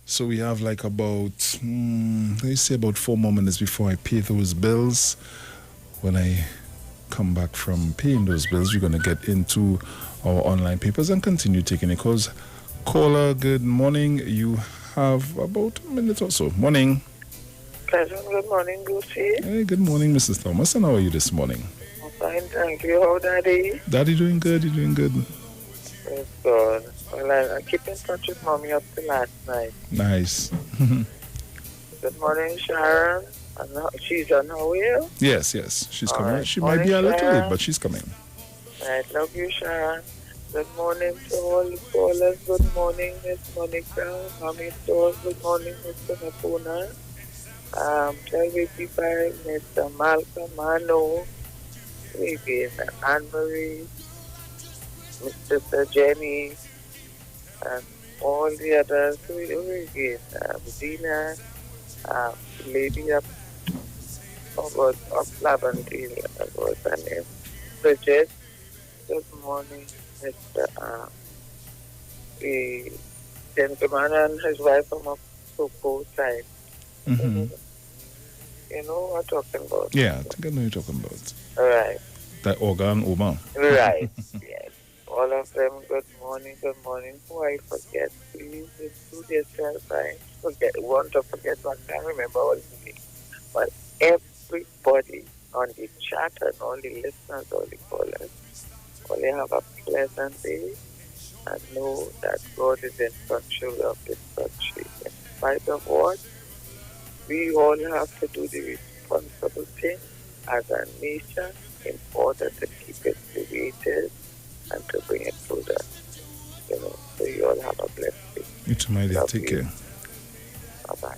So we have like about, let's say about 4 more minutes before I pay those bills. When I come back from paying those bills, we're going to get into our online papers and continue taking it. Because caller, good morning. You have about a minute or so. Morning. Pleasant, good morning, Lucy. Hey, good morning, Mrs. Thomas. And how are you this morning? I'm fine, thank you. How Daddy? Daddy doing good, you doing good. That's good. Well, I keep in touch with Mommy up to last night. Nice. Good morning, Sharon. She's on her way? Yes, she's coming. Right. She Morning, might be a little Sharon. late, but she's coming. I love you, Sharon. Good morning to all the callers. Good morning, Miss Monica. Mommy Stores. Good morning, Mr. Napuna. 1285, Mr. Malcolm, Mano, again, Anne-Marie, Mr. Sir Jenny, and all the others, again, Dina, lady up Laventille, what's her name? Bridget, good morning, Mr. The gentleman and his wife from up Coco side. Mm-hmm. You know what I'm talking about? Yeah, I think I know you're talking about. Right. That organ, Oma. Right. Yes. All of them, good morning. Who I forget, please include yourself. I want to forget, but I can't remember all the names. But everybody on the chat and all the listeners, all the callers, all they have a pleasant day and know that God is in control of this country. In spite of what, we all have to do the responsible thing as a nation in order to keep it the way it is and to bring it through that. So you all have a blessed day. You too, my dear. Take care. Bye-bye.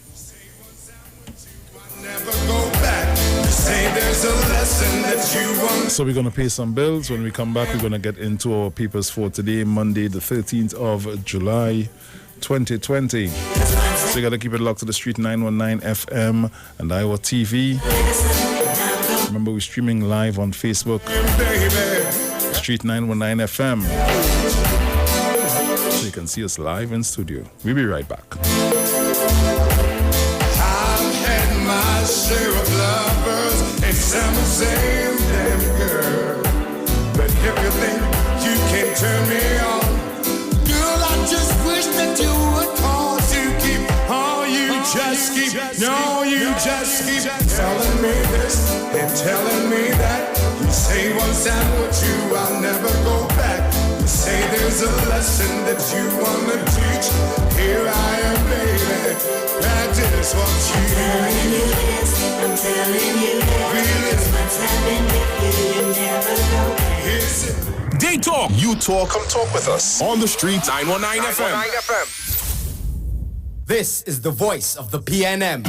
Never go back. You say there's a lesson that you want. So we're going to pay some bills. When we come back, we're going to get into our papers for today, Monday, the 13th of July, 2020. So you got to keep it locked to the Street 919 FM and Iwer TV. Remember, we're streaming live on Facebook, Street 919 FM. So you can see us live in studio. We'll be right back. I've had my share of lovers and some the same damn girl. But if you think you can turn me on, girl, I just wish that you would call to keep. Oh, you just keep telling me this and telling me that. You say once I'm with you, I'll never go back. You say there's a lesson that you wanna teach. Here I am, baby. Practice what you telling you this, I'm telling you that. Really? Once I've been with you, you never go back. Here's it. They talk. You talk. Come talk with us. On the Street 919 FM. This is the voice of the PNM.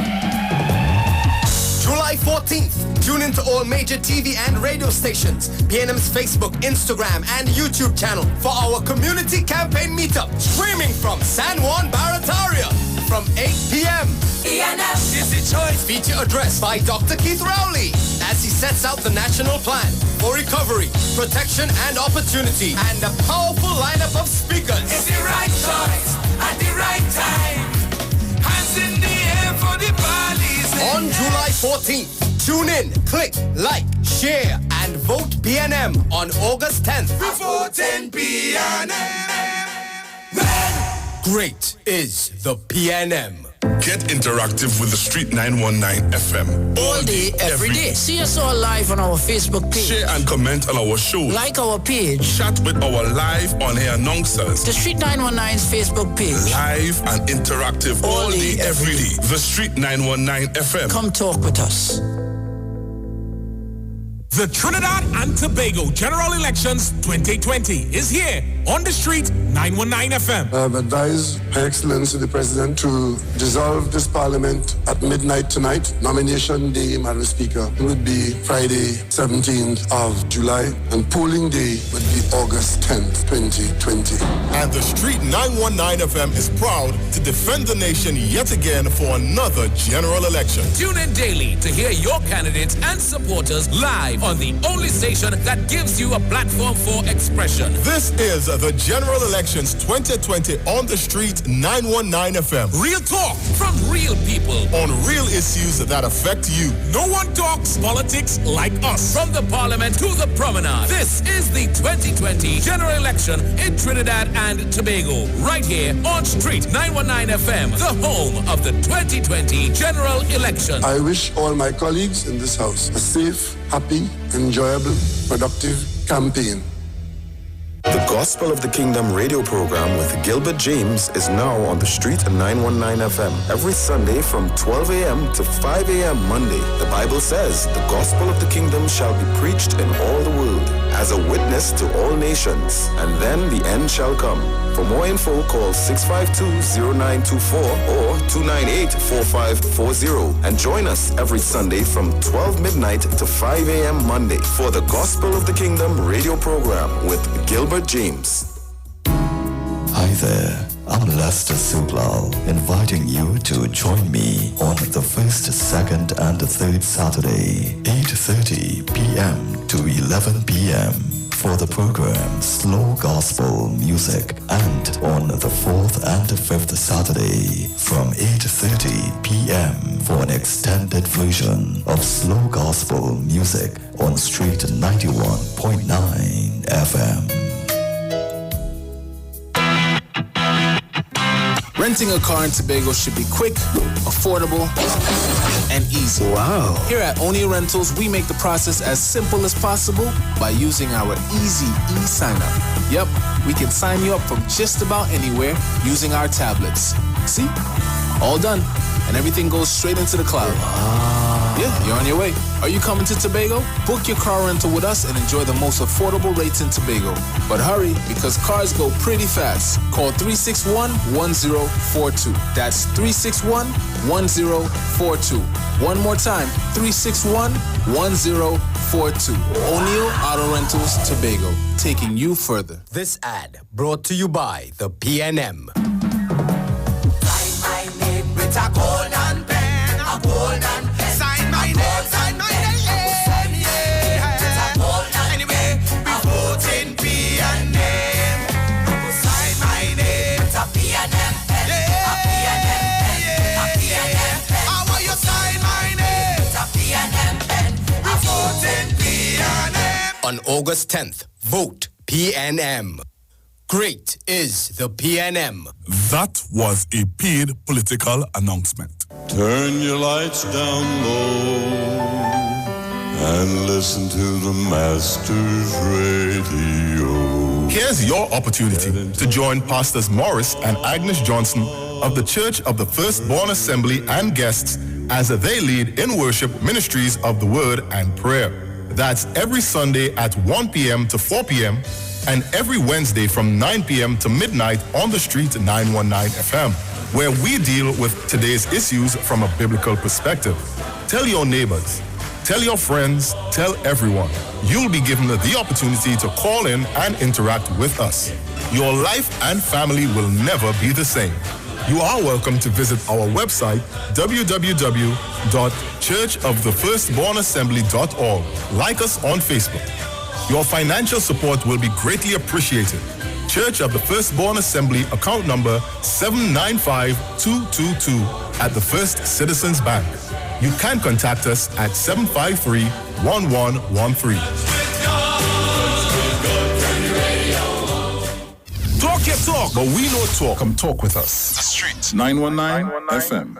July 14th, tune into all major TV and radio stations, PNM's Facebook, Instagram, and YouTube channel for our community campaign meetup, streaming from San Juan Barataria from 8 p.m. PNM is the choice. Feature addressed by Dr. Keith Rowley as he sets out the national plan for recovery, protection, and opportunity, and a powerful lineup of speakers. It's the right choice at the right time. Hands in the air for the bodies. On July 14th, tune in, click, like, share, and vote PNM on August 10th. Before 10 p.m. Great is the PNM. Get interactive with the Street 919 FM. All day, every day. See us all live on our Facebook page. Share and comment on our show. Like our page. Chat with our live on-air announcers. The Street 919's Facebook page. Live and interactive all day, every day. The Street 919 FM. Come talk with us. The Trinidad and Tobago General Elections 2020 is here on the Street 919 FM. I have advised Her Excellency the President to dissolve this Parliament at midnight tonight. Nomination day, Madam Speaker, would be Friday, 17th of July, and polling day would be August 10th, 2020. And the Street 919 FM is proud to defend the nation yet again for another general election. Tune in daily to hear your candidates and supporters live on on the only station that gives you a platform for expression. This is the General Elections 2020 on the Street 919 FM. Real talk from real people on real issues that affect you. No one talks politics like us. From the Parliament to the Promenade. This is the 2020 General Election in Trinidad and Tobago. Right here on Street 919 FM, the home of the 2020 General Election. I wish all my colleagues in this house a safe, happy, enjoyable, productive campaign. The Gospel of the Kingdom radio program with Gilbert James is now on the Street 919 FM every Sunday from 12 a.m. to 5 a.m. Monday. The Bible says the Gospel of the Kingdom shall be preached in all the world as a witness to all nations, and then the end shall come. For more info, call 652-0924 or 298-4540 and join us every Sunday from 12 midnight to 5 a.m. Monday for the Gospel of the Kingdom radio program with Gilbert James. Hi there, I'm Lester Suglal, inviting you to join me on the first, second, and third Saturday, 8:30 p.m. to 11 p.m. for the program Slow Gospel Music, and on the fourth and fifth Saturday from 8:30 p.m. for an extended version of Slow Gospel Music on Street 91.9 FM. Renting a car in Tobago should be quick, affordable, and easy. Wow. Here at Oni Rentals, we make the process as simple as possible by using our easy e-sign-up. Yep, we can sign you up from just about anywhere using our tablets. See? All done. And everything goes straight into the cloud. Yeah, you're on your way. Are you coming to Tobago? Book your car rental with us and enjoy the most affordable rates in Tobago. But hurry, because cars go pretty fast. Call 361-1042. That's 361-1042. One more time, 361-1042. O'Neill Auto Rentals, Tobago, taking you further. This ad brought to you by the PNM. It's a golden pen, a golden pen. Sign my name, yeah. It's a golden anyway, we vote in PNM. Sign my name, it's a PNM pen, a PNM pen, a PNM pen. How will you sign my name? It's a PNM pen, we vote in PNM. On August 10th, vote PNM. Great is the PNM. That was a paid political announcement. Turn your lights down low and listen to the Master's Radio. Here's your opportunity to join Pastors Morris and Agnes Johnson of the Church of the Firstborn Assembly and guests as they lead in worship ministries of the Word and Prayer. That's every Sunday at 1 p.m. to 4 p.m. and every Wednesday from 9 p.m. to midnight on the Street 919 FM, where we deal with today's issues from a biblical perspective. Tell your neighbors, tell your friends, tell everyone. You'll be given the opportunity to call in and interact with us. Your life and family will never be the same. You are welcome to visit our website, www.churchofthefirstbornassembly.org. Like us on Facebook. Your financial support will be greatly appreciated. Church of the Firstborn Assembly, account number 795222 at the First Citizens Bank. You can contact us at 753-1113. Talk your talk, but we know talk. Come talk with us. The Street 919 FM.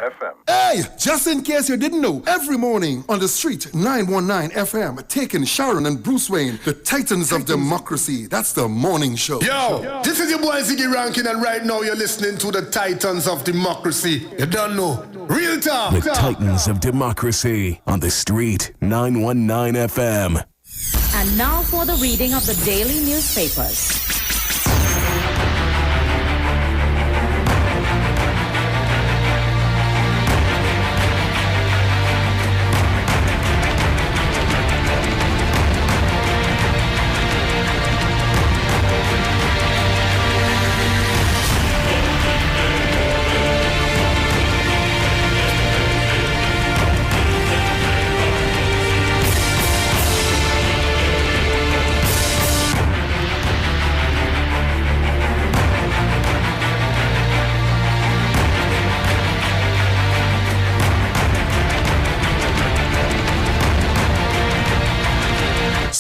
Hey, just in case you didn't know, every morning on the Street 919 FM, taking Sharon and Bruce Wayne, the Titans of Democracy. That's the morning show. Yo, this is your boy Ziggy Rankin, and right now you're listening to the Titans of Democracy. You don't know. Real talk. The Titans of Democracy on the Street 919 FM. And now for the reading of the daily newspapers.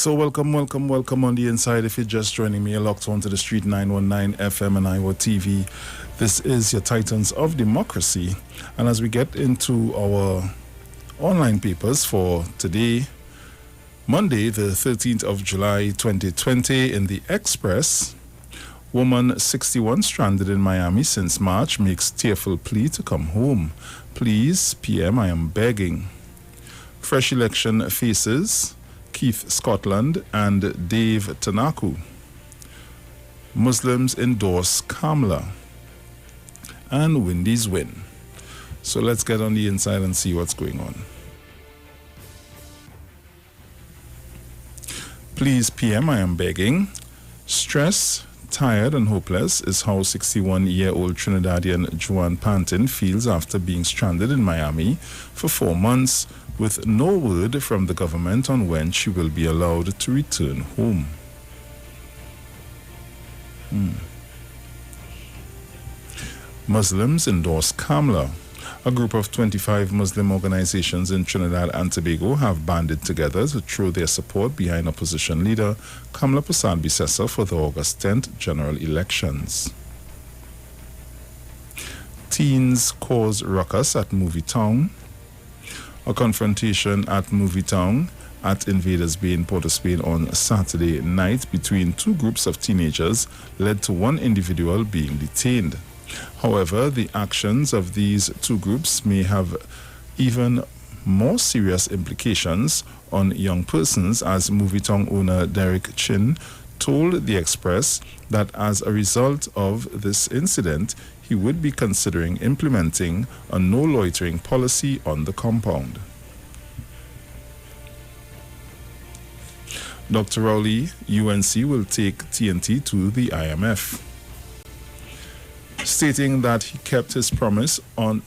So welcome on the inside. If you're just joining me, you're locked onto the Street 919 FM and Iwer TV. This is your Titans of Democracy. And as we get into our online papers for today, Monday, the 13th of July, 2020, in the Express, woman 61 stranded in Miami since March makes tearful plea to come home. Please, PM, I am begging. Fresh election faces Keith Scotland and Dave Tanaku. Muslims endorse Kamala. And Windies win. So let's get on the inside and see what's going on. Please, PM, I am begging. Stress, tired and hopeless is how 61-year-old Trinidadian Joanne Pantin feels after being stranded in Miami for 4 months with no word from the government on when she will be allowed to return home. Muslims endorse Kamala. A group of 25 Muslim organizations in Trinidad and Tobago have banded together to throw their support behind opposition leader Kamala Persad-Bissessar for the August 10th general elections. Teens cause ruckus at Movie Town. A confrontation at Movie Town at Invaders Bay in Port of Spain on Saturday night between two groups of teenagers led to one individual being detained. However, the actions of these two groups may have even more serious implications on young persons, as Movie Town owner Derek Chin told The Express that as a result of this incident, he would be considering implementing a no loitering policy on the compound. Dr. Rowley, UNC will take TNT to the IMF. Stating that he kept his promise not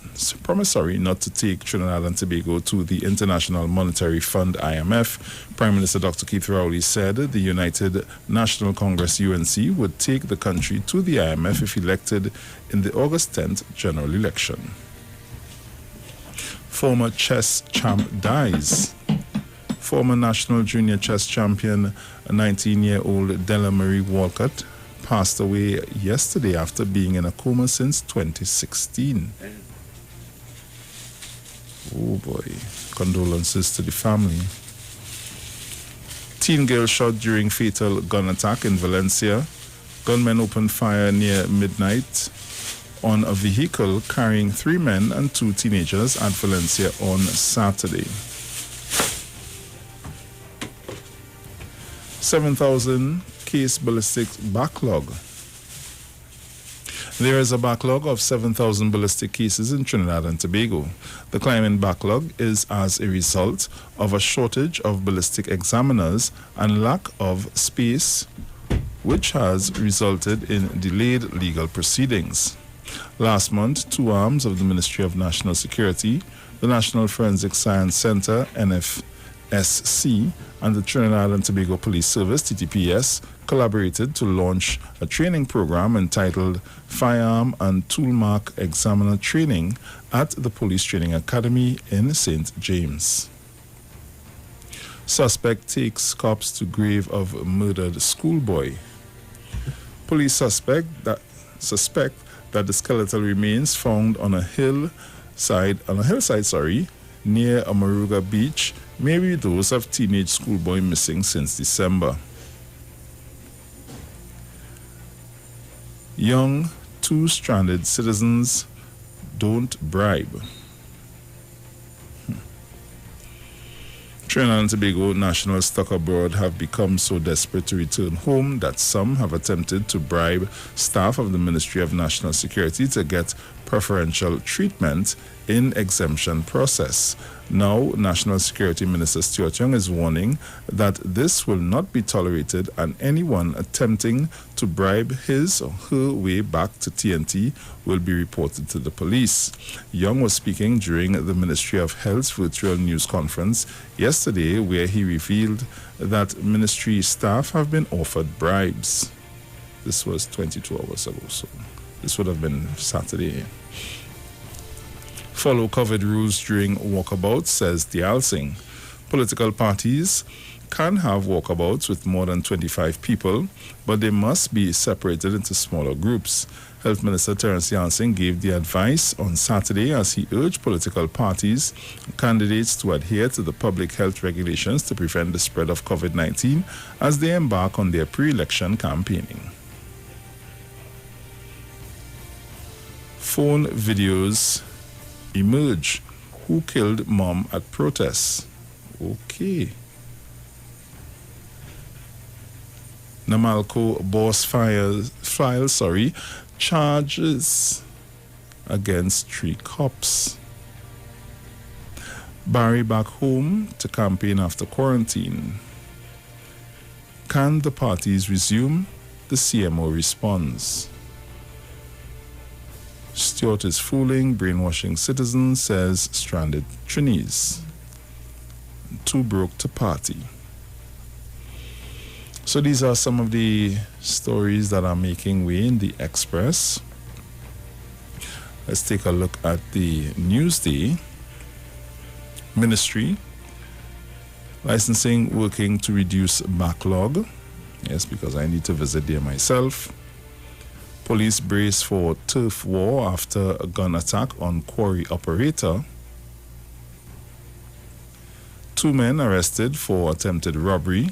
to take Trinidad and Tobago to the International Monetary Fund IMF, Prime Minister Dr. Keith Rowley said the United National Congress UNC would take the country to the IMF if elected in the August 10th general election. Former chess champ dies. Former national junior chess champion, 19-year-old Della Marie Walcott, passed away yesterday after being in a coma since 2016. Oh boy, condolences to the family. Teen girl shot during fatal gun attack in Valencia. Gunmen opened fire near midnight on a vehicle carrying 3 men and 2 teenagers at Valencia on Saturday. 7,000 case ballistics backlog. There is a backlog of 7,000 ballistic cases in Trinidad and Tobago. The climbing backlog is as a result of a shortage of ballistic examiners and lack of space, which has resulted in delayed legal proceedings. Last month, 2 arms of the Ministry of National Security, the National Forensic Science Center, NFSC, and the Trinidad and Tobago Police Service, TTPS, collaborated to launch a training program entitled Firearm and Toolmark Examiner Training at the Police Training Academy in St. James. Suspect takes cops to grave of murdered schoolboy. Police suspect that the skeletal remains found on a hillside near Amaruga Beach may be those of teenage schoolboy missing since December. Young 2 stranded citizens don't bribe. Trinidad and Tobago nationals stuck abroad have become so desperate to return home that some have attempted to bribe staff of the Ministry of National Security to get preferential treatment in exemption process. Now, National Security Minister Stuart Young is warning that this will not be tolerated, and anyone attempting to bribe his or her way back to TNT will be reported to the police. Young was speaking during the Ministry of Health's virtual news conference yesterday, where he revealed that ministry staff have been offered bribes. This was 22 hours ago, so this would have been Saturday. Follow COVID rules during walkabouts, says Dial Singh. Political parties can have walkabouts with more than 25 people, but they must be separated into smaller groups. Health Minister Terence Jansen gave the advice on Saturday as he urged political parties and candidates to adhere to the public health regulations to prevent the spread of COVID-19 as they embark on their pre-election campaigning. Phone videos emerge. Who killed mom at protests? Okay. Namalco boss files charges against 3 cops. Barry back home to campaign after quarantine. Can the parties resume? The CMO responds. Stewart is fooling, brainwashing citizens, says stranded Trinis. 2 broke to party. So these are some of the stories that are making way in the Express. Let's take a look at the Newsday. Ministry. Licensing working to reduce backlog. Yes, because I need to visit there myself. Police brace for turf war after a gun attack on quarry operator. 2 men arrested for attempted robbery.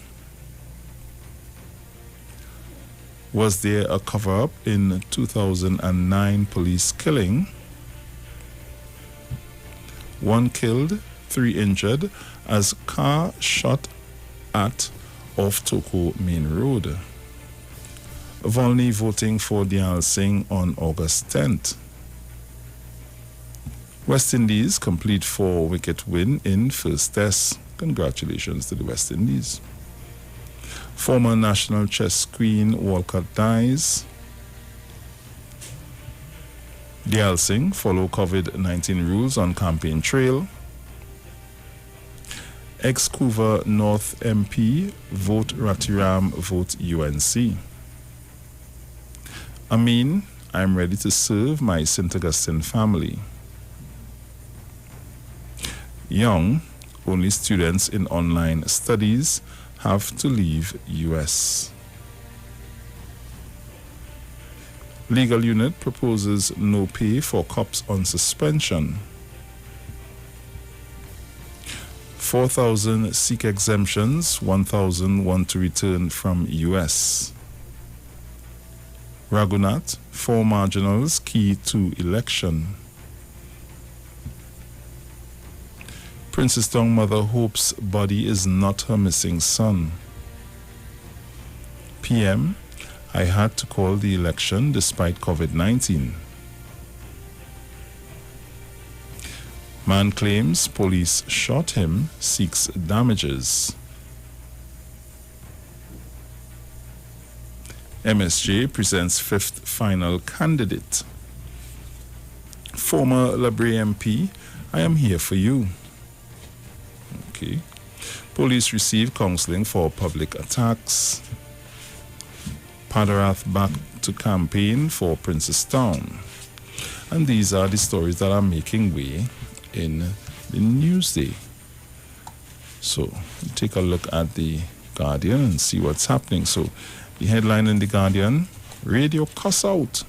Was there a cover-up in 2009 police killing? 1 killed, 3 injured as car shot at off Toko Main Road. Volney voting for Dial Singh on August 10th. West Indies complete 4-wicket win in first test. Congratulations to the West Indies. Former national chess queen Walcott dies. Dial Singh follow COVID-19 rules on campaign trail. Ex-Couva North MP vote Ratiram vote UNC. Amin, I'm ready to serve my St. Augustine family. Young, only students in online studies have to leave US. Legal unit proposes no pay for cops on suspension. 4,000 seek exemptions, 1,000 want to return from US. Raghunath, 4 marginals key to election. Princess Tong mother hopes body is not her missing son. PM, I had to call the election despite COVID-19. Man claims police shot him, seeks damages. MSJ presents 5th final candidate. Former Labre MP, I am here for you. Okay. Police receive counseling for public attacks. Padarath back to campaign for Princess Town. And these are the stories that are making way in the Newsday. So, take a look at the Guardian and see what's happening. So, the headline in the Guardian, radio cuss out.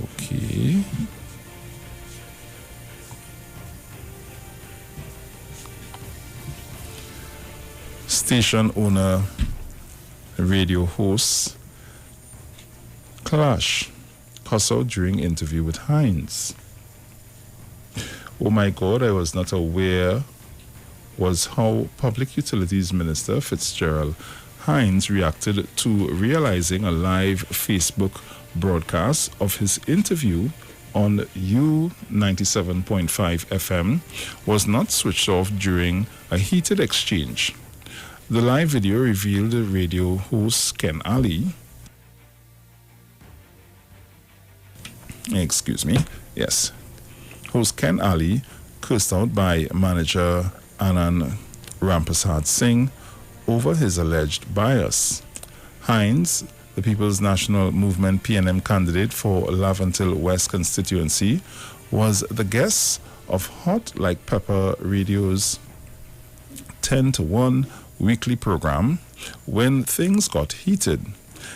Okay. Station owner, radio host, clash, cuss out during interview with Hines. Oh my God, I was not aware was how Public Utilities Minister Fitzgerald Hines reacted to realizing a live Facebook broadcast of his interview on U97.5 FM was not switched off during a heated exchange. The live video revealed radio host Ken Ali, host Ken Ali cursed out by manager Anand Rampasad Singh over his alleged bias. Hines the People's National Movement PNM candidate for Laventille West constituency, was the guest of Hot Like Pepper Radio's 10 to 1 weekly program when things got heated.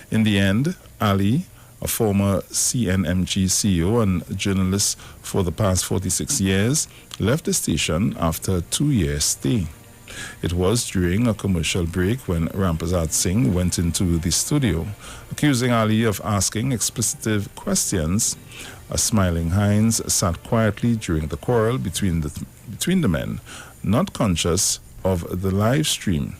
In the end, Ali, a former CNMG CEO and journalist for the past 46 years, left the station after a 2-year stay. It was during a commercial break when Rampazat Singh went into the studio, accusing Ali of asking explicit questions. A smiling Hines sat quietly during the quarrel between the men, not conscious of the live stream.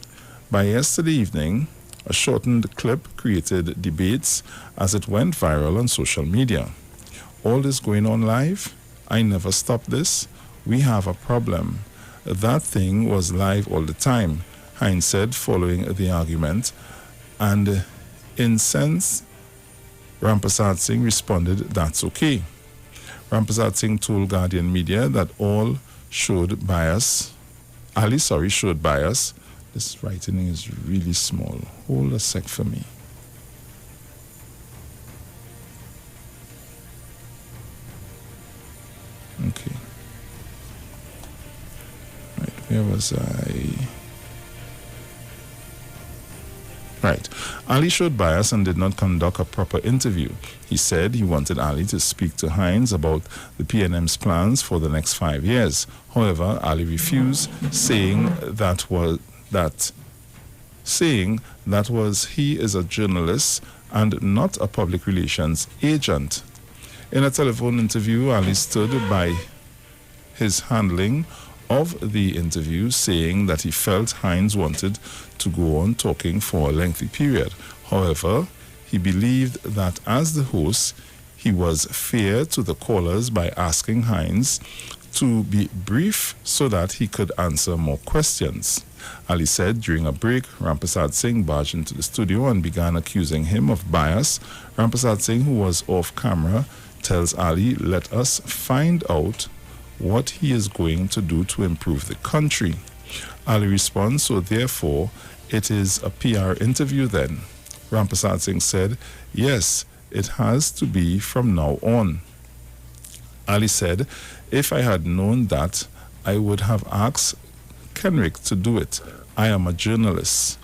By yesterday evening, a shortened clip created debates as it went viral on social media. All this going on live? I never stopped this. We have a problem. That thing was live all the time, Hines said following the argument. And incensed, Rampazat Singh responded, "That's okay." Rampazat Singh told Guardian Media that Ali showed bias. This writing is really small. Hold a sec for me. Okay. Right, where was I? Right. Ali showed bias and did not conduct a proper interview. He said he wanted Ali to speak to Hines about the PNM's plans for the next 5 years. However, Ali refused, saying that he is a journalist and not a public relations agent. In a telephone interview, Ali stood by his handling of the interview, saying that he felt Hines wanted to go on talking for a lengthy period. However, he believed that as the host, he was fair to the callers by asking Hines to be brief so that he could answer more questions. Ali said during a break, Rampazat Singh barged into the studio and began accusing him of bias. Rampazat Singh, who was off camera, tells Ali, "Let us find out what he is going to do to improve the country." Ali responds, "So therefore, it is a PR interview then?" Rampazat Singh said, "Yes, it has to be from now on." Ali said, "If I had known that, I would have asked Kenrick to do it. I am a journalist."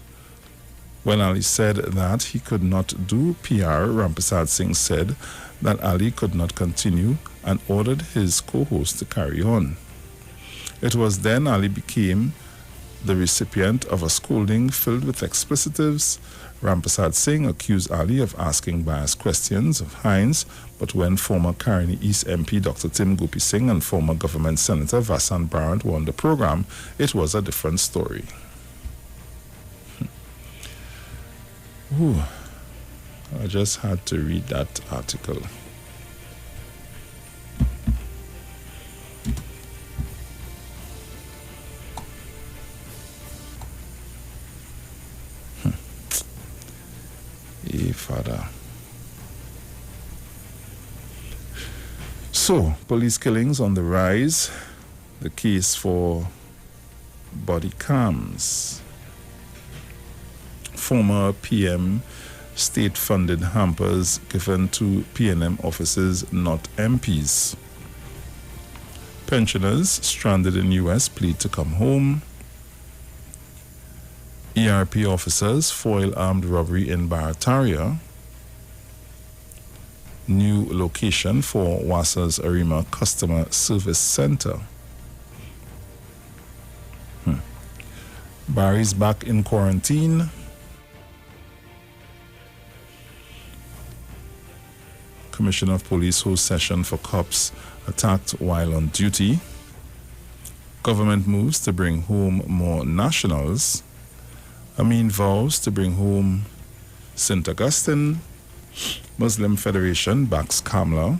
When Ali said that he could not do PR, Rampazat Singh said that Ali could not continue and ordered his co-host to carry on. It was then Ali became the recipient of a scolding filled with explicitives. Rampazat Singh accused Ali of asking biased questions of Hines, but when former Caroni East MP Dr. Tim Gopi Singh and former government Senator Vasant Barant were on the program, it was a different story. Ooh, I just had to read that article. Father. So, police killings on the rise. The case for body cams. Former PM state-funded hampers given to PNM officers, not MPs. Pensioners stranded in US plead to come home. ERP officers foil armed robbery in Barataria. New location for Wasa's Arima Customer Service Center. Barry's back in quarantine. Commissioner of Police holds session for cops attacked while on duty. Government moves to bring home more nationals. Amin vows to bring home St. Augustine. Muslim Federation backs Kamla.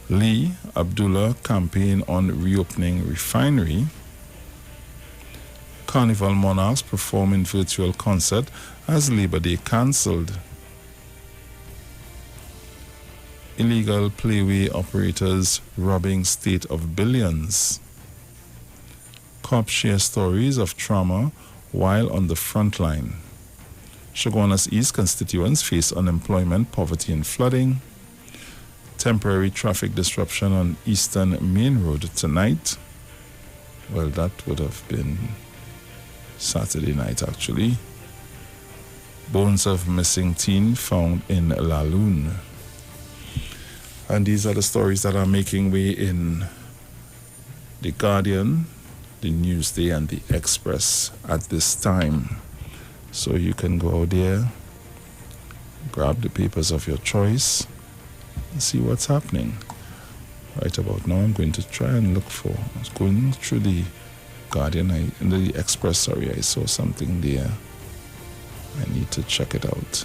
Lee Abdullah campaign on reopening refinery. Carnival monarchs perform in virtual concert as Labor Day cancelled. Illegal playway operators robbing state of billions. Cops share stories of trauma while on the front line. Chaguanas East constituents face unemployment, poverty, and flooding. Temporary traffic disruption on Eastern Main Road tonight. Well, that would have been Saturday night, actually. Bones of missing teen found in La Lune. And these are the stories that are making way in The Guardian, the Newsday, and the Express at this time. So you can go out there, grab the papers of your choice, and see what's happening. Right about now, I'm going to try and look for, I was going through the Guardian, in the Express, sorry, I saw something there. I need to check it out.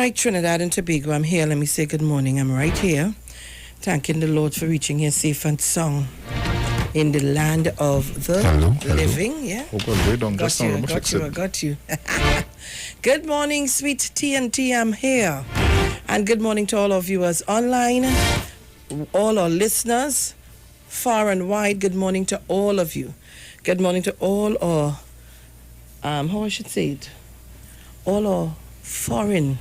right, Trinidad and Tobago, I'm here. Let me say good morning. I'm right here, thanking the Lord for reaching here safe and sound in the land of the living. Yeah. Oh God, wait, don't I got you. Good morning, sweet TNT. I'm here. And good morning to all our viewers online, all our listeners far and wide. Good morning to all of you. Good morning to all our, how I should say it, all our foreign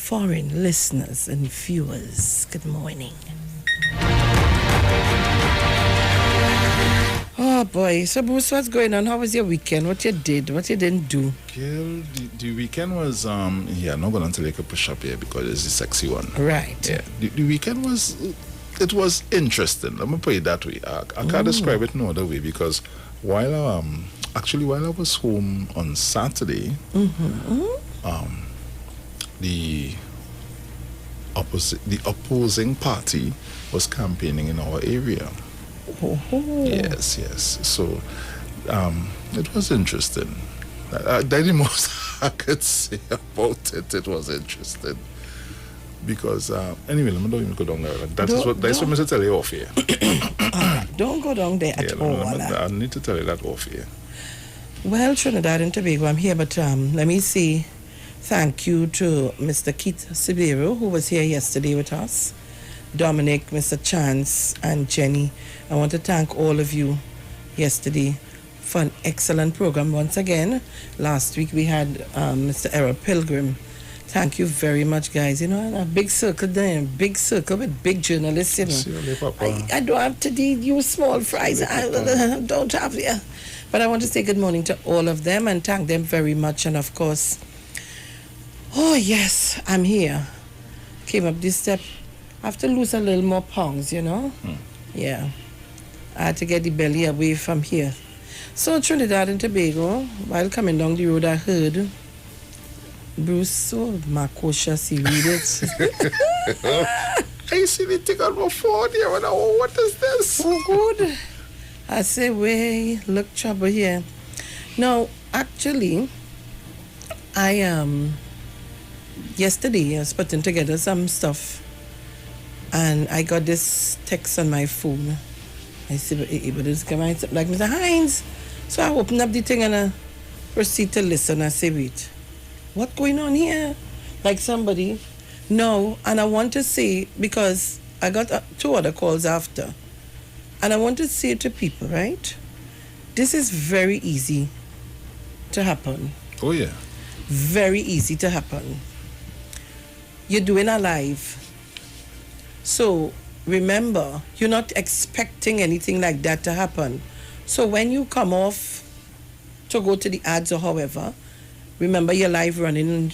listeners and viewers. Good morning. Oh boy, so Bruce, what's going on? How was your weekend? What you did? What you didn't do? Girl, the weekend was, I'm not going to tell you a push up here because it's the sexy one. Right. Yeah, the weekend was, it was interesting. Let me put it that way. I can't describe it no other way because while I was home on Saturday, the opposing party was campaigning in our area. Yes. So it was interesting. That's the most I could say about it. It was interesting because anyway, let me don't even go down there. That's what I should tell you off here. Don't go down there at all. I need to tell you that off here. Well, Trinidad and Tobago, I'm here, but let me see. Thank you to Mr. Keith Sibiru, who was here yesterday with us. Dominic, Mr. Chance, and Jenny. I want to thank all of you yesterday for an excellent program once again. Last week we had Mr. Errol Pilgrim. Thank you very much, guys. You know, and a big circle there, big circle with big journalists, you know. I don't have to eat you small fries. I don't have, yeah. But I want to say good morning to all of them and thank them very much. And of course, oh yes, I'm here. Came up this step. I have to lose a little more pounds, you know. Yeah. I had to get the belly away from here. So Trinidad and Tobago, while coming down the road, I heard Bruce so macocious, he read it. I see the thing on my phone here and what is this? Oh, good. I say, wait, look trouble here. Now, actually, yesterday I was putting together some stuff and I got this text on my phone. I said, but it's coming like Mr. Hines. So I opened up the thing and I proceed to listen. I say, wait, what's going on here? Like somebody. No, and I want to say, because I got 2 other calls after, and I want to say to people, right? This is very easy to happen. Oh, yeah. Very easy to happen. You're doing a live. So remember, you're not expecting anything like that to happen. So when you come off to go to the ads or however, remember your live running.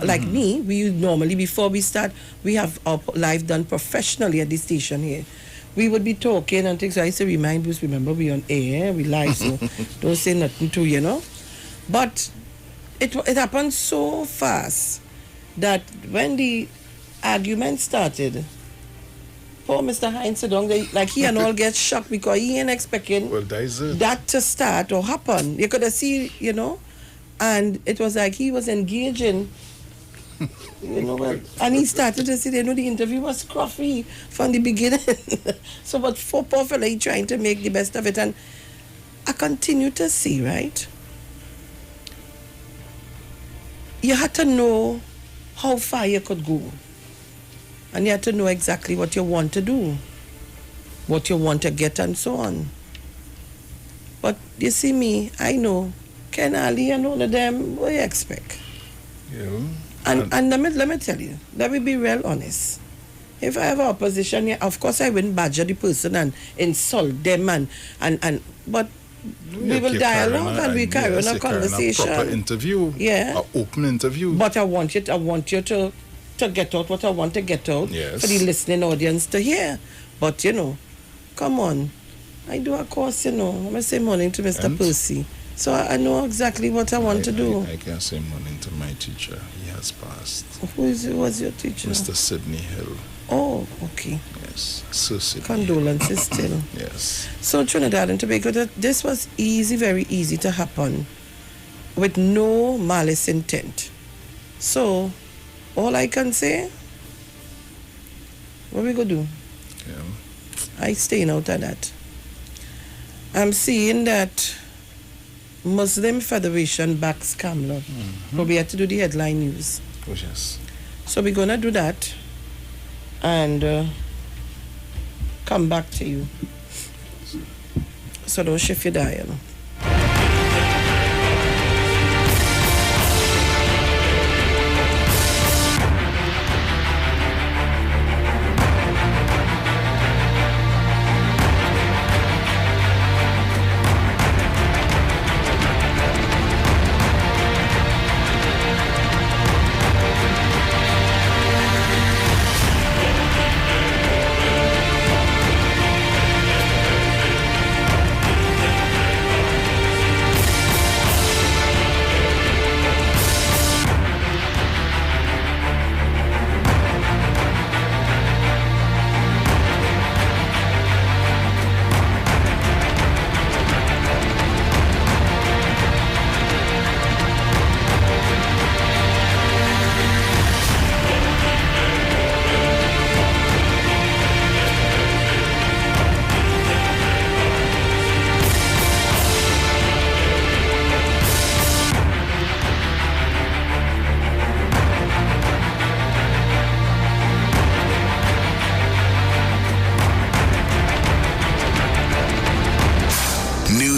Like me, we normally, before we start, we have our live done professionally at the station here. We would be talking and things. So I used to remind Bruce, remember we on air, we live, so don't say nothing to, you know. But it happened so fast that when the argument started, poor Mr. Hines said, like he and all get shocked because he ain't expecting that to start or happen. You could have seen, you know, and it was like he was engaging, you know, and he started to say, you know, the interview was scruffy from the beginning. So, but for poor fella, he trying to make the best of it. And I continue to see, right? You had to know how far you could go. And you have to know exactly what you want to do, what you want to get, and so on. But you see me, I know, Ken Ali and all of them, what you expect? Yeah. And let me tell you, let me be real honest. If I have opposition, yeah, of course I wouldn't badger the person and insult them, but we will dialogue and we carry on a conversation. A proper interview. Yeah. An open interview. But I want you to get out what I want to get out for the listening audience to hear. But, you know, come on. I do a course, you know. I'm going to say morning to Mr. Percy. So I know exactly what I want to do. I can say morning to my teacher. He has passed. Was your teacher? Mr. Sidney Hill. Oh, okay. Yes, Sir Sidney. Condolences still. Yes. So Trinidad and Tobago, this was easy, very easy to happen with no malice intent. So all I can say, what we gonna do? Yeah. I staying out of that. I'm seeing that Muslim Federation backs Kamla. But we have to do the headline news. Oh, yes. So we're gonna do that and come back to you. So don't shift your dial.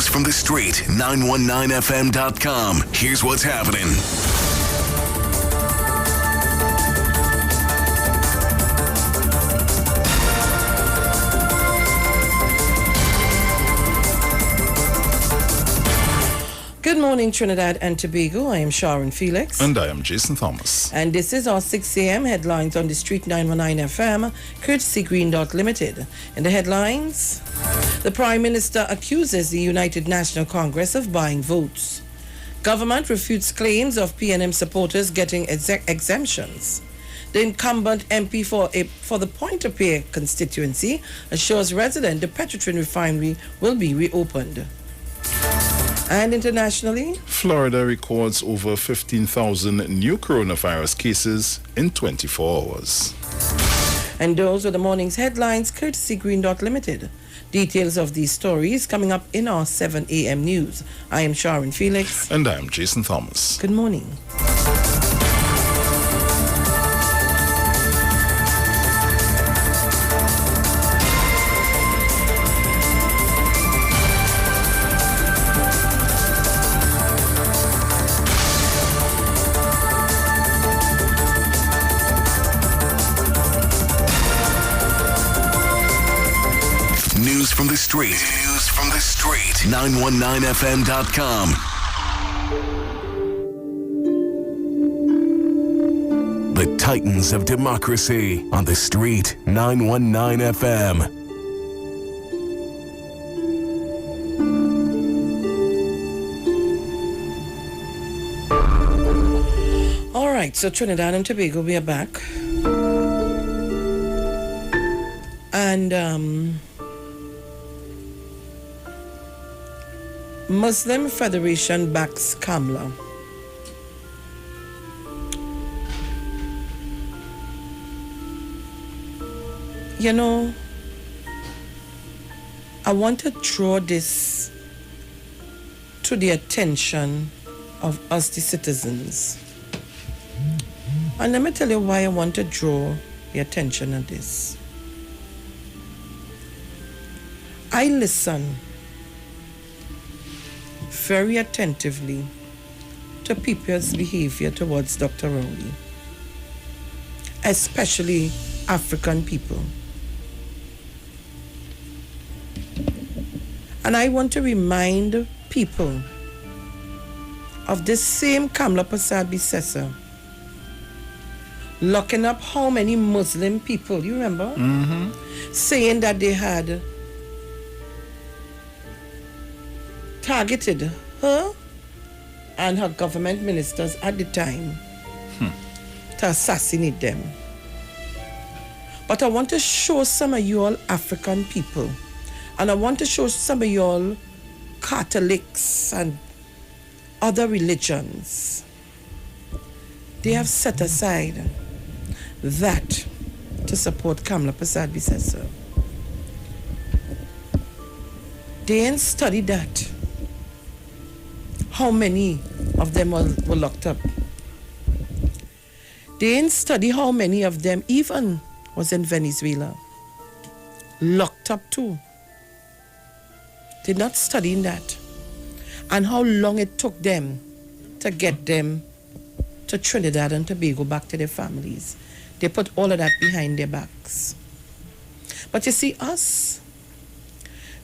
From the street, 919fm.com. Here's what's happening. Good morning, Trinidad and Tobago. I am Sharon Felix. And I am Jason Thomas. And this is our 6 a.m. headlines on the street 919 FM, courtesy Green Dot Limited. In the headlines, the Prime Minister accuses the United National Congress of buying votes. Government refutes claims of PNM supporters getting exemptions. The incumbent MP for the Pointe-a-Pierre constituency assures residents the Petrotrin refinery will be reopened. And internationally, Florida records over 15,000 new coronavirus cases in 24 hours. And those were the morning's headlines, courtesy Green Dot Limited. Details of these stories coming up in our 7 a.m. news. I am Sharon Felix. And I am Jason Thomas. Good morning. News from the street. 919fm.com. The Titans of Democracy on the street. 919 FM. All right, so Trinidad and Tobago, we are back. And Muslim Federation backs Kamla. You know, I want to draw this to the attention of us, the citizens. And let me tell you why I want to draw the attention of this. I listen very attentively to people's behavior towards Dr. Rowley, especially African people. And I want to remind people of this same Kamla Prasad Bissessar locking up how many Muslim people, you remember? Mm-hmm. Saying that they had targeted her and her government ministers at the time to assassinate them. But I want to show some of you all African people, and I want to show some of you all Catholics and other religions. They have set aside that to support Kamla Prasad Bissessar. They ain't studied that. How many of them were locked up? They ain't study how many of them even was in Venezuela. Locked up too. They're not studying that. And how long it took them to get them to Trinidad and Tobago, back to their families. They put all of that behind their backs. But you see, us,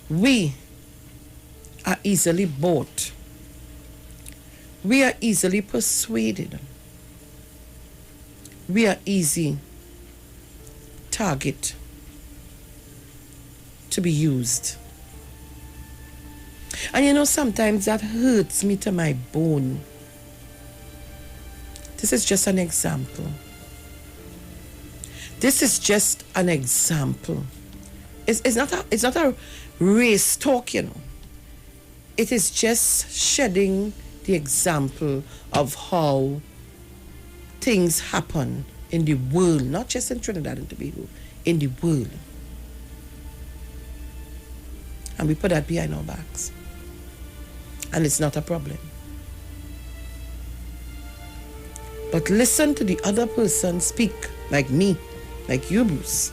we are easily bought. We are easily persuaded. We are easy target to be used. And you know, sometimes that hurts me to my bone. This is just an example. This is just an example. It's not a race talk, you know. It is just shedding the example of how things happen in the world, not just in Trinidad and Tobago, in the world. And we put that behind our backs. And it's not a problem. But listen to the other person speak, like me, like you, Bruce.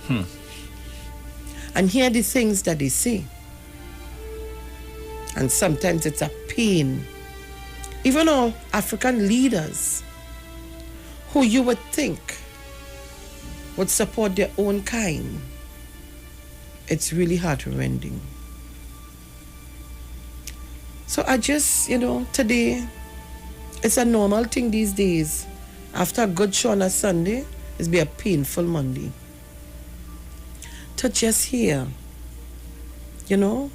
And hear the things that they say. And sometimes it's a pain. Even our African leaders, who you would think would support their own kind, it's really heart-rending. So I just, you know, today, it's a normal thing these days. After a good show on a Sunday, it's be a painful Monday. To just hear, you know,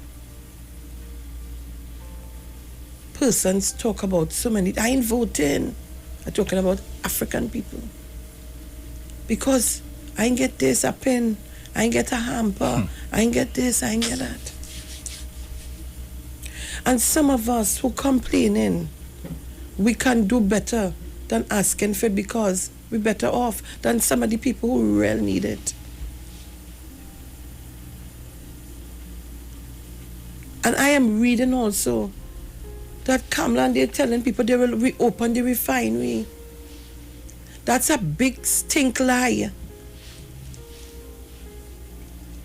persons talk about so many. I ain't voting. I'm talking about African people. Because I ain't get this, a pen. I ain't get a hamper. I ain't get this, I ain't get that. And some of us who complaining, we can do better than asking for, because we're better off than some of the people who really need it. And I am reading also that Kamlan, they're telling people they will reopen the refinery. That's a big stink lie.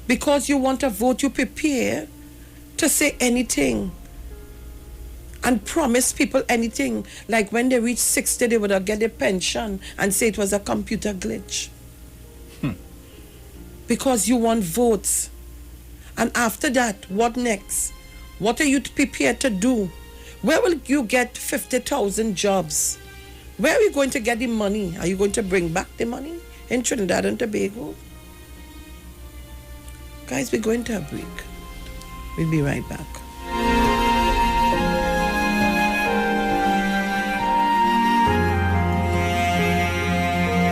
Because you want to vote, you prepare to say anything and promise people anything. Like when they reach 60, they would get a pension and say it was a computer glitch. Because you want votes. And after that, what next? What are you prepared to do? Where will you get 50,000 jobs? Where are you going to get the money? Are you going to bring back the money in Trinidad and Tobago? Guys, we're going to a break. We'll be right back.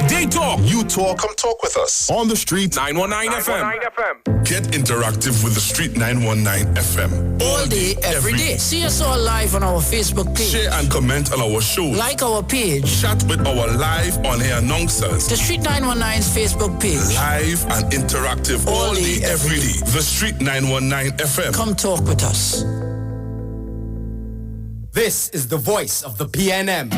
They talk. You talk. Come talk with us. On the street. 919 FM. Get interactive with the Street 919 FM. All day, every day. See us all live on our Facebook page. Share and comment on our show. Like our page. Chat with our live on-air announcers. The Street 919's Facebook page. Live and interactive all day, every day. The Street 919 FM. Come talk with us. This is the voice of the PNM.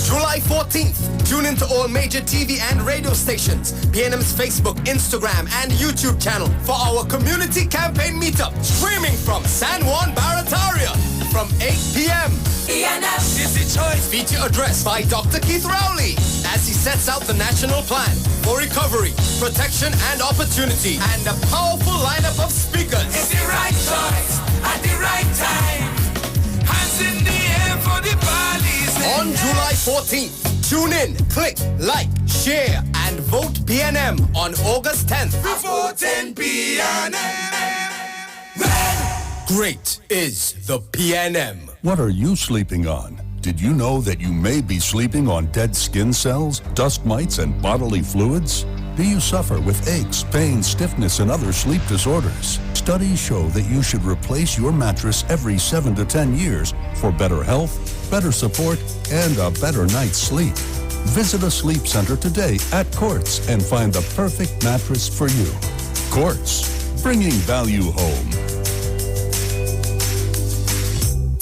July 14th, tune into all major TV and radio stations, PNM's Facebook, Instagram, and YouTube channel for our community campaign meetup, streaming from San Juan Barataria from 8 p.m. PNM is the choice. Feature addressed by Dr. Keith Rowley as he sets out the national plan for recovery, protection, and opportunity, and a powerful lineup of speakers. It's the right choice at the right time. Hands in the air for the police. On July 14th, tune in, click, like, share, and vote PNM on August 10th. Voting PNM. Great is the PNM. What are you sleeping on? Did you know that you may be sleeping on dead skin cells, dust mites, and bodily fluids? Do you suffer with aches, pain, stiffness, and other sleep disorders? Studies show that you should replace your mattress every 7 to 10 years for better health, better support, and a better night's sleep. Visit a sleep center today at Quartz and find the perfect mattress for you. Quartz, bringing value home.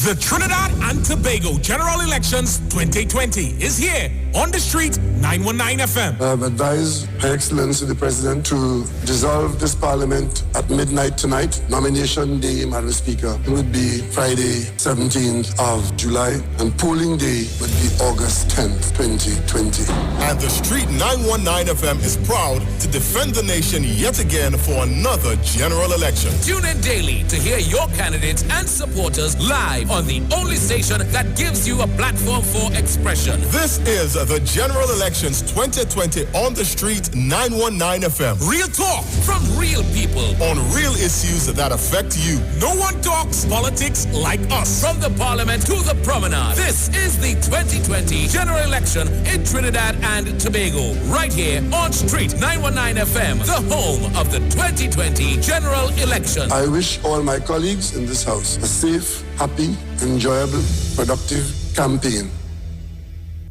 The Trinidad and Tobago General Elections 2020 is here on the street, 919 FM. I have advised Her Excellency the President to dissolve this Parliament at midnight tonight. Nomination day, Madam Speaker, would be Friday, 17th of July, and polling day would be August 10th, 2020. And the street 919 FM is proud to defend the nation yet again for another general election. Tune in daily to hear your candidates and supporters live on the only station that gives you a platform for expression. This is the General Elections 2020 on the street 919 FM. Real talk from real people on real issues that affect you. No one talks politics like us. From the Parliament to the Promenade. This is the 2020 General Election in Trinidad and Tobago. Right here on Street 919 FM, the home of the 2020 General Election. I wish all my colleagues in this house a safe, happy, enjoyable, productive campaign.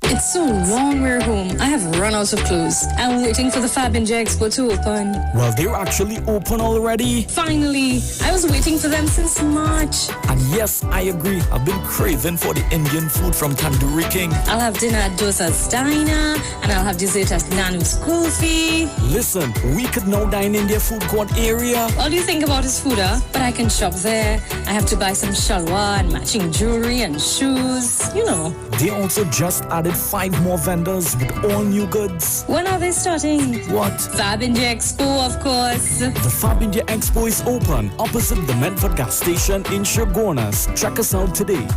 It's so long we're home. I have run out of clothes. I'm waiting for the Fab and J Expo to open. Well, they're actually open already. Finally. I was waiting for them since March. And yes, I agree. I've been craving for the Indian food from Tandoori King. I'll have dinner at Dosa's Diner, and I'll have dessert at Nanu's Kulfi. Listen, we could now dine in their food court area. All you think about is food, huh? But I can shop there. I have to buy some shalwar and matching jewelry and shoes. You know. They also just added 5 more vendors with all new goods. When are they starting? What? Fab India Expo, of course. The Fab India Expo is open opposite the Medford gas station in Chaguanas. Check us out today.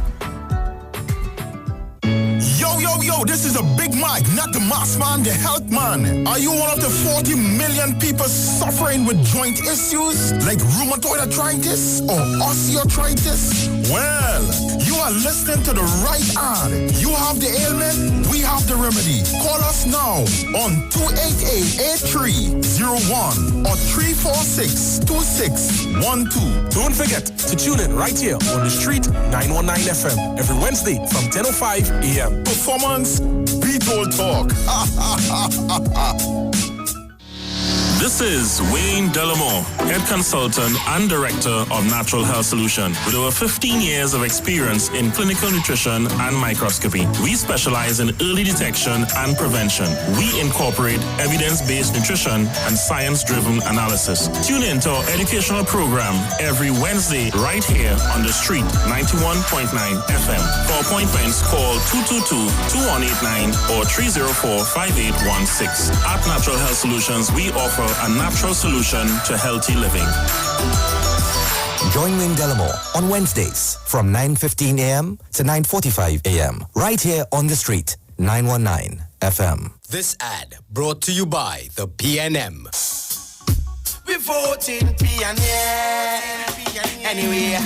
Yo, this is a Big Mike, not the mass man, the health man. Are you one of the 40 million people suffering with joint issues like rheumatoid arthritis or osteoarthritis? Well, you are listening to the right ad. You have the ailment, we have the remedy. Call us now on 288-8301 or 346-2612. Don't forget to tune in right here on the street 919 FM every Wednesday from 10:05 a.m. Performance, beat all talk. This is Wayne Delamore, Head Consultant and Director of Natural Health Solution. With over 15 years of experience in clinical nutrition and microscopy, we specialize in early detection and prevention. We incorporate evidence-based nutrition and science-driven analysis. Tune in to our educational program every Wednesday right here on the street, 91.9 FM. For appointments, call 222-2189 or 304-5816. At Natural Health Solutions, we offer a natural solution to healthy living. Join Wayne Delamore on Wednesdays from 9:15 a.m. to 9:45 a.m. right here on the street, 919 FM. This ad brought to you by the PNM. We voting PNM. Anyway,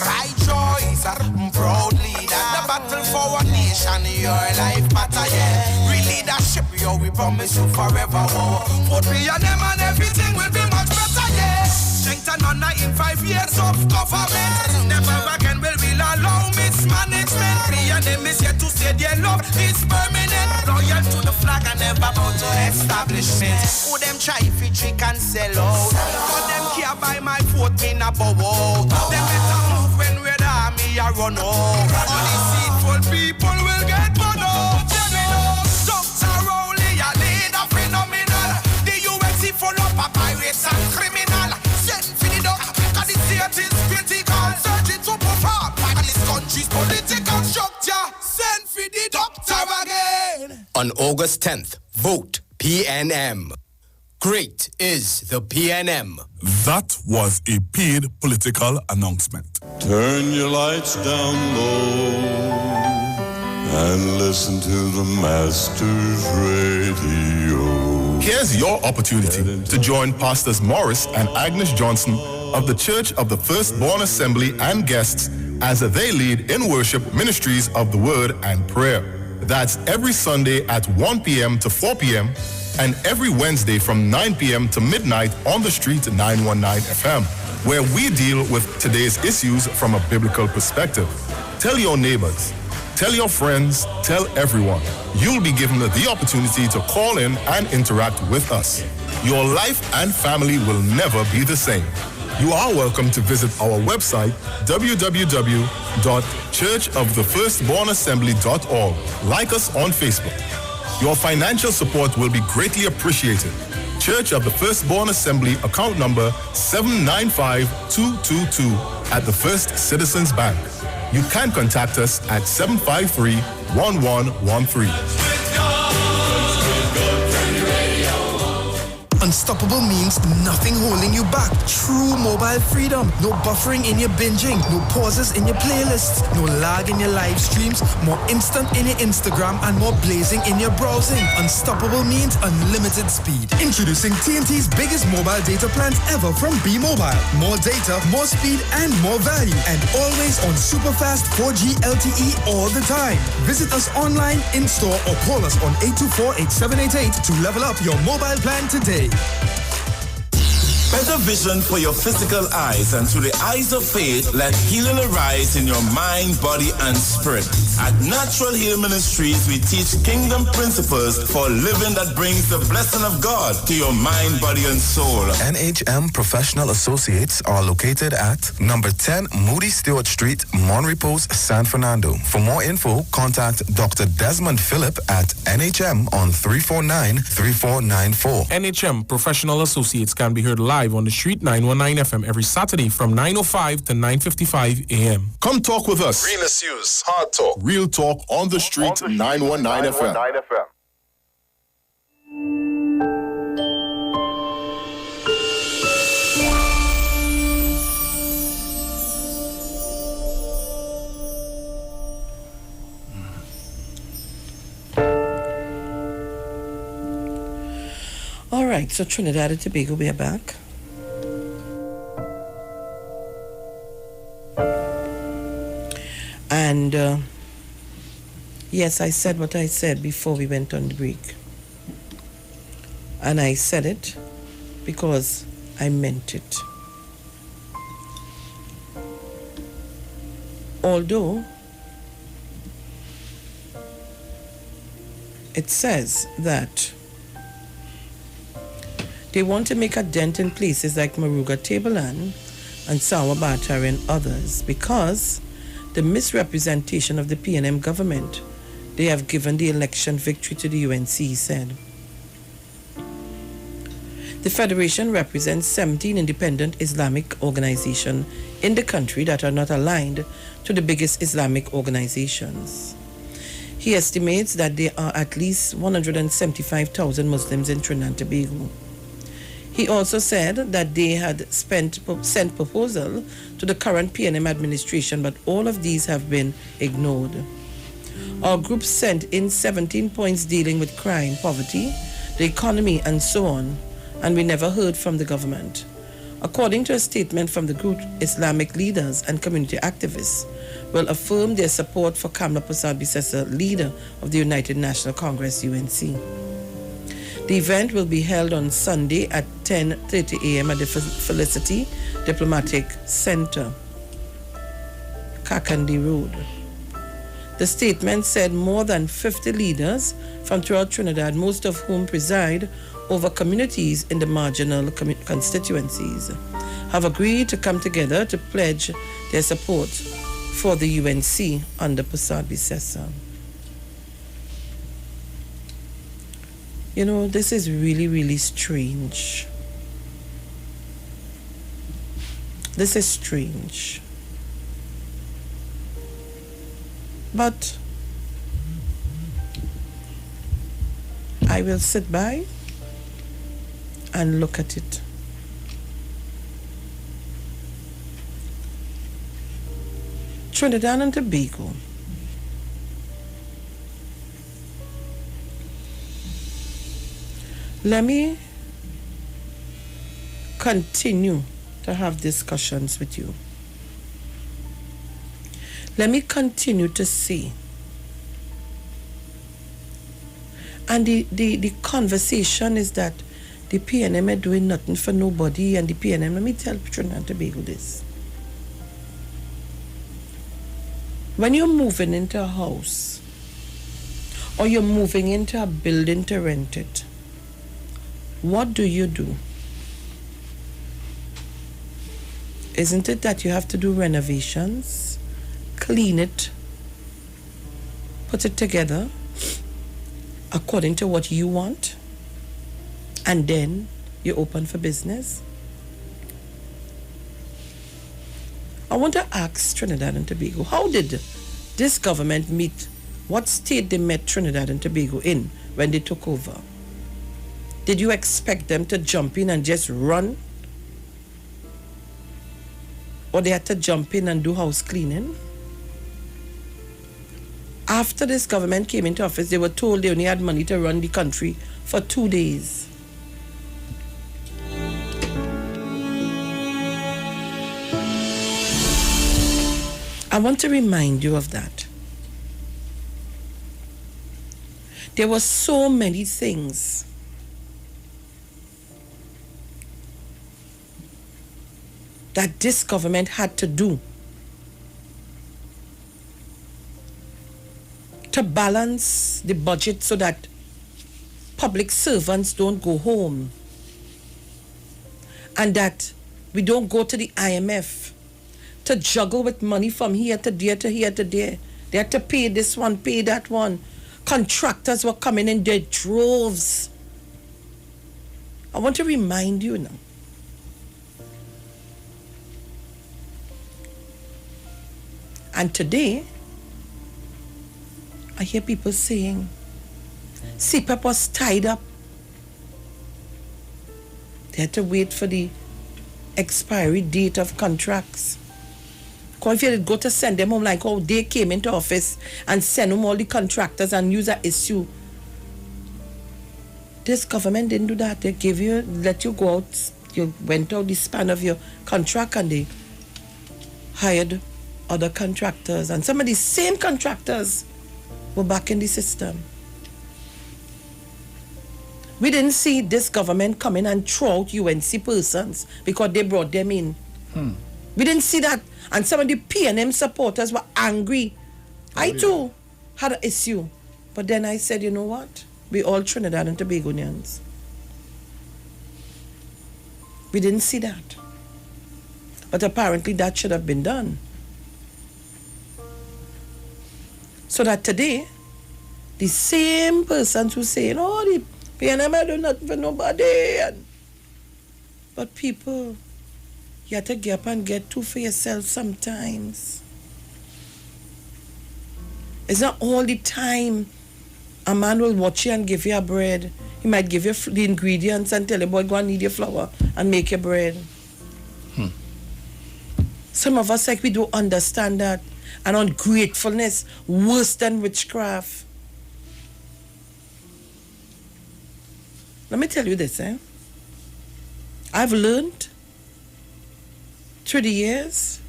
right choice, proud leader. The battle for one nation, your life matter, yeah. Real leadership, yo, we promise you forever, oh. Vote PNM and everything will be much better, yeah. Strength and honor in 5 years of government. Never again will we allow mismanagement. PNM is here to say their love is permanent. Loyal to the flag and never bow to establishment. Who them try if trick and sell out? But them care by my vote, me na bow out. Them better move when we're the army a run out. All these deceitful people will get burned out. Dr. Rowley, a leader phenomenal. The UNC full up of pirates and criminal. Send for the duck, because the state is critical. Searching to perform, and this country's political structure. Send for the doctor again. On August 10th, vote PNM. Great is the PNM. That was a paid political announcement. Turn your lights down low and listen to the Master's Radio. Here's your opportunity to join Pastors Morris and Agnes Johnson of the Church of the Firstborn Assembly and guests as they lead in worship ministries of the Word and Prayer. That's every Sunday at 1 p.m. to 4 p.m. and every Wednesday from 9 p.m. to midnight on the street 919 FM, where we deal with today's issues from a biblical perspective. Tell your neighbors, tell your friends, tell everyone. You'll be given the opportunity to call in and interact with us. Your life and family will never be the same. You are welcome to visit our website, www.churchofthefirstbornassembly.org. Like us on Facebook. Your financial support will be greatly appreciated. Church of the Firstborn Assembly, account number 795222 at the First Citizens Bank. You can contact us at 753-1113. Unstoppable means nothing holding you back. True mobile freedom. No buffering in your binging. No pauses in your playlists. No lag in your live streams. More instant in your Instagram and more blazing in your browsing. Unstoppable means unlimited speed. Introducing TNT's biggest mobile data plans ever from B-Mobile. More data, more speed, and more value. And always on super fast 4G LTE all the time. Visit us online, in-store, or call us on 824-8788 to level up your mobile plan today. Better vision for your physical eyes, and through the eyes of faith, let healing arise in your mind, body, and spirit. At Natural Heal Ministries, we teach kingdom principles for living that brings the blessing of God to your mind, body, and soul. NHM Professional Associates are located at number 10 Moody Stewart Street, Monrepos, San Fernando. For more info, contact Dr. Desmond Phillip at NHM on 349-3494. NHM Professional Associates can be heard live on the street 919 FM every Saturday from 9:05 to 9:55 a.m. Come talk with us. Realest news, hard talk. Real talk on the street, 919 FM. All right, so Trinidad and Tobago, we are back. And yes, I said what I said before we went on the break. And I said it because I meant it. Although it says that they want to make a dent in places like Maruga Tableland and Sawabata and others because the misrepresentation of the PNM government, they have given the election victory to the UNC, he said. The Federation represents 17 independent Islamic organizations in the country that are not aligned to the biggest Islamic organizations. He estimates that there are at least 175,000 Muslims in Trinidad and Tobago. He also said that they had sent proposal to the current PNM administration, but all of these have been ignored. Our group sent in 17 points dealing with crime, poverty, the economy, and so on, and we never heard from the government. According to a statement from the group, Islamic leaders and community activists will affirm their support for Kamla Persad-Bissessar, leader of the United National Congress, UNC. The event will be held on Sunday at 10:30 a.m. at the Felicity Diplomatic Center, Kakandi Road. The statement said more than 50 leaders from throughout Trinidad, most of whom preside over communities in the marginal constituencies, have agreed to come together to pledge their support for the UNC under Persad-Bissessar. You know, this is really, really strange. This is strange. But I will sit by and look at it. Trinidad and Tobago. Let me continue to have discussions with you. Let me continue to see. And the conversation is that the PNM are doing nothing for nobody, and the PNM, let me tell Trinidad and Tobago this. When you're moving into a house, or you're moving into a building to rent it, what do? Isn't it that you have to do renovations, clean it, put it together according to what you want, and then you open for business? I want to ask Trinidad and Tobago, how did this government meet? What state they met Trinidad and Tobago in when they took over? Did you expect them to jump in and just run? Or they had to jump in and do house cleaning? After this government came into office, they were told they only had money to run the country for 2 days. I want to remind you of that. There were so many things that this government had to do to balance the budget so that public servants don't go home and that we don't go to the IMF to juggle with money from here to there to here to there. They had to pay this one, pay that one. Contractors were coming in their droves. I want to remind you now. And today, I hear people saying, CPAP was tied up. They had to wait for the expiry date of contracts. Because if you go to send them home like how they came into office and send home all the contractors and use an issue. This government didn't do that. They gave you, let you go out. You went out the span of your contract and they hired other contractors. And some of these same contractors were back in the system. We didn't see this government come in and throw out UNC persons because they brought them in. We didn't see that. And some of the PNM supporters were angry. I too had an issue. But then I said, you know what? We all Trinidad and Tobagonians. We didn't see that. But apparently that should have been done. So that today, the same persons who say, oh, the PNM do nothing for nobody. But people, you have to get up and get two for yourself sometimes. It's not all the time a man will watch you and give you a bread. He might give you the ingredients and tell you, boy, go and knead your flour and make your bread. Some of us, like, we don't understand that. And ungratefulness, worse than witchcraft. Let me tell you this, I've learned through the years,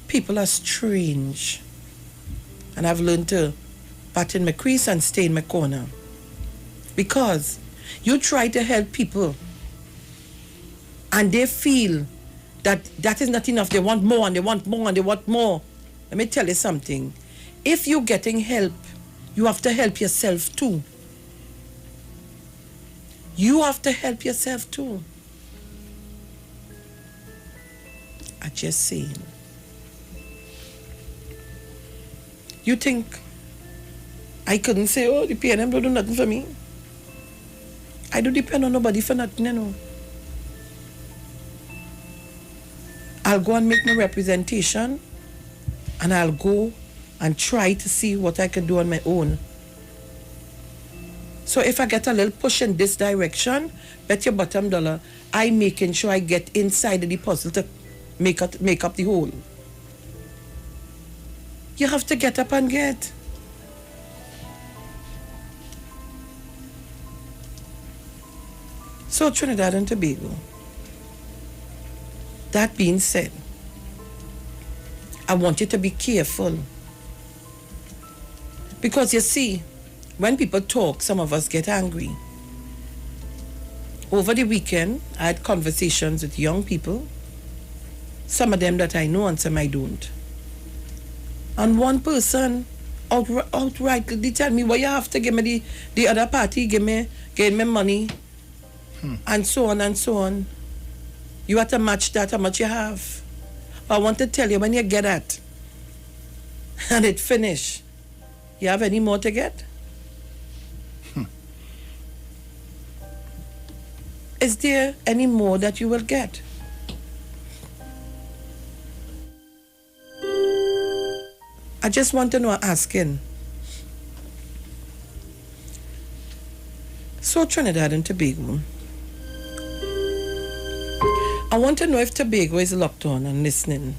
people are strange. And I've learned to bat in my crease and stay in my corner. Because you try to help people and they feel that that is not enough. They want more and they want more and they want more. Let me tell you something. If you're getting help, you have to help yourself too. You have to help yourself too. I'm just saying. You think I couldn't say, oh, the PNM don't do nothing for me? I don't depend on nobody for nothing, you know. I'll go and make my representation and I'll go and try to see what I can do on my own. So if I get a little push in this direction, bet your bottom dollar, I'm making sure I get inside of the puzzle to make up the whole. You have to get up and get. So Trinidad and Tobago. That being said, I want you to be careful. Because you see, when people talk, some of us get angry. Over the weekend, I had conversations with young people, some of them that I know and some I don't. And one person outrightly tell me, well, you have to give me the other party, give me money, and so on and so on. You have to match that how much you have. I want to tell you, when you get that and it finish, you have any more to get? Is there any more that you will get? I just want to know, asking. So Trinidad and Tobago, I want to know if Tobago is locked on and listening.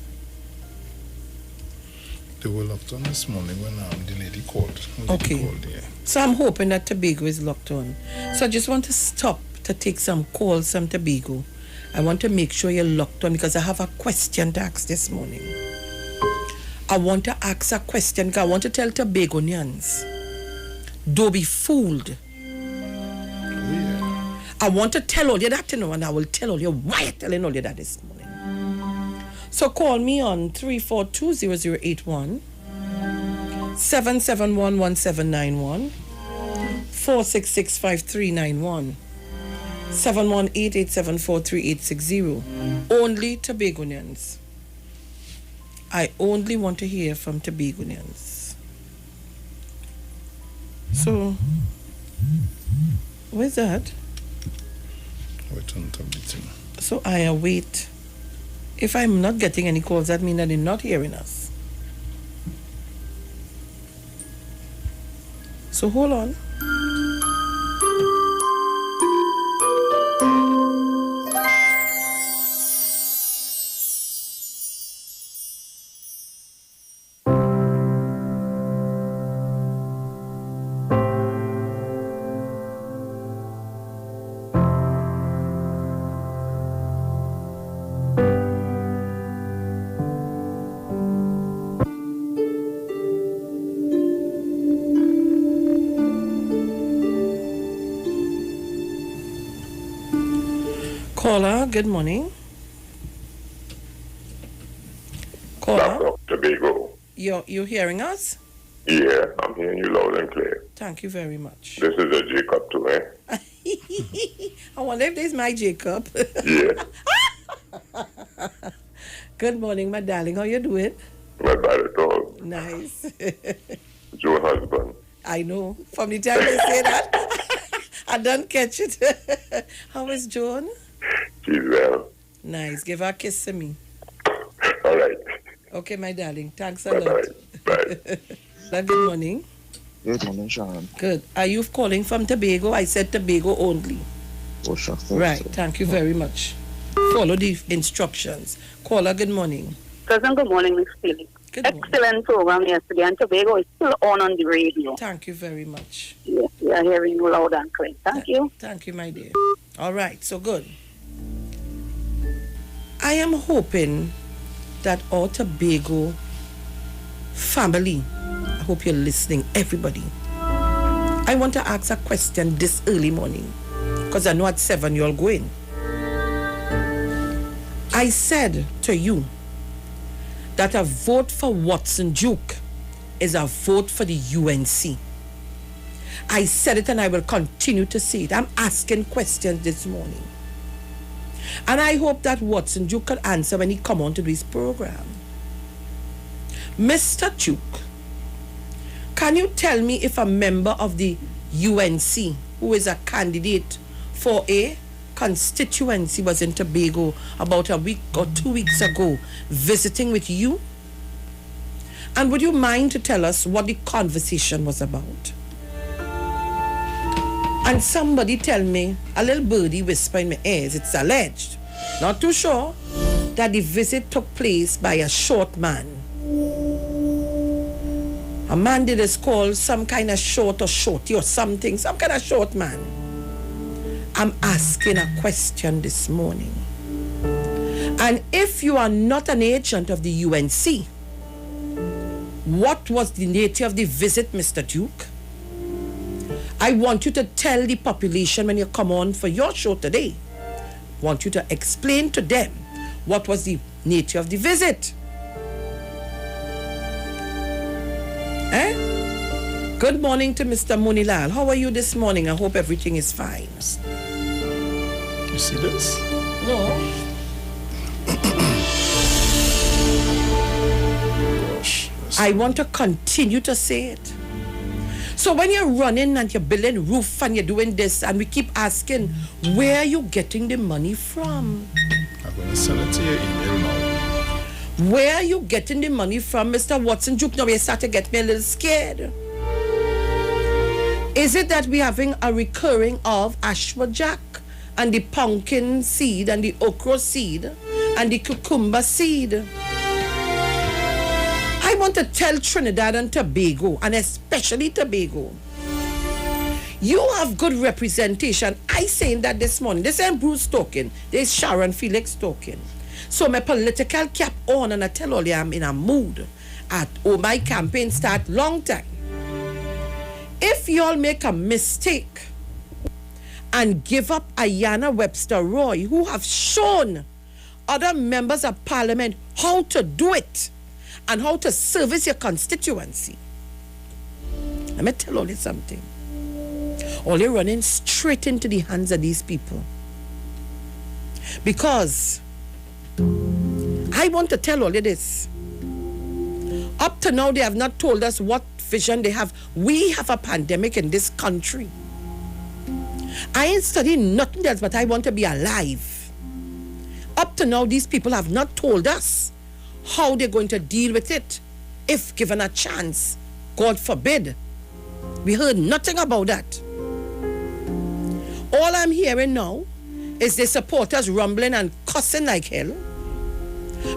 They were locked on this morning when the lady called. Okay. So I'm hoping that Tobago is locked on. So I just want to stop to take some calls from Tobago. I want to make sure you're locked on because I have a question to ask this morning. I want to ask a question because I want to tell Tobagonians, don't be fooled. I want to tell all you that, you know, and I will tell all you why I'm telling all you that this morning. So call me on 342-0081, 771-1791, 466-5391, 718-874-3860. Only Tobagonians. I only want to hear from Tobagonians. So, where's that? So I await. If I'm not getting any calls, that means that they're not hearing us. So hold on. Caller, good morning. Caller, Tobago. you hearing us? Yeah, I'm hearing you loud and clear. Thank you very much. This is a Jacob too, eh? I wonder if this is my Jacob. Yeah. Good morning, my darling. How you doing? Not bad at all. Nice. Joe husband. I know. From the time you say that, I don't catch it. How is Joan? She's well. Nice. Give her a kiss to me. All right. Okay, my darling. Thanks a lot. Bye. Good morning. Good morning, Sharon. Good. Are you calling from Tobago? I said Tobago only. Oh, shucks. Right. Thank you very much. Follow the instructions. Caller, good morning. Cousin, good morning, Miss Felix. Excellent program yesterday, and Tobago is still on the radio. Thank you very much. Yes, we are hearing you loud and clear. Thank you. Thank you, my dear. All right, so good. I am hoping that our Tobago family, I hope you're listening, everybody. I want to ask a question this early morning, because I know at 7 you're going. I said to you that a vote for Watson Duke is a vote for the UNC. I said it and I will continue to say it. I'm asking questions this morning. And I hope that Watson Duke can answer when he come on to this program. Mr. Duke, can you tell me if a member of the UNC who is a candidate for a constituency was in Tobago about a week or 2 weeks ago visiting with you? And would you mind to tell us what the conversation was about? And somebody tell me, a little birdie whisper in my ears, it's alleged, not too sure, that the visit took place by a short man. A man that is called some kind of short or shorty or something, some kind of short man. I'm asking a question this morning. And if you are not an agent of the UNC, what was the nature of the visit, Mr. Duke? I want you to tell the population when you come on for your show today. I want you to explain to them what was the nature of the visit. Good morning to Mr. Munilal. How are you this morning? I hope everything is fine. You see this? No. I want to continue to say it. So when you're running and you're building roof and you're doing this and we keep asking, where are you getting the money from? I'm going to send it to your email now. Where are you getting the money from, Mr. Watson Juke? Now you start to get me a little scared. Is it that we're having a recurring of ashwa jack and the pumpkin seed and the okra seed and the cucumber seed? I want to tell Trinidad and Tobago, and especially Tobago, you have good representation. I saying that this morning. This ain't Bruce talking. There's Sharon, Felix talking. So my political cap on, and I tell all you I'm in a mood. My campaign start long time. If y'all make a mistake and give up Ayanna Webster Roy, who have shown other members of parliament how to do it and how to service your constituency, let me tell all you something. All you're running straight into the hands of these people. Because I want to tell all you this. Up to now, they have not told us what vision they have. We have a pandemic in this country. I ain't studying nothing else, but I want to be alive. Up to now, these people have not told us how they're going to deal with it if given a chance. God forbid. We heard nothing about that. All I'm hearing now is the supporters rumbling and cussing like hell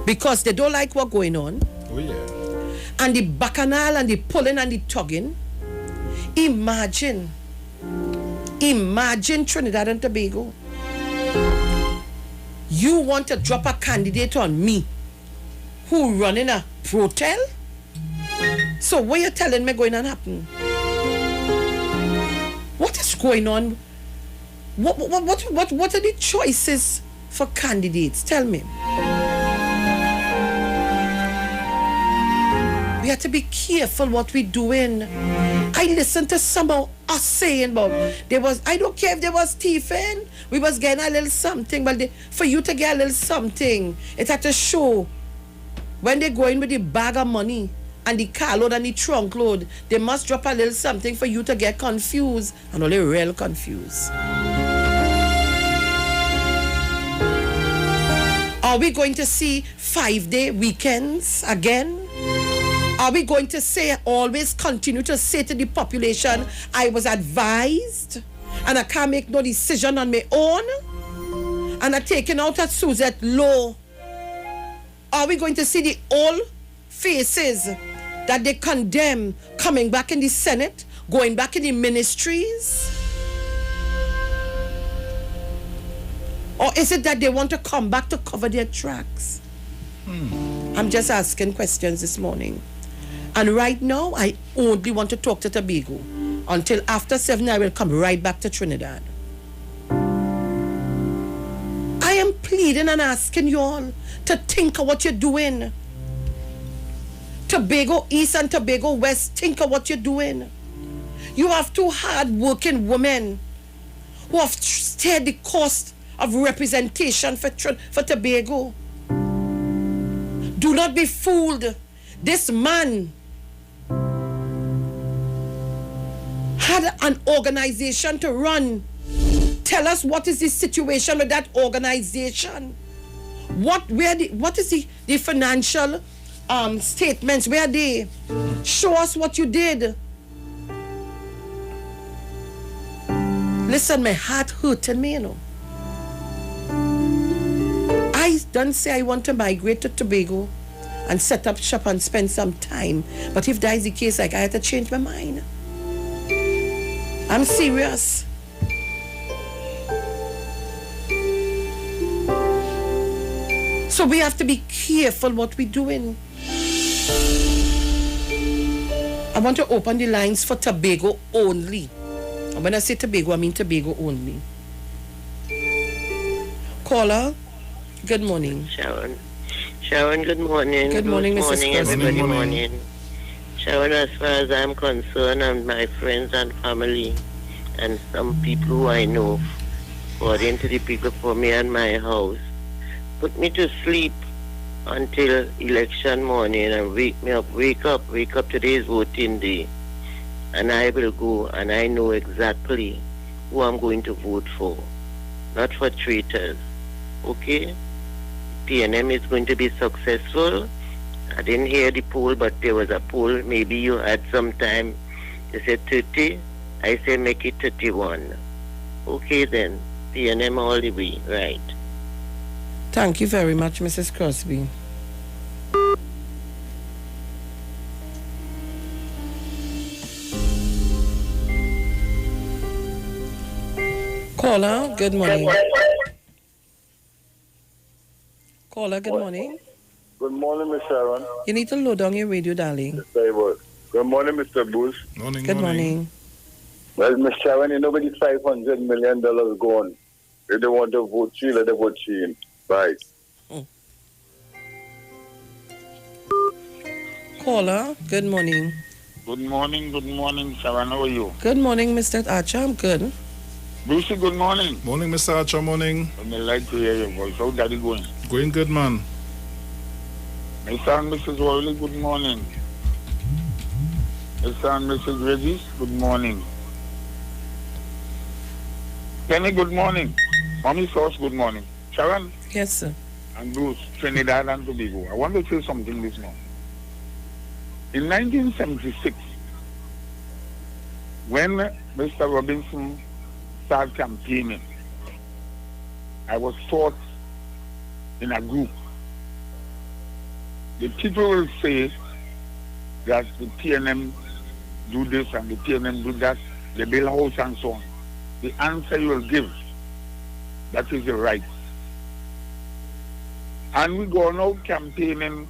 because they don't like what's going on. Oh, yeah. And the bacchanal and the pulling and the tugging. Imagine Trinidad and Tobago. You want to drop a candidate on me who running a protel? So what you telling me going to happen? What is going on? What are the choices for candidates? Tell me. We have to be careful what we're doing. I listened to some of us saying about I don't care if there was thieving, we was getting a little something, but for you to get a little something, it had to show when they go in with the bag of money and the car load and the trunk load, they must drop a little something for you to get confused and only real confused. Are we going to see 5-day weekends again? Are we going to always continue to say to the population, I was advised and I can't make no decision on my own? And I'm taking out at Suzette Low. Are we going to see the old faces that they condemn coming back in the Senate, going back in the ministries? Or is it that they want to come back to cover their tracks? I'm just asking questions this morning. And right now, I only want to talk to Tobago. Until after 7, I will come right back to Trinidad. I am pleading and asking you all to think of what you're doing. Tobago East and Tobago West, think of what you're doing. You have two hard-working women who have steered the cost of representation for Tobago. Do not be fooled. This man had an organization to run. Tell us what is the situation with that organization. What is the financial statements? Where are they? Show us what you did. Listen, my heart hurting me, you know. I don't say I want to migrate to Tobago and set up shop and spend some time. But if that is the case, like, I have to change my mind. I'm serious. So we have to be careful what we're doing. I want to open the lines for Tobago only. And when I say Tobago, I mean Tobago only. Caller, good morning. Sharon, good morning. Good morning, Mrs. Good morning, everybody. Good morning. Sharon, as far as I'm concerned, and my friends and family, and some people who I know, according to the people for me and my house, put me to sleep until election morning and wake me up. Wake up. Today's voting day. And I will go and I know exactly who I'm going to vote for. Not for traitors. Okay? PNM is going to be successful. I didn't hear the poll, but there was a poll. Maybe you had some time. They said 30. I say make it 31. Okay then. PNM all the way. Right. Thank you very much, Mrs. Crosby. Caller, good morning. Caller, good morning. Good morning, Miss Sharon. You need to load down your radio, darling. Yes, I will. Good morning, Mr. Bruce. Good morning. Well, Miss Sharon, you know where the $500 million gone. If they want to vote you, let them vote you. Right. Caller, good morning. Good morning, Sharon. How are you? Good morning, Mr. Archer. I'm good. Brucey, good morning. Morning, Mr. Archer. Morning. I like to hear your voice. How's daddy going? Going good, man. Mr. and Mrs. Worley, good morning. Mr. and Mrs. Regis, good morning. Penny, good morning. Mommy Sauce, good morning. Sharon? Yes, sir. And Bruce, Trinidad and Tobago. I want to say something this morning. In 1976, when Mr. Robinson started campaigning, I was taught in a group. The people will say that the PNM do this and the PNM do that, they build a house and so on. The answer you will give, that is the right. And we go now campaigning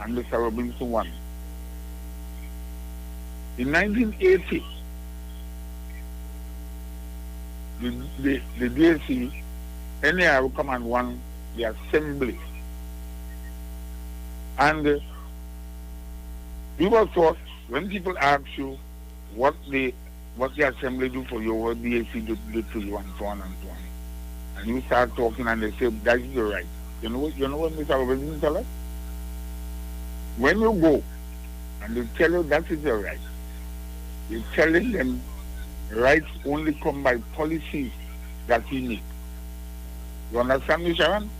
and Mr. Robinson won. In 1980, the DAC, anyhow, come and won the assembly. And we were taught, when people ask you what the assembly do for you, what the DAC do to you, and so on and so on, and you start talking and they say, that is the right. You know what Mr. Robinson tell us? When you go and they tell you that is the right, you're telling them rights only come by policies that he needs. You understand me, Sharon?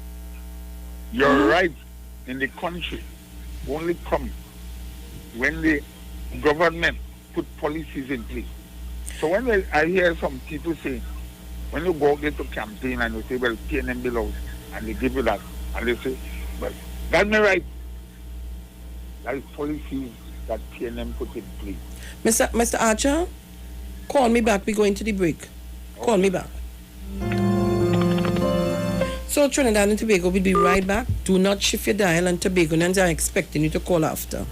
Your rights in the country only come when the government put policies in place. So when I hear some people say, when you go get to campaign and you say, well, PNM belongs, and they give you that, and they say, well, that's my right. That is policies that PNM put in place. Mr. Archer, call me back. We're going to the break. Okay. Call me back. So Trinidad and Tobago will be right back. Do not shift your dial, and Tobagonians are expecting you to call after.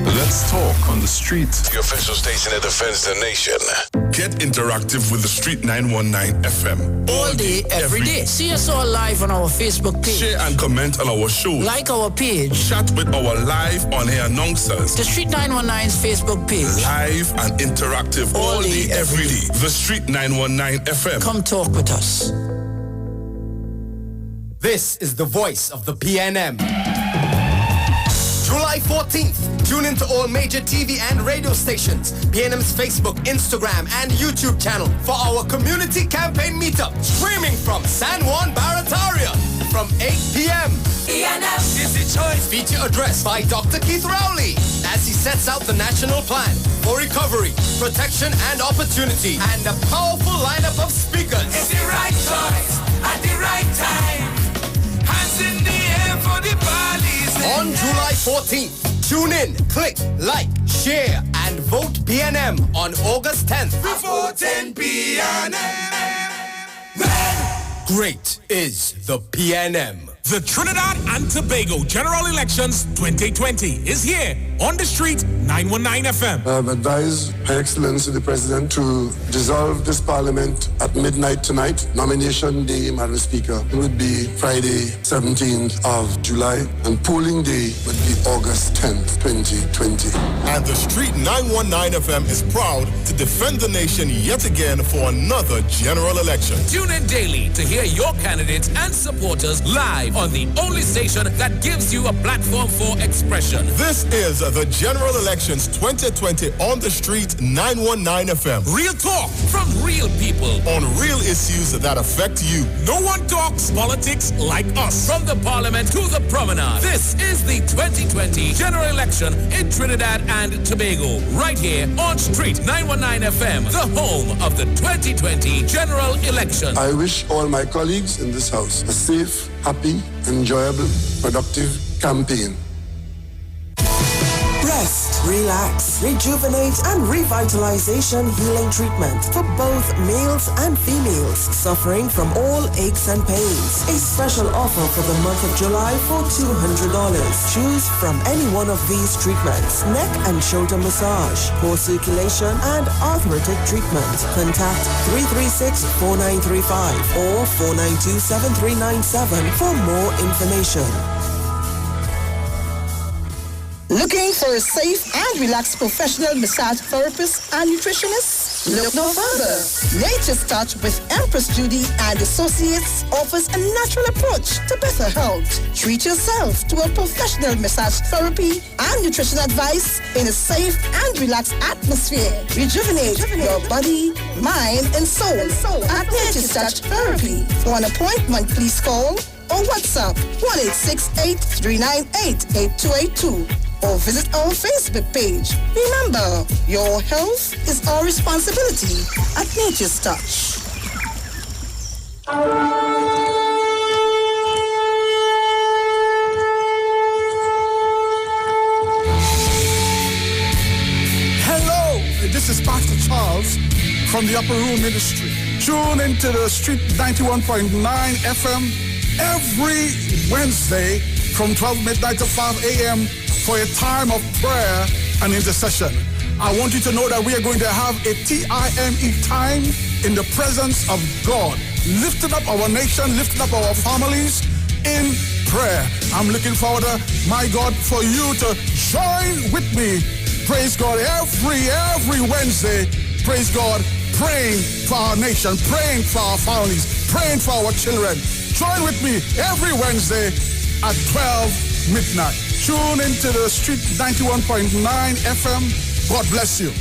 Let's talk on the street. The official station that defends the nation. Get interactive with the Street 919 FM. All day, every day. See us all live on our Facebook page. Share and comment on our show. Like our page. Chat with our live on-air announcers. The Street 919's Facebook page. Live and interactive all day, every day. The Street 919 FM. Come talk with us. This is the voice of the PNM. July 14th, tune into all major TV and radio stations, PNM's Facebook, Instagram, and YouTube channel for our community campaign meetup, streaming from San Juan, Barataria, from 8 p.m. PNM is the choice. Feature addressed by Dr. Keith Rowley as he sets out the national plan for recovery, protection, and opportunity, and a powerful lineup of speakers. It's the right choice at the right time. Hands in the air for the police. On July 14th, tune in, click, like, share, and vote PNM on August 10th. Voting PNM. Great is the PNM. The Trinidad and Tobago General Elections 2020 is here on the street, 919 FM. I have advised Her Excellency the President to dissolve this Parliament at midnight tonight. Nomination day, Madam Speaker, would be Friday, 17th of July, and polling day would be August 10th, 2020. And the Street 919 FM is proud to defend the nation yet again for another general election. Tune in daily to hear your candidates and supporters live on the only station that gives you a platform for expression. This is the General Elections 2020 on the Street 919 FM. Real talk from real people on real issues that affect you. No one talks politics like us. From the Parliament to the Promenade, this is the 2020 General Election in Trinidad and Tobago. Right here on Street 919 FM, the home of the 2020 General Election. I wish all my colleagues in this house a safe, happy, enjoyable, productive campaign. Rest, relax, rejuvenate, and revitalization healing treatment for both males and females suffering from all aches and pains. A special offer for the month of July for $200. Choose from any one of these treatments: neck and shoulder massage, core circulation, and arthritic treatment. Contact 336-4935 or 492-7397 for more information. Looking for a safe and relaxed professional massage therapist and nutritionist? Look no further. Nature's Touch with Empress Judy and Associates offers a natural approach to better health. Treat yourself to a professional massage therapy and nutrition advice in a safe and relaxed atmosphere. Rejuvenate your body, mind, and soul at Nature's Touch Therapy. For an appointment, please call or WhatsApp 1-868-398-8282. or visit our Facebook page. Remember, your health is our responsibility at Nature's Touch. Hello, this is Pastor Charles from the Upper Room Ministry. Tune into the Street 91.9 FM every Wednesday from 12 midnight to 5 a.m. for a time of prayer and intercession. I want you to know that we are going to have a TIME time in the presence of God, lifting up our nation, lifting up our families in prayer. I'm looking forward, my God, for you to join with me. Praise God, every Wednesday, praise God, praying for our nation, praying for our families, praying for our children. Join with me every Wednesday at 12 midnight. Tune into the Street 91.9 FM. God bless you.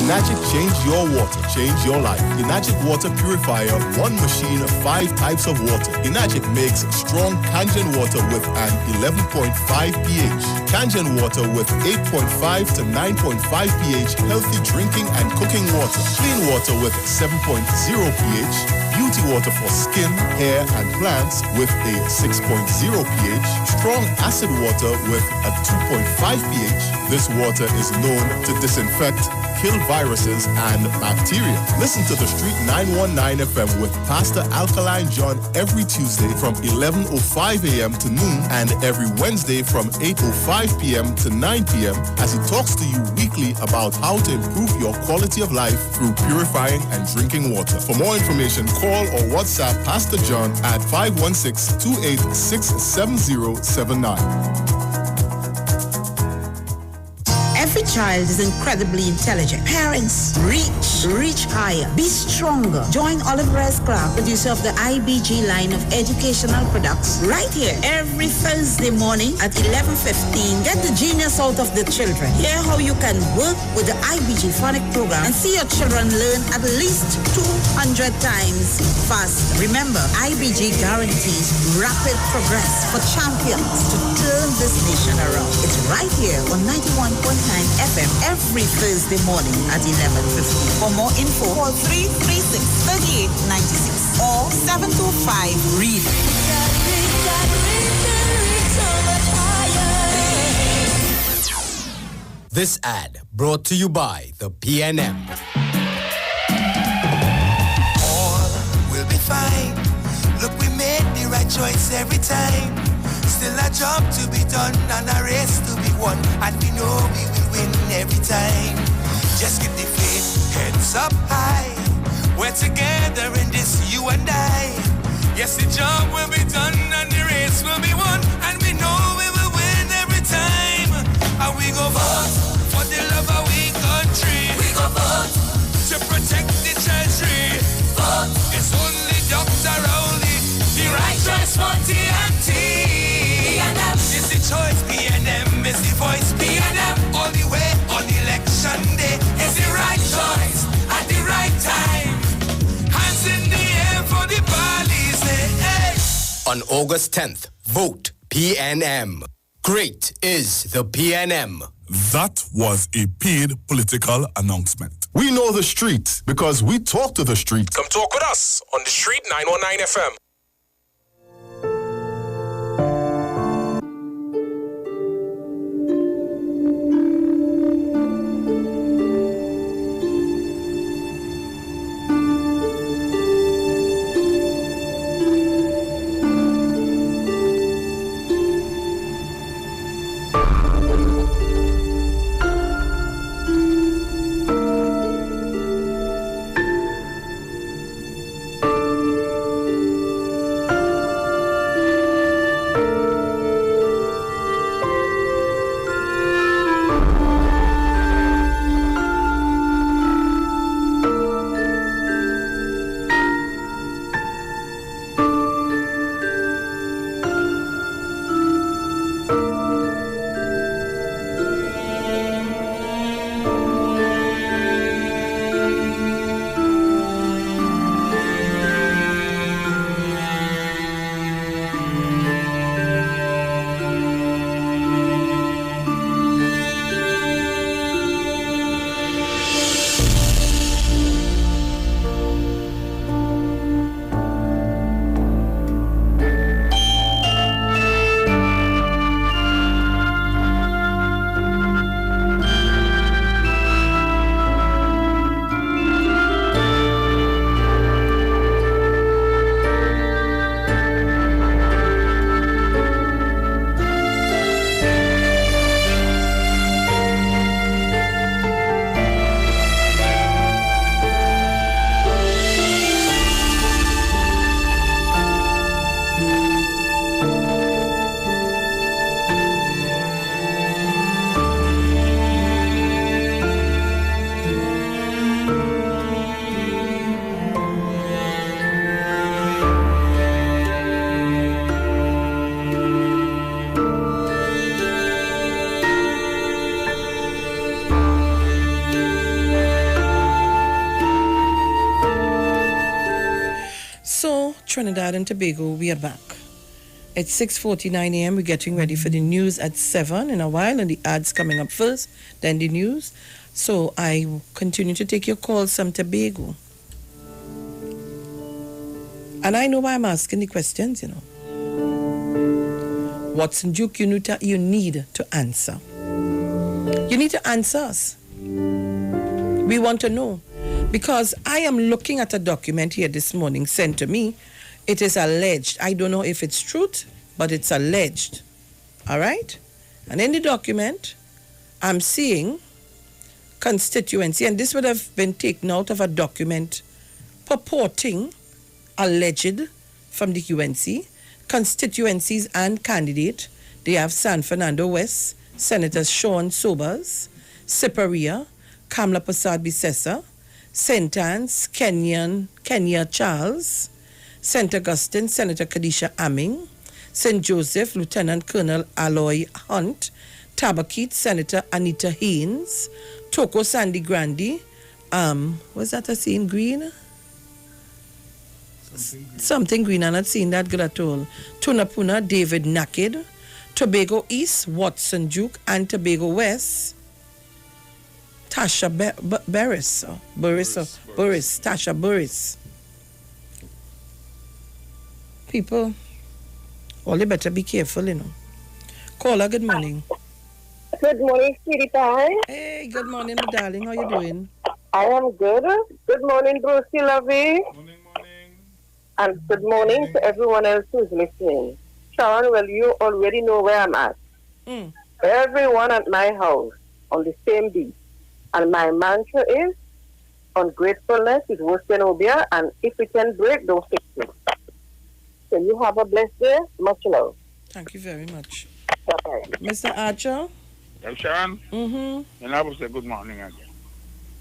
Enagic change your water, change your life. Enagic water purifier, one machine, 5 types of water. Enagic makes strong Kangen water with an 11.5 pH. Kangen water with 8.5 to 9.5 pH, healthy drinking and cooking water. Clean water with 7.0 pH. Beauty water for skin, hair, and plants with a 6.0 pH. Strong acid water with a 2.5 pH. This water is known to disinfect, kill viruses and bacteria. Listen to the Street 919 FM with Pastor Alkaline John every Tuesday from 11:05 a.m. to noon and every Wednesday from 8:05 p.m. to 9 p.m. as he talks to you weekly about how to improve your quality of life through purifying and drinking water. For more information, call or WhatsApp Pastor John at 516-286-7079. Every child is incredibly intelligent. Parents, reach higher. Be stronger. Join Oliver S. Clark, producer of the IBG line of educational products, right here every Thursday morning at 11:15. Get the genius out of the children. Hear how you can work with the IBG phonic program and see your children learn at least 200 times faster. Remember, IBG guarantees rapid progress for champions to turn this nation around. It's right here on 91.9 FM every Thursday morning at 11:15. For more info, call 336-3896 or 725-READ. This ad brought to you by the PNM. All will be fine. Look, we made the right choice every time. Still a job to be done and a race to be won, and we know we will win every time. Just keep the faith, heads up high. We're together in this, you and I. Yes, the job will be done and the race will be won, and we know we will win every time. And we go vote for the love of we country. We go vote to protect the treasury. Vote it's only Dr. Rowley, the right choice for TNT. PNM is the choice, PNM is the voice, PNM all the way on election day is the right choice at the right time. Hands in the air for the police. Hey. On August 10th, vote PNM. Great is the PNM. That was a paid political announcement. We know the street because we talk to the street. Come talk with us on the Street 919 FM. Trinidad and Tobago, we are back. It's 6:49 a.m. We're getting ready for the news at 7 in a while, and the ads coming up first, then the news. So I continue to take your calls from Tobago. And I know why I'm asking the questions, you know. Watson Duke, you need to answer. You need to answer us. We want to know. Because I am looking at a document here this morning sent to me. It is alleged. I don't know if it's truth, but it's alleged. All right? And in the document, I'm seeing constituency, and this would have been taken out of a document purporting, alleged from the UNC, constituencies and candidate. They have San Fernando West, Senator Sean Sobers, Siparia, Kamla Prasad Bisesa, St. Anne's, Kenya Charles, St. Augustine, Senator Kadisha Amming, St. Joseph, Lieutenant Colonel Aloy Hunt, Tabaquite, Senator Anita Haynes, Toko Sandy Grandi, was that a scene green? Something green, I'm not seeing that good at all. Tunapuna, David Naked, Tobago East, Watson Duke, and Tobago West, Tasha Burris, Tasha Burris. People, all you better be careful, you know. Caller, good morning. Good morning, sweetie pie. Hey, good morning, my darling. How you doing? I am good. Good morning, Brucey Lovey. Morning. And good morning to everyone else who's listening. Sharon, well, you already know where I'm at. Everyone at my house on the same beat. And my mantra is, ungratefulness is worse than obia, and if it can break, don't fix it. So you have a blessed day. Much love. Thank you very much. Bye-bye. Mr. Archer? Yes, Sharon? Mm-hmm. And I will say good morning again.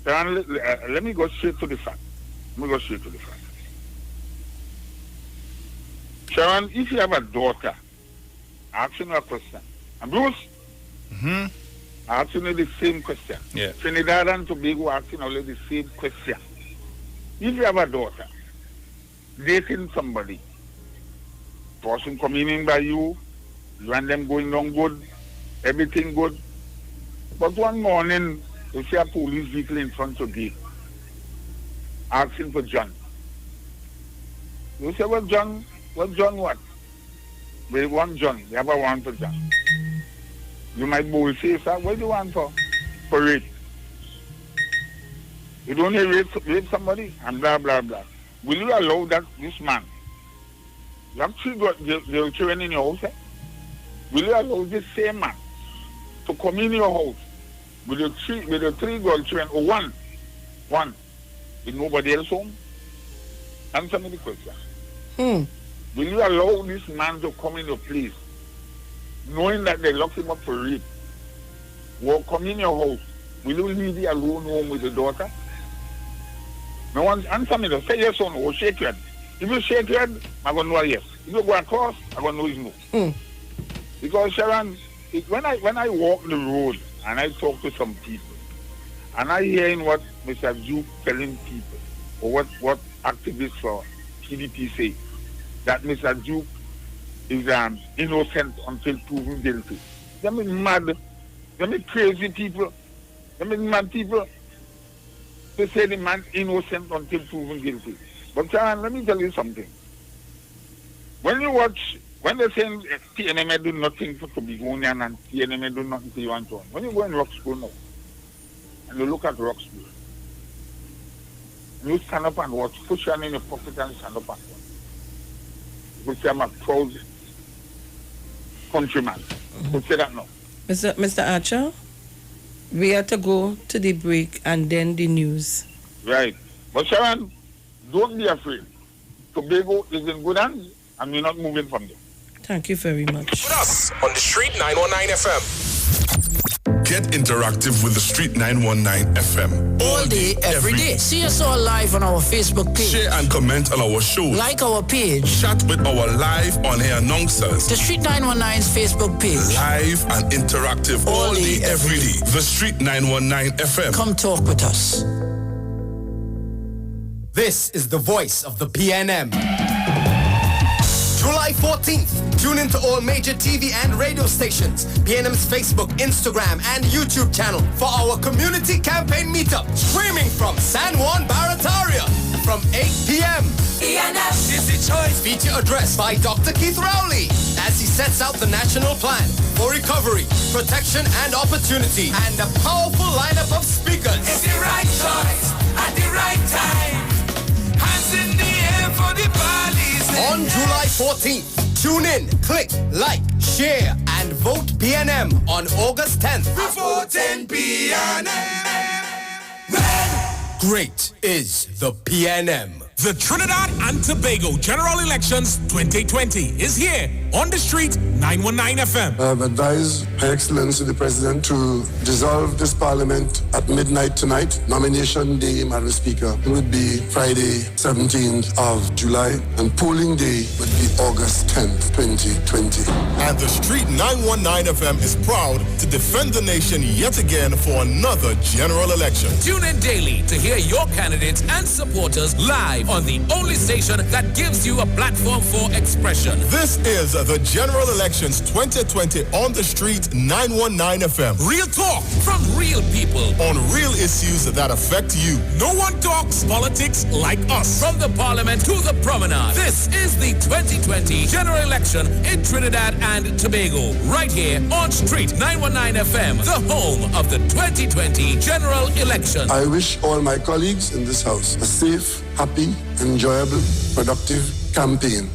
Sharon, let me go straight to the fact. Sharon, if you have a daughter, asking her a question. And Bruce, asking her the same question. Yeah. Trinidad and Tobago asking her the same question. If you have a daughter, dating somebody, person coming in by you and them going down good, everything good. But one morning, you see a police vehicle in front of you, asking for John. You say, what John? What? They want John. They have a warrant for John. You might both say, sir, what do you want for? For rape. You don't rape somebody and blah, blah, blah. Will you allow this man? You have the children in your house, eh? Will you allow this same man to come in your house with the three girl children, or one, with nobody else home? Answer me the question. Will you allow this man to come in your place, knowing that they locked him up for rape? Or come in your house? Will you leave him alone home with the daughter? No one answer me. Say yes or no, or shake your head. If you shake your head, I'm going to know a yes. If you go across, I'm going to know it's no. Because Sharon, when I walk the road and I talk to some people, and I hearing what Mr. Duke telling people, or what activists for PDP say, that Mr. Duke is innocent until proven guilty. Them is mad. Them is crazy people. Them is mad people. They say the man innocent until proven guilty. But Sharon, let me tell you something. When they say TNMA do nothing for Tobagonian and TNMA do nothing to you and so on, when you go in Roxborough now, and you look at Roxborough, you stand up and watch, push your hand in your pocket and stand up and watch. Because I'm a proud countryman. Who say that now? Mr. Archer, we have to go to the break and then the news. Right. But Sharon, don't be afraid. Tobago is in good hands and we're not moving from there. Thank you very much. With us on the Street 919 FM. Get interactive with the Street 919 FM. All day, every day. See us all live on our Facebook page. Share and comment on our show. Like our page. Chat with our live on-air announcers. The Street 919's Facebook page. Live and interactive all day, every day. The Street 919 FM. Come talk with us. This is the voice of the PNM. July 14th, tune into all major TV and radio stations, PNM's Facebook, Instagram, and YouTube channel for our community campaign meetup, streaming from San Juan Barataria from 8 p.m. PNM is the choice. Feature addressed by Dr. Keith Rowley as he sets out the national plan for recovery, protection, and opportunity, and a powerful lineup of speakers. It's the right choice at the right time. Hands in the air for the police. On July 14th, tune in, click, like, share, and vote PNM on August 10th. Voting PNM. Great is the PNM. The Trinidad and Tobago General Elections 2020 is here on the Street 919 FM. I have advised Her Excellency the President to dissolve this Parliament at midnight tonight. Nomination day, Madam Speaker, would be Friday, 17th of July, and polling day would be August 10th, 2020. And the Street 919 FM is proud to defend the nation yet again for another general election. Tune in daily to hear your candidates and supporters live on the only station that gives you a platform for expression. This is Hear the General Elections 2020 on the street 919 FM. Real talk from real people on real issues that affect you. No one talks politics like us. From the Parliament to the Promenade. This is the 2020 General Election in Trinidad and Tobago. Right here on Street 919 FM, the home of the 2020 General Election. I wish all my colleagues in this house a safe, happy, enjoyable, productive campaign.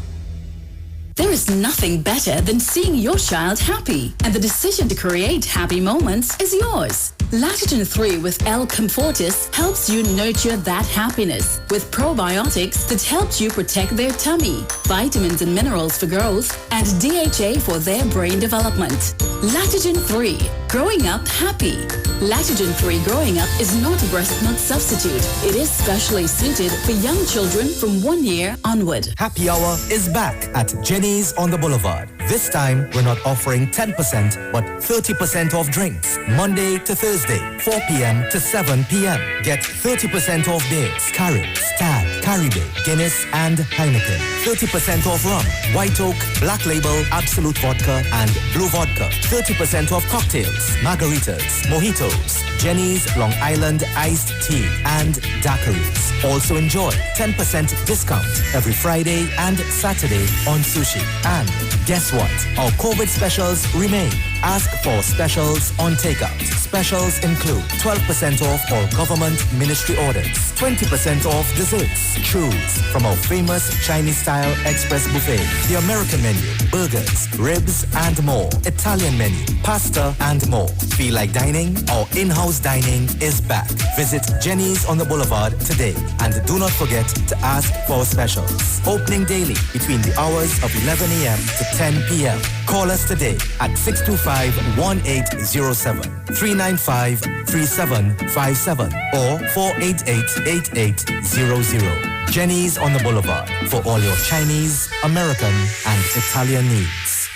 There is nothing better than seeing your child happy, and the decision to create happy moments is yours. Latitude 3 with L Comfortis helps you nurture that happiness with probiotics that helps you protect their tummy, vitamins and minerals for girls, and DHA for their brain development. Latitude 3, growing up happy. Latitude 3 growing up is not a breast milk substitute. It is specially suited for young children from 1 year onward. Happy Hour is back at Jenny's on the Boulevard. This time, we're not offering 10%, but 30% off drinks. Monday to Thursday, 4 p.m. to 7 p.m. Get 30% off beers, Carib, Stag, Caribbean, Guinness, and Heineken. 30% off rum, White Oak, Black Label, Absolute Vodka, and Blue Vodka. 30% off cocktails, margaritas, mojitos, Jenny's Long Island Iced Tea, and daiquiris. Also enjoy 10% discount every Friday and Saturday on sushi. And guess what? Our COVID specials remain. Ask for specials on takeout. Specials include 12% off all government ministry orders, 20% off desserts. Choose from our famous Chinese-style express buffet, the American menu, burgers, ribs, and more. Italian menu, pasta, and more. Feel like dining? Our in-house dining is back. Visit Jenny's on the Boulevard today. And do not forget to ask for specials. Opening daily between the hours of 11 a.m. to 10 p.m. Call us today at 625-1807, 395-3757, or 488-8800. Jenny's on the Boulevard for all your Chinese, American, and Italian needs.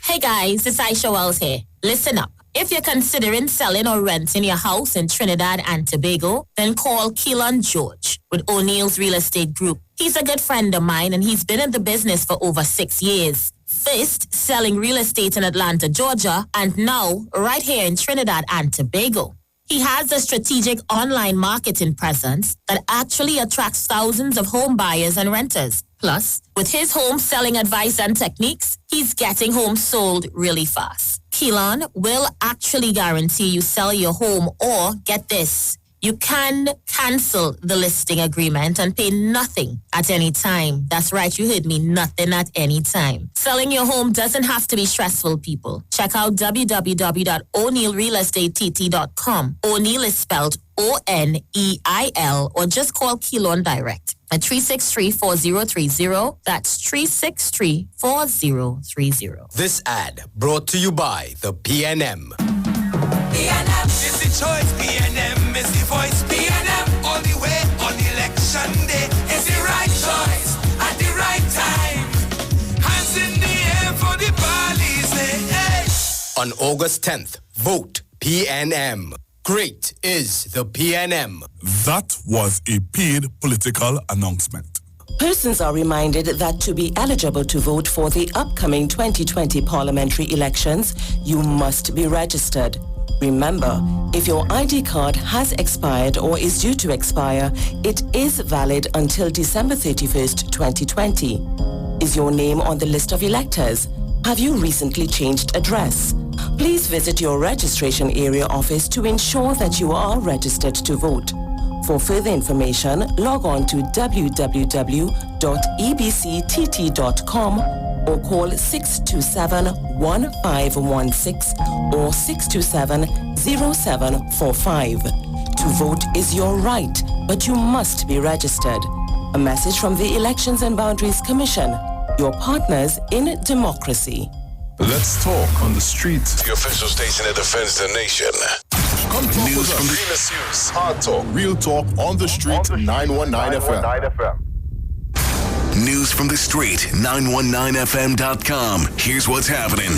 Hey guys, it's Aisha Wells here. Listen up. If you're considering selling or renting your house in Trinidad and Tobago, then call Keelan George with O'Neill's Real Estate Group. He's a good friend of mine and he's been in the business for over 6 years. First, selling real estate in Atlanta, Georgia, and now right here in Trinidad and Tobago. He has a strategic online marketing presence that actually attracts thousands of home buyers and renters. Plus, with his home selling advice and techniques, he's getting homes sold really fast. Keelan will actually guarantee you sell your home, or get this, you can cancel the listing agreement and pay nothing at any time. That's right, you heard me, nothing at any time. Selling your home doesn't have to be stressful, people. Check out www.o'neillrealestatetT.com. O'Neill is spelled O-N-E-I-L, or just call Keelan direct at 363-4030. That's 363-4030. This ad brought to you by the PNM. PNM is the choice, PNM is the voice, PNM all the way on election day is the right choice at the right time. Hands in the air for the police, hey. On August 10th, vote PNM. Great is the PNM. That was a paid political announcement. Persons are reminded that to be eligible to vote for the upcoming 2020 parliamentary elections, you must be registered. Remember, if your ID card has expired or is due to expire, it is valid until December 31st, 2020. Is your name on the list of electors? Have you recently changed address? Please visit your registration area office to ensure that you are registered to vote. For further information, log on to www.ebctt.com or call 627-1516 or 627-0745. To vote is your right, but you must be registered. A message from the Elections and Boundaries Commission, your partners in democracy. Let's talk on the street. The official station that defends the nation. Come talk News with from us. Famous news. Hard talk, real talk on the street. 919 FM. News from the street. 919fm.com. Here's what's happening.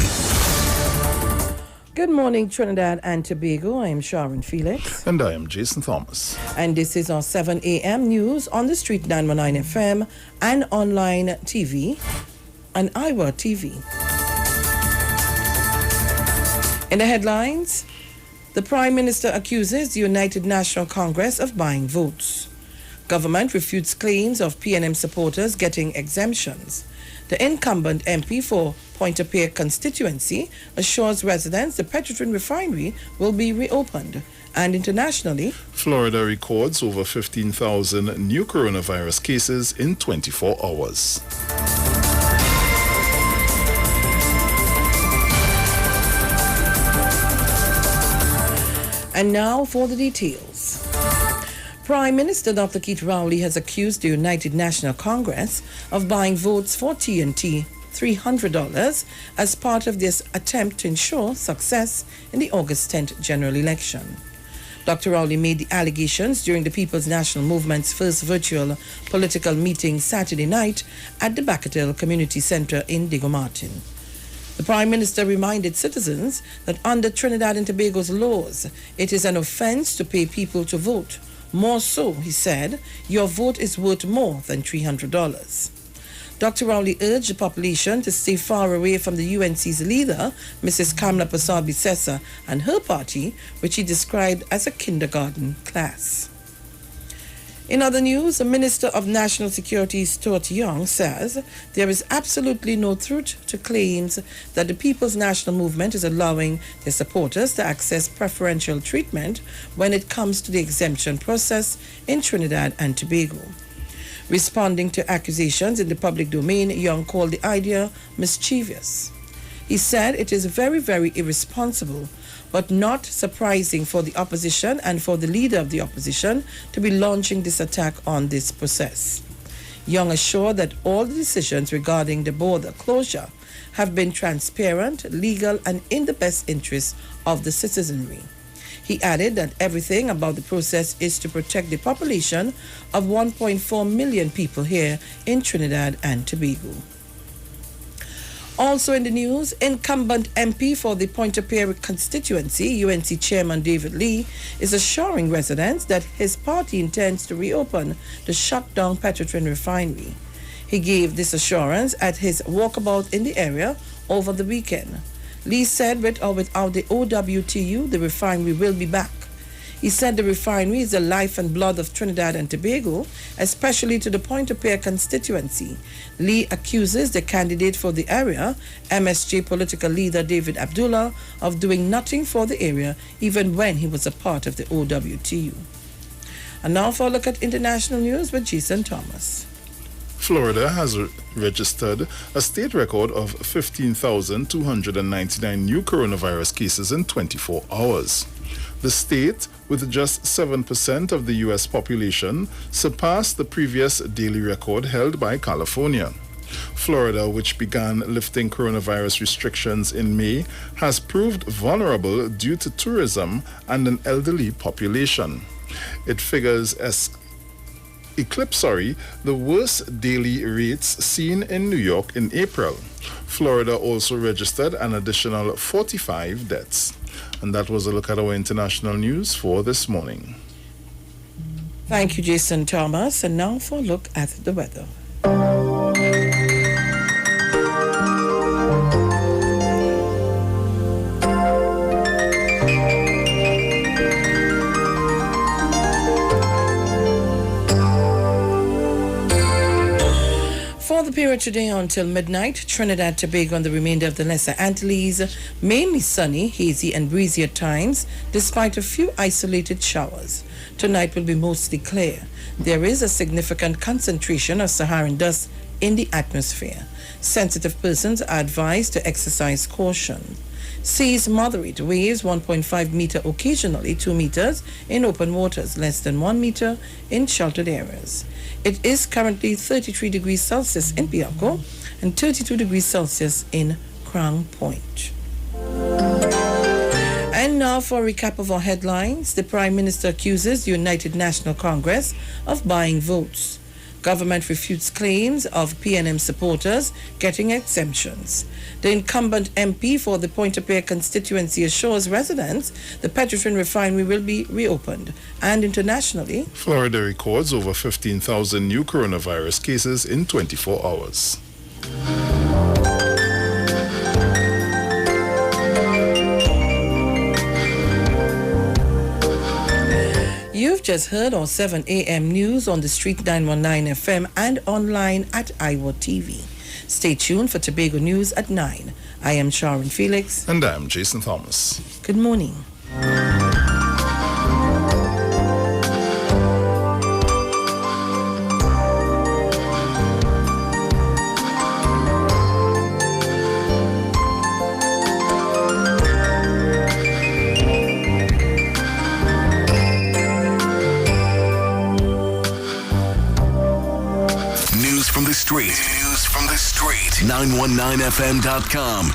Good morning, Trinidad and Tobago. I am Sharon Felix. And I am Jason Thomas. And this is our 7 a.m. news on the street 919 FM and online TV. and Iwer TV. In the headlines, the Prime Minister accuses the United National Congress of buying votes. Government refutes claims of PNM supporters getting exemptions. The incumbent MP for Pointe-a-Pierre constituency assures residents the Petrotrin refinery will be reopened. And internationally, Florida records over 15,000 new coronavirus cases in 24 hours. And now for the details. Prime Minister Dr. Keith Rowley has accused the United National Congress of buying votes for TNT $300 as part of this attempt to ensure success in the August 10th general election. Dr. Rowley made the allegations during the People's National Movement's first virtual political meeting Saturday night at the Bacatel Community Center in Diego Martin. The Prime Minister reminded citizens that under Trinidad and Tobago's laws, it is an offense to pay people to vote. More so, he said, your vote is worth more than $300. Dr. Rowley urged the population to stay far away from the UNC's leader, Mrs. Kamla Persad-Bissessar, and her party, which he described as a kindergarten class. In other news, the Minister of National Security, Stuart Young, says there is absolutely no truth to claims that the People's National Movement is allowing their supporters to access preferential treatment when it comes to the exemption process in Trinidad and Tobago. Responding to accusations in the public domain, Young called the idea mischievous. He said it is very, very irresponsible, but not surprising for the opposition and for the leader of the opposition to be launching this attack on this process. Young assured that all the decisions regarding the border closure have been transparent, legal, and in the best interest of the citizenry. He added that everything about the process is to protect the population of 1.4 million people here in Trinidad and Tobago. Also in the news, incumbent MP for the Pointe-a-Pierre constituency, UNC Chairman David Lee, is assuring residents that his party intends to reopen the shut-down Petrotrin refinery. He gave this assurance at his walkabout in the area over the weekend. Lee said with or without the OWTU, the refinery will be back. He said the refinery is the life and blood of Trinidad and Tobago, especially to the Pointe-a-Pierre constituency. Lee accuses the candidate for the area, MSJ political leader David Abdullah, of doing nothing for the area even when he was a part of the OWTU. And now for a look at international news with Jason Thomas. Florida has registered a state record of 15,299 new coronavirus cases in 24 hours. The state, with just 7% of the U.S. population, surpassed the previous daily record held by California. Florida, which began lifting coronavirus restrictions in May, has proved vulnerable due to tourism and an elderly population. It figures as the worst daily rates seen in New York in April. Florida also registered an additional 45 deaths. And that was a look at our international news for this morning. Thank you, Jason Thomas. And now for a look at the weather. For the period today until midnight, Trinidad, Tobago and the remainder of the Lesser Antilles, mainly sunny, hazy and breezy at times, despite a few isolated showers. Tonight will be mostly clear. There is a significant concentration of Saharan dust in the atmosphere. Sensitive persons are advised to exercise caution. Seas moderate, waves 1.5 meter, occasionally 2 meters in open waters, less than 1 meter in sheltered areas. It is currently 33 degrees Celsius in Biako and 32 degrees Celsius in Crown Point. And now for a recap of our headlines. The Prime Minister accuses the United National Congress of buying votes. Government refutes claims of PNM supporters getting exemptions. The incumbent MP for the Pointe-a-Pierre constituency assures residents the Petrotrin refinery will be reopened. And internationally, Florida records over 15,000 new coronavirus cases in 24 hours. You've just heard our 7 a.m. news on the Street 919 FM and online at Iwer TV. Stay tuned for Tobago News at 9. I am Sharon Felix. And I'm Jason Thomas. Good morning. News from the street. News from the street. 919fm.com.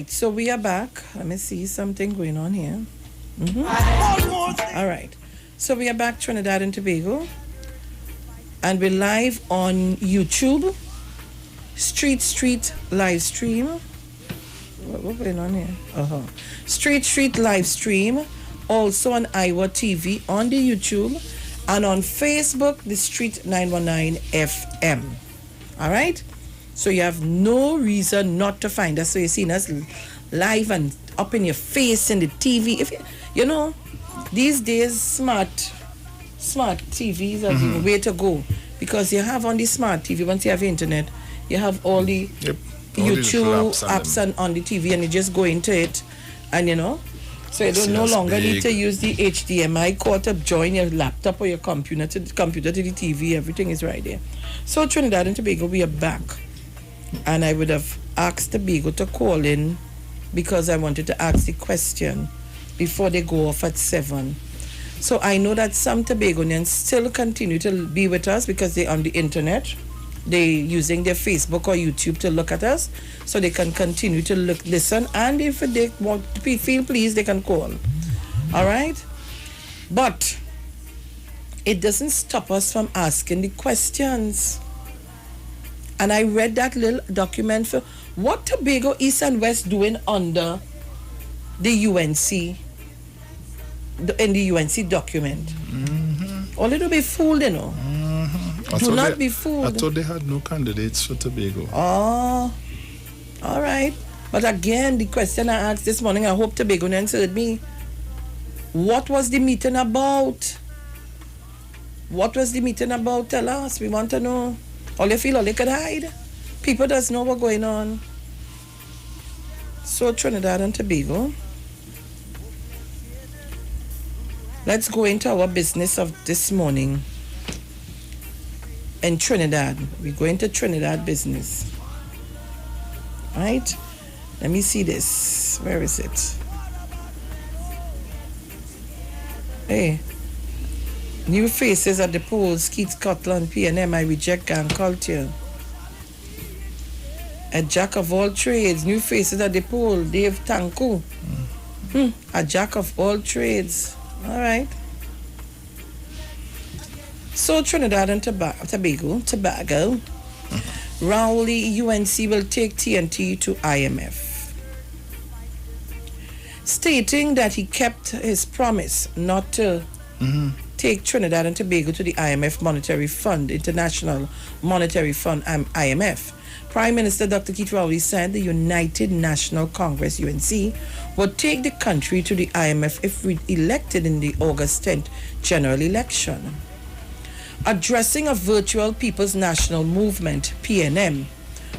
So we are back. Let me see something going on here. All right. So we are back, Trinidad and Tobago. And we're live on YouTube. Street live stream. What's going on here? Street live stream. Also on Iwer TV on the YouTube. And on Facebook, the Street 919 FM. All right? So you have no reason not to find us. So you're seeing us live and up in your face in the TV. If you know, these days smart TVs are the way to go, because you have on the smart TV, once you have internet, you have all the YouTube apps on the TV, and you just go into it, and you know, so you don't no longer need to use the HDMI cord to join your laptop or your computer to the TV. Everything is right there. So Trinidad and Tobago, we are back. And I would have asked Tobago to call in because I wanted to ask the question before they go off at 7. So I know that some Tobagonians still continue to be with us because they're on the internet. They're using their Facebook or YouTube to look at us, so they can continue to listen. And if they want to feel pleased, they can call. All right? But it doesn't stop us from asking the questions. And I read that little document for what Tobago East and West doing under the UNC, in the UNC document. A little bit fooled, you know. Do not be fooled. I thought they had no candidates for Tobago. Oh, all right. But again, the question I asked this morning, I hope Tobago answered me. What was the meeting about? What was the meeting about? Tell us. We want to know. All they feel, all they could hide. People doesn't know what's going on. So Trinidad and Tobago. Let's go into our business of this morning. In Trinidad. We're going to Trinidad business. Right? Let me see this. Where is it? Hey. New faces at the polls, Keith Scotland, PNM, I reject gang culture. A jack of all trades, new faces at the poll, Dave Tanku. A jack of all trades. All right. So Trinidad and Tobago, Rowley UNC will take TNT to IMF, stating that he kept his promise not to take Trinidad and Tobago to the IMF Monetary Fund, International Monetary Fund, IMF. Prime Minister Dr. Keith Rowley said the United National Congress, UNC, would take the country to the IMF if elected in the August 10th general election. Addressing a virtual People's National Movement, PNM,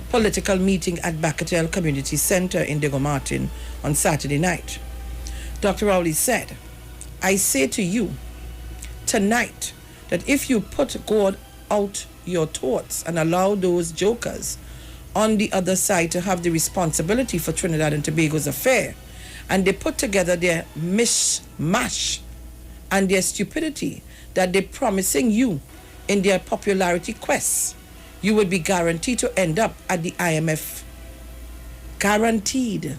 political meeting at Bacatel Community Center in Diego Martin on Saturday night, Dr. Rowley said, "I say to you tonight that if you put God out your thoughts and allow those jokers on the other side to have the responsibility for Trinidad and Tobago's affair, and they put together their mishmash and their stupidity that they're promising you in their popularity quests, you would be guaranteed to end up at the IMF. Guaranteed.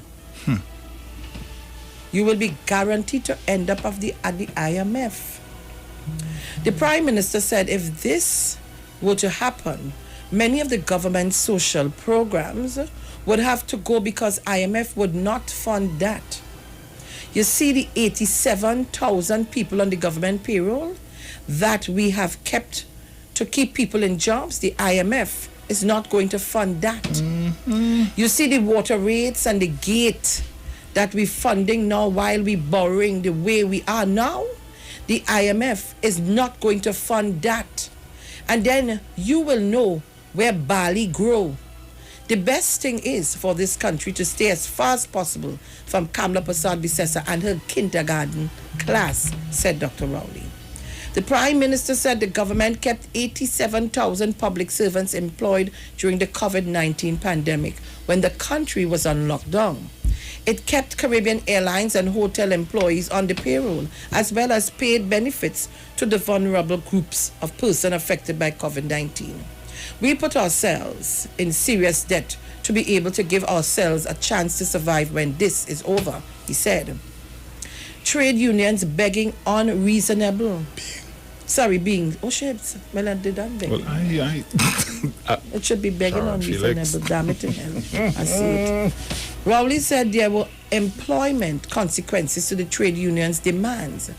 You will be guaranteed to end up at the IMF." The Prime Minister said if this were to happen, many of the government's social programs would have to go because IMF would not fund that. You see the 87,000 people on the government payroll that we have kept to keep people in jobs, the IMF is not going to fund that. You see the water rates and the gate that we're funding now while we're borrowing the way we are now, the IMF is not going to fund that. And then you will know where barley grow. The best thing is for this country to stay as far as possible from Kamla Prasad Bisesa and her kindergarten class, said Dr. Rowley. The Prime Minister said the government kept 87,000 public servants employed during the COVID-19 pandemic when the country was on lockdown. It kept Caribbean Airlines and hotel employees on the payroll, as well as paid benefits to the vulnerable groups of persons affected by COVID-19. We put ourselves in serious debt to be able to give ourselves a chance to survive when this is over, he said. Trade unions begging unreasonable. Being. Oh, shit. Well, I did that begging. Well, it should be begging unreasonable. Damn it in hell. I see it. Rowley said there were employment consequences to the trade unions' demands.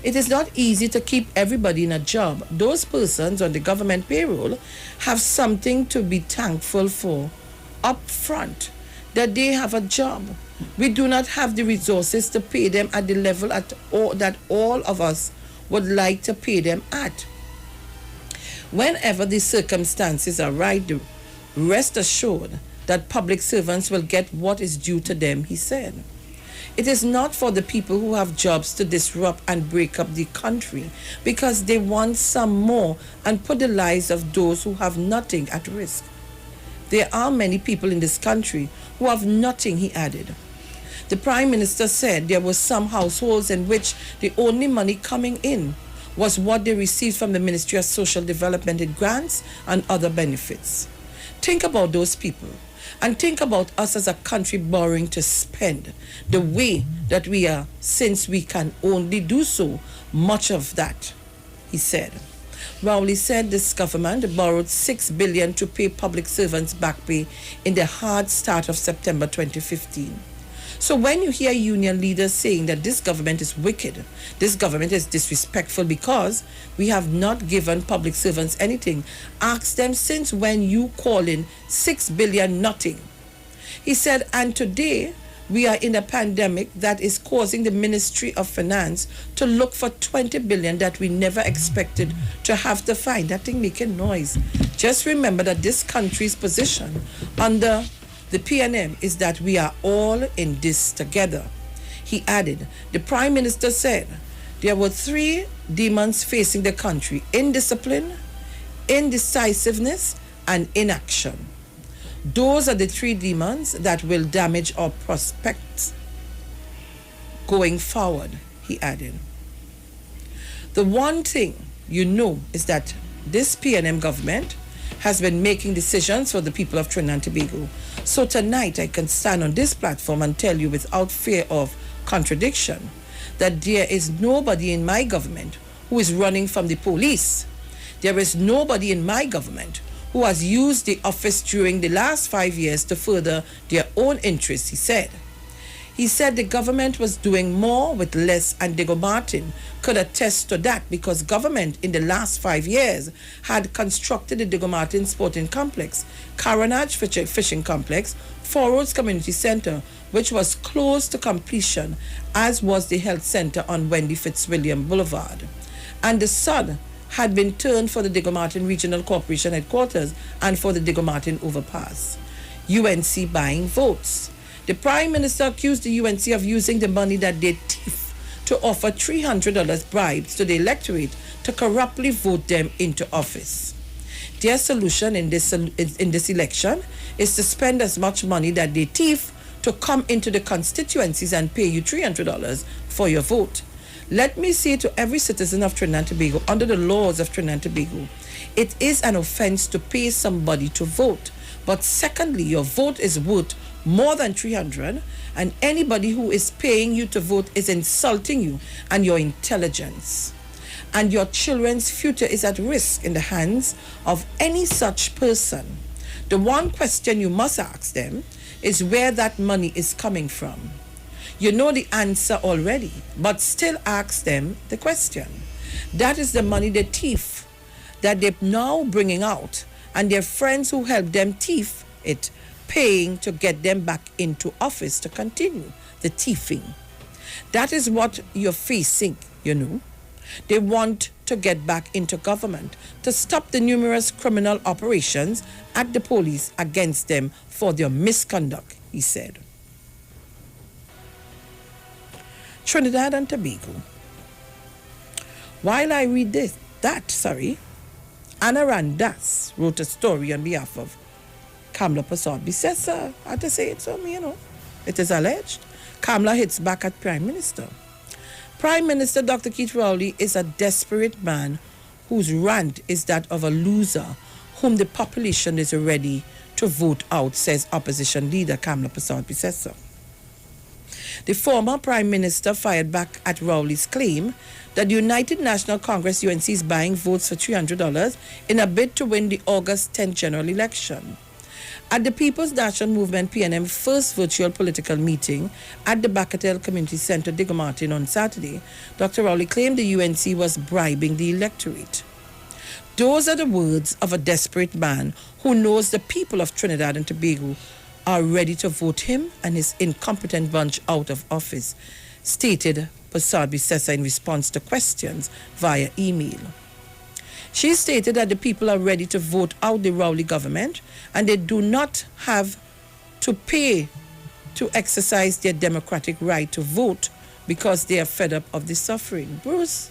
It is not easy to keep everybody in a job. Those persons on the government payroll have something to be thankful for up front, that they have a job. We do not have the resources to pay them at the level that all of us would like to pay them at. Whenever the circumstances are right, rest assured that public servants will get what is due to them, he said. It is not for the people who have jobs to disrupt and break up the country because they want some more and put the lives of those who have nothing at risk. There are many people in this country who have nothing, he added. The Prime Minister said there were some households in which the only money coming in was what they received from the Ministry of Social Development in grants and other benefits. Think about those people and think about us as a country borrowing to spend the way that we are, since we can only do so much of that, he said. Rowley said this government borrowed $6 billion to pay public servants back pay in the hard start of September 2015. So when you hear union leaders saying that this government is wicked, this government is disrespectful because we have not given public servants anything, ask them since when you call in $6 billion nothing. He said, and today we are in a pandemic that is causing the Ministry of Finance to look for $20 billion that we never expected to have to find. That thing making noise. Just remember that this country's position under the PNM is that we are all in this together. He added, the Prime Minister said there were 3 demons facing the country: indiscipline, indecisiveness, and inaction. Those are the 3 demons that will damage our prospects going forward, he added. The one thing you know is that this PNM government has been making decisions for the people of Trinidad and Tobago. So tonight I can stand on this platform and tell you without fear of contradiction that there is nobody in my government who is running from the police. There is nobody in my government who has used the office during the last 5 years to further their own interests, he said. He said the government was doing more with less, and Diego Martin could attest to that because government in the last 5 years had constructed the Diego Martin Sporting Complex, Caronage Fishing Complex, Four Roads Community Center, which was close to completion, as was the health center on Wendy Fitzwilliam Boulevard. And the sun had been turned for the Diego Martin Regional Corporation headquarters and for the Diego Martin overpass. UNC buying votes. The Prime Minister accused the UNC of using the money that they thief to offer $300 bribes to the electorate to corruptly vote them into office. Their solution in this election is to spend as much money that they thief to come into the constituencies and pay you $300 for your vote. Let me say to every citizen of Trinidad and Tobago, under the laws of Trinidad and Tobago, it is an offense to pay somebody to vote. But secondly, your vote is worth more than $300, and anybody who is paying you to vote is insulting you and your intelligence. And your children's future is at risk in the hands of any such person. The one question you must ask them is where that money is coming from. You know the answer already, but still ask them the question. That is the money they thief, that they're now bringing out, and their friends who help them thief it, paying to get them back into office to continue the thieving. That is what you're facing, you know. They want to get back into government to stop the numerous criminal operations at the police against them for their misconduct, he said. Trinidad and Tobago. While I read Anna Randas wrote a story on behalf of Kamla Persad-Bissessar. I had to say it, so you know. It is alleged. Kamla hits back at Prime Minister. Prime Minister Dr. Keith Rowley is a desperate man whose rant is that of a loser whom the population is ready to vote out, says opposition leader Kamla Persad-Bissessar. The former Prime Minister fired back at Rowley's claim that the United National Congress UNC is buying votes for $300 in a bid to win the August 10th general election. At the People's National Movement PNM first virtual political meeting at the Bacatel Community Center, Diego Martin, on Saturday, Dr. Rowley claimed the UNC was bribing the electorate. Those are the words of a desperate man who knows the people of Trinidad and Tobago are ready to vote him and his incompetent bunch out of office, stated Persad-Bissessar in response to questions via email. She stated that the people are ready to vote out the Rowley government and they do not have to pay to exercise their democratic right to vote because they are fed up of the suffering. Bruce?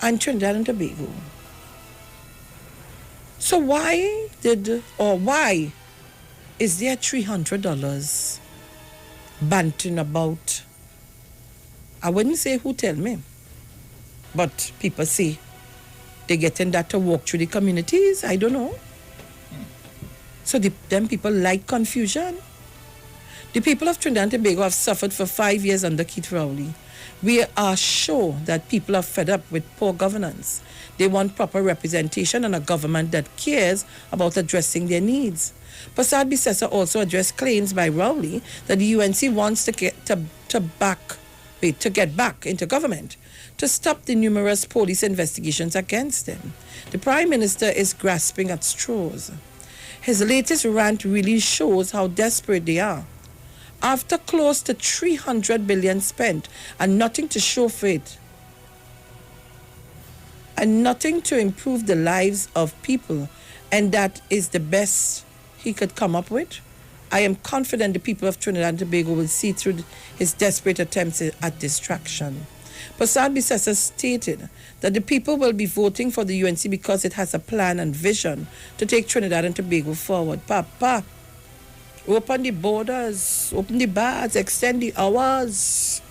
And Trinidad and Tobago. So why is there $300 banting about? I wouldn't say who tell me, but people say they're getting that to walk through the communities. I don't know. So them people like confusion. The people of Trinidad and Tobago have suffered for 5 years under Keith Rowley. We are sure that people are fed up with poor governance. They want proper representation and a government that cares about addressing their needs. Persad-Bissessar also addressed claims by Rowley that the UNC wants to get back into government to stop the numerous police investigations against them. The Prime Minister is grasping at straws. His latest rant really shows how desperate they are. After close to $300 billion spent and nothing to show for it, and nothing to improve the lives of people, and that is the best he could come up with, I am confident the people of Trinidad and Tobago will see through his desperate attempts at distraction. Persad-Bissessar stated that the people will be voting for the UNC because it has a plan and vision to take Trinidad and Tobago forward. Papa, open the borders, open the bars, extend the hours,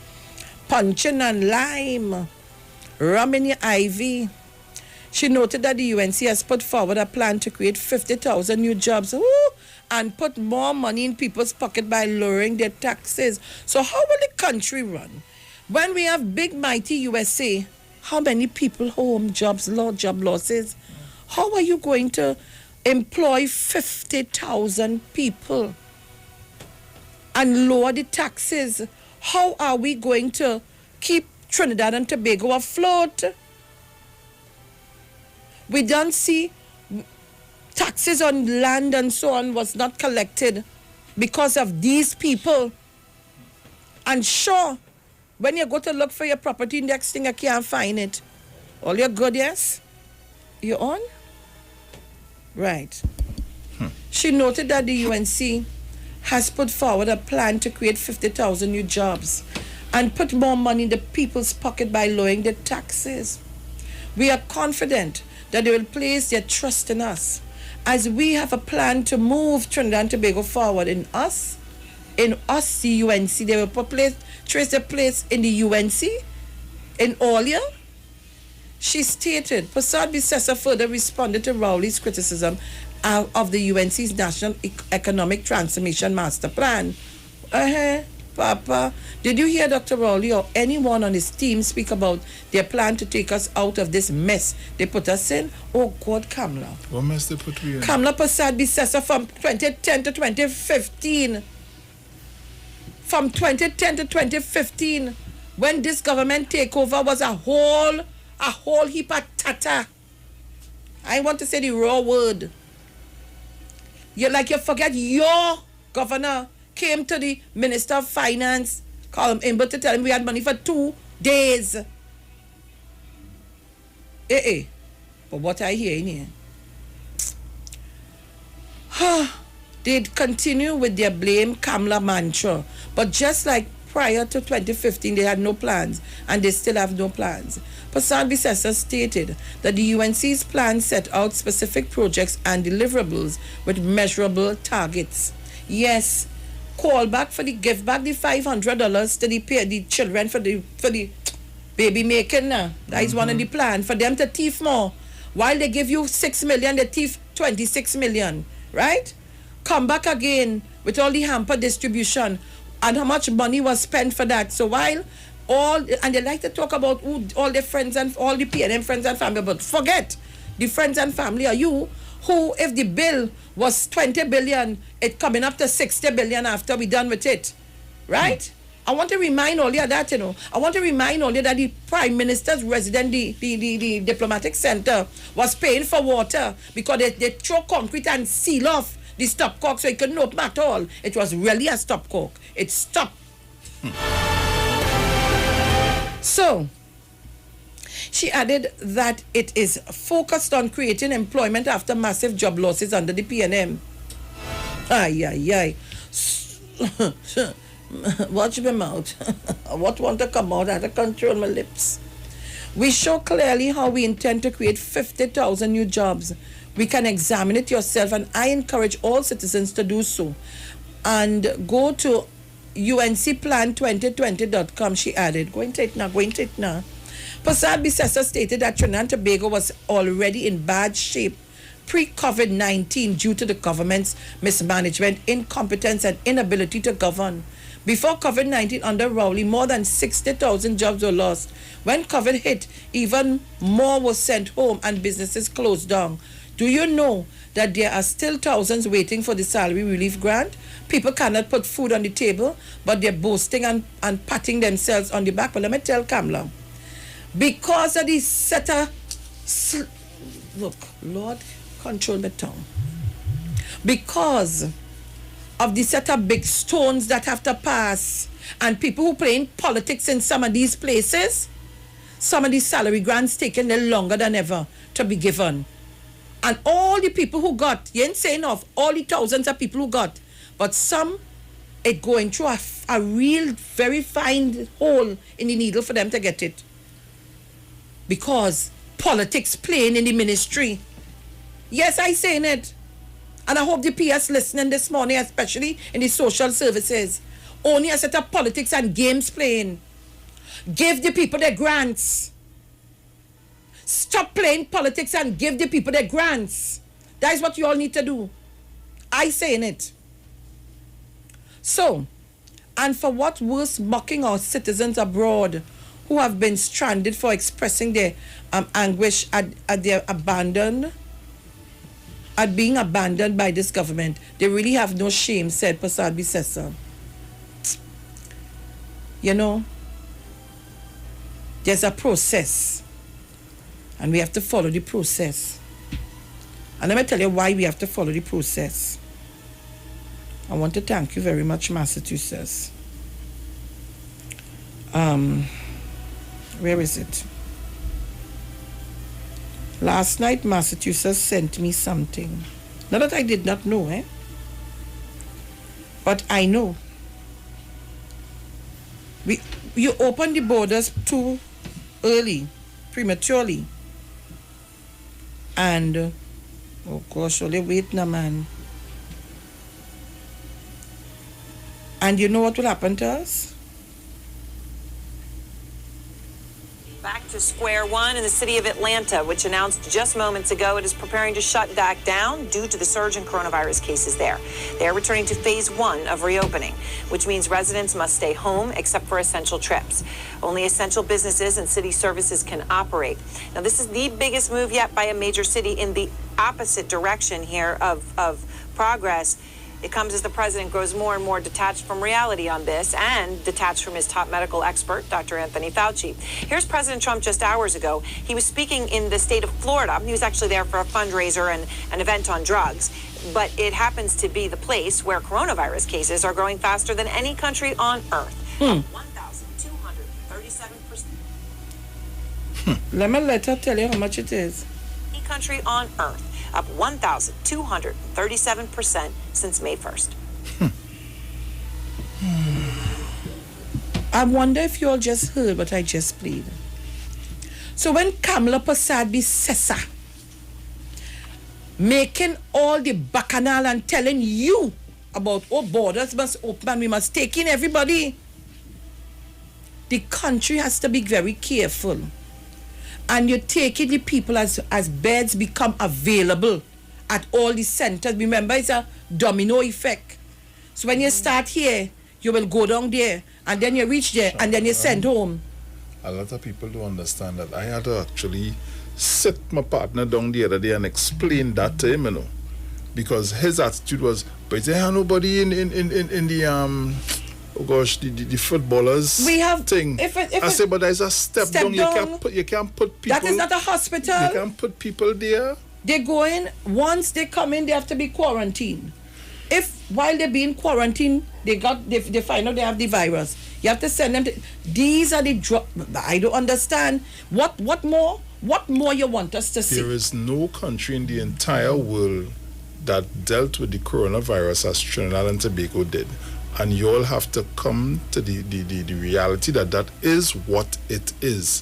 punching and lime, rum in your ivy. She noted that the UNC has put forward a plan to create 50,000 new jobs and put more money in people's pocket by lowering their taxes. So how will the country run? When we have big, mighty USA, how many people home, job losses? How are you going to employ 50,000 people and lower the taxes? How are we going to keep Trinidad and Tobago afloat? We don't see taxes on land and so on was not collected because of these people. And sure, when you go to look for your property, next thing you can't find it. All your good, yes? You on? Right. She noted that the UNC has put forward a plan to create 50,000 new jobs and put more money in the people's pocket by lowering the taxes. We are confident that they will place their trust in us as we have a plan to move Trinidad and Tobago forward. In us, the UNC, they will trace their place in the UNC, in Olia. She stated, Prasad Bissessa further responded to Rowley's criticism of the UNC's National Economic Transformation Master Plan. Papa, did you hear Dr. Rowley or anyone on his team speak about their plan to take us out of this mess they put us in? Oh God, Kamla. What mess they put you in? Kamla Prasad Bissessa from 2010 to 2015. From 2010 to 2015, when this government takeover was a whole heap of tata. I want to say the raw word. You forget your governor came to the Minister of Finance, call him Iwer, to tell him we had money for 2 days. But what I hear in here. They'd continue with their blame Kamla mantra. But just like prior to 2015, they had no plans, and they still have no plans. Prasad Bissessa stated that the UNC's plan set out specific projects and deliverables with measurable targets. Yes, give back the $500 to the children for the baby making. That is one of the plan for them to thief more. While they give you $6 million, they thief $26 million, right? Come back again with all the hamper distribution and how much money was spent for that. So while and they like to talk about all their friends and all the PNM friends and family, but forget the friends and family are you who, if the bill was 20 billion, it coming up to 60 billion after we done with it, right? I want to remind all you that, I want to remind all you that the Prime Minister's resident, the diplomatic center, was paying for water because they throw concrete and seal off the stopcock so it couldn't open at all. It was really a stopcock. It stopped. So, she added that it is focused on creating employment after massive job losses under the PNM. Watch my mouth. What want to come out? I have to control my lips. We show clearly how we intend to create 50,000 new jobs. We can examine it yourself, and I encourage all citizens to do so. And go to uncplan2020.com, she added. Go into it now. Prasad Bissessa stated that Trinidad and Tobago was already in bad shape pre-COVID-19 due to the government's mismanagement, incompetence, and inability to govern. Before COVID-19 under Rowley, more than 60,000 jobs were lost. When COVID hit, even more were sent home and businesses closed down. Do you know that there are still thousands waiting for the salary relief grant? People cannot put food on the table, but they're boasting and patting themselves on the back. But let me tell Kamla, because of the look, Lord, control my tongue. Because of the set of big stones that have to pass, and people who playing politics in some of these places, some of these salary grants taking a little longer than ever to be given. And all the people who got, you ain't saying enough, all the thousands of people who got, but some, it going through a real, very fine hole in the needle for them to get it. Because politics playing in the ministry. Yes, I saying it. And I hope the PS listening this morning, especially in the social services. Only a set of politics and games playing. Give the people their grants. Stop playing politics and give the people their grants. That is what you all need to do. I saying it. So, and for what worse, mocking our citizens abroad who have been stranded for expressing their anguish at their abandoned at being abandoned by this government. They really have no shame, said Prasad Bisesa. You know, there's a process, and we have to follow the process. And let me tell you why we have to follow the process. I want to thank you very much, Massachusetts. Where is it? Last night, Massachusetts sent me something. Not that I did not know, but I know. You opened the borders too early, prematurely. And, oh gosh, only wait now, man. And you know what will happen to us? Back to square one in the city of Atlanta, which announced just moments ago it is preparing to shut back down due to the surge in coronavirus cases there. They are returning to phase 1 of reopening, which means residents must stay home except for essential trips. Only essential businesses and city services can operate. Now, this is the biggest move yet by a major city in the opposite direction here of progress. It comes as the president grows more and more detached from reality on this and detached from his top medical expert, Dr. Anthony Fauci. Here's President Trump just hours ago. He was speaking in the state of Florida. He was actually there for a fundraiser and an event on drugs. But it happens to be the place where coronavirus cases are growing faster than any country on earth. 1,237%. Let her tell you how much it is. Any country on earth. Up 1,237% since May 1st. I wonder if you all just heard what I just played. So when Kamala Prasad Bisesa making all the bacchanal and telling you about, oh, borders must open and we must take in everybody, the country has to be very careful. And you're taking the people as beds become available at all the centers. Remember, it's a domino effect. So when you start here, you will go down there, and then you reach there, and then you send home. A lot of people don't understand that. I had to actually sit my partner down the other day and explain that to him, you know. Because his attitude was, but there ain't nobody in the oh gosh, the footballers we have thing. I say, but there's a step down. You can't put people. That is not a hospital. You can't put people there. They go in, once they come in, they have to be quarantined. If while they're being quarantined, they find out they have the virus, you have to send them to, these are the I don't understand. What more you want us to see? There is no country in the entire world that dealt with the coronavirus as Trinidad and Tobago did. And you all have to come to the reality that is what it is.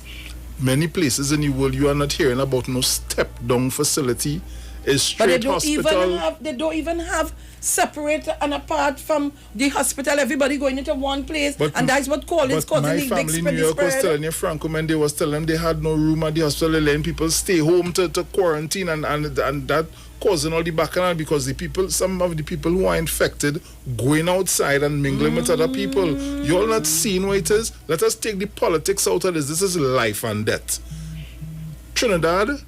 Many places in the world you are not hearing about no step-down facility. It's straight hospital. They don't even have separate and apart from the hospital. Everybody going into one place, and that's what causing the big spread. My family in New York was telling you, Franco, when they was telling them they had no room at the hospital, they letting people stay home to quarantine, and that causing all the bacchanal because some of the people who are infected going outside and mingling with other people. You all not seeing what it is? Let us take the politics out of this. This is life and death. Trinidad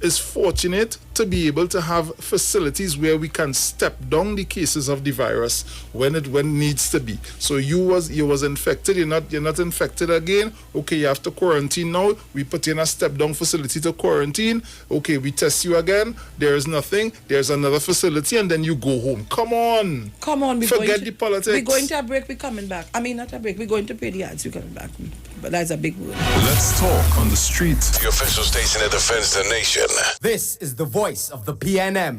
is fortunate to be able to have facilities where we can step down the cases of the virus when it needs to be. So you was infected, you're not infected again. Okay, you have to quarantine now. We put you in a step down facility to quarantine. Okay, we test you again. There is nothing. There's another facility, and then you go home. Come on. Forget the politics. We're going to a break. We're coming back. I mean, not a break. We're going to pay the ads. We're coming back. But that's a big word. Let's talk on the street. The official station that defends the nation. This is the voice of the PNM.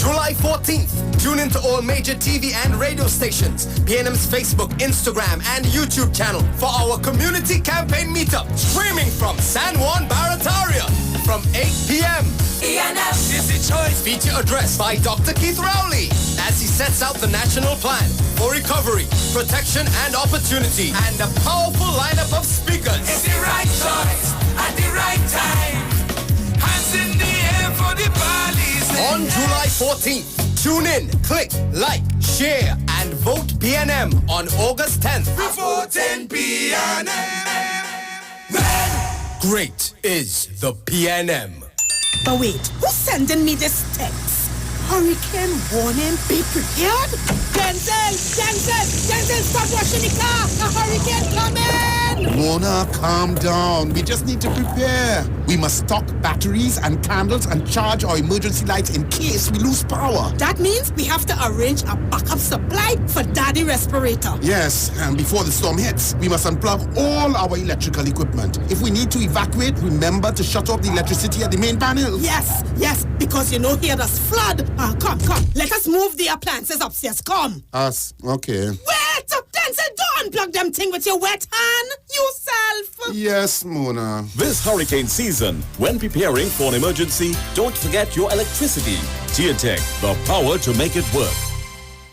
July 14th, tune into all major TV and radio stations, PNM's Facebook, Instagram, and YouTube channel for our community campaign meetup, streaming from San Juan Barataria from 8 p.m. PNM is the choice. Feature addressed by Dr. Keith Rowley as he sets out the national plan for recovery, protection, and opportunity, and a powerful lineup of speakers. It's the right choice at the right time. Hands in the air for the police. On July 14th, tune in, click, like, share, and vote PNM on August 10th. Before 10 PNM. Great is the PNM. But wait, who's sending me this text? Hurricane warning, be prepared? Denzel, stop washing the car! A hurricane coming! Mona, calm down. We just need to prepare. We must stock batteries and candles and charge our emergency lights in case we lose power. That means we have to arrange a backup supply for Daddy respirator. Yes, and before the storm hits, we must unplug all our electrical equipment. If we need to evacuate, remember to shut off the electricity at the main panel. Yes, because you know here there's flood. Come. Let us move the appliances upstairs. Come. Us, okay. Wait! Denzel, don't unplug them thing with your wet hand. Yourself. Yes, Mona. This hurricane season, when preparing for an emergency, don't forget your electricity. Geotech, the power to make it work.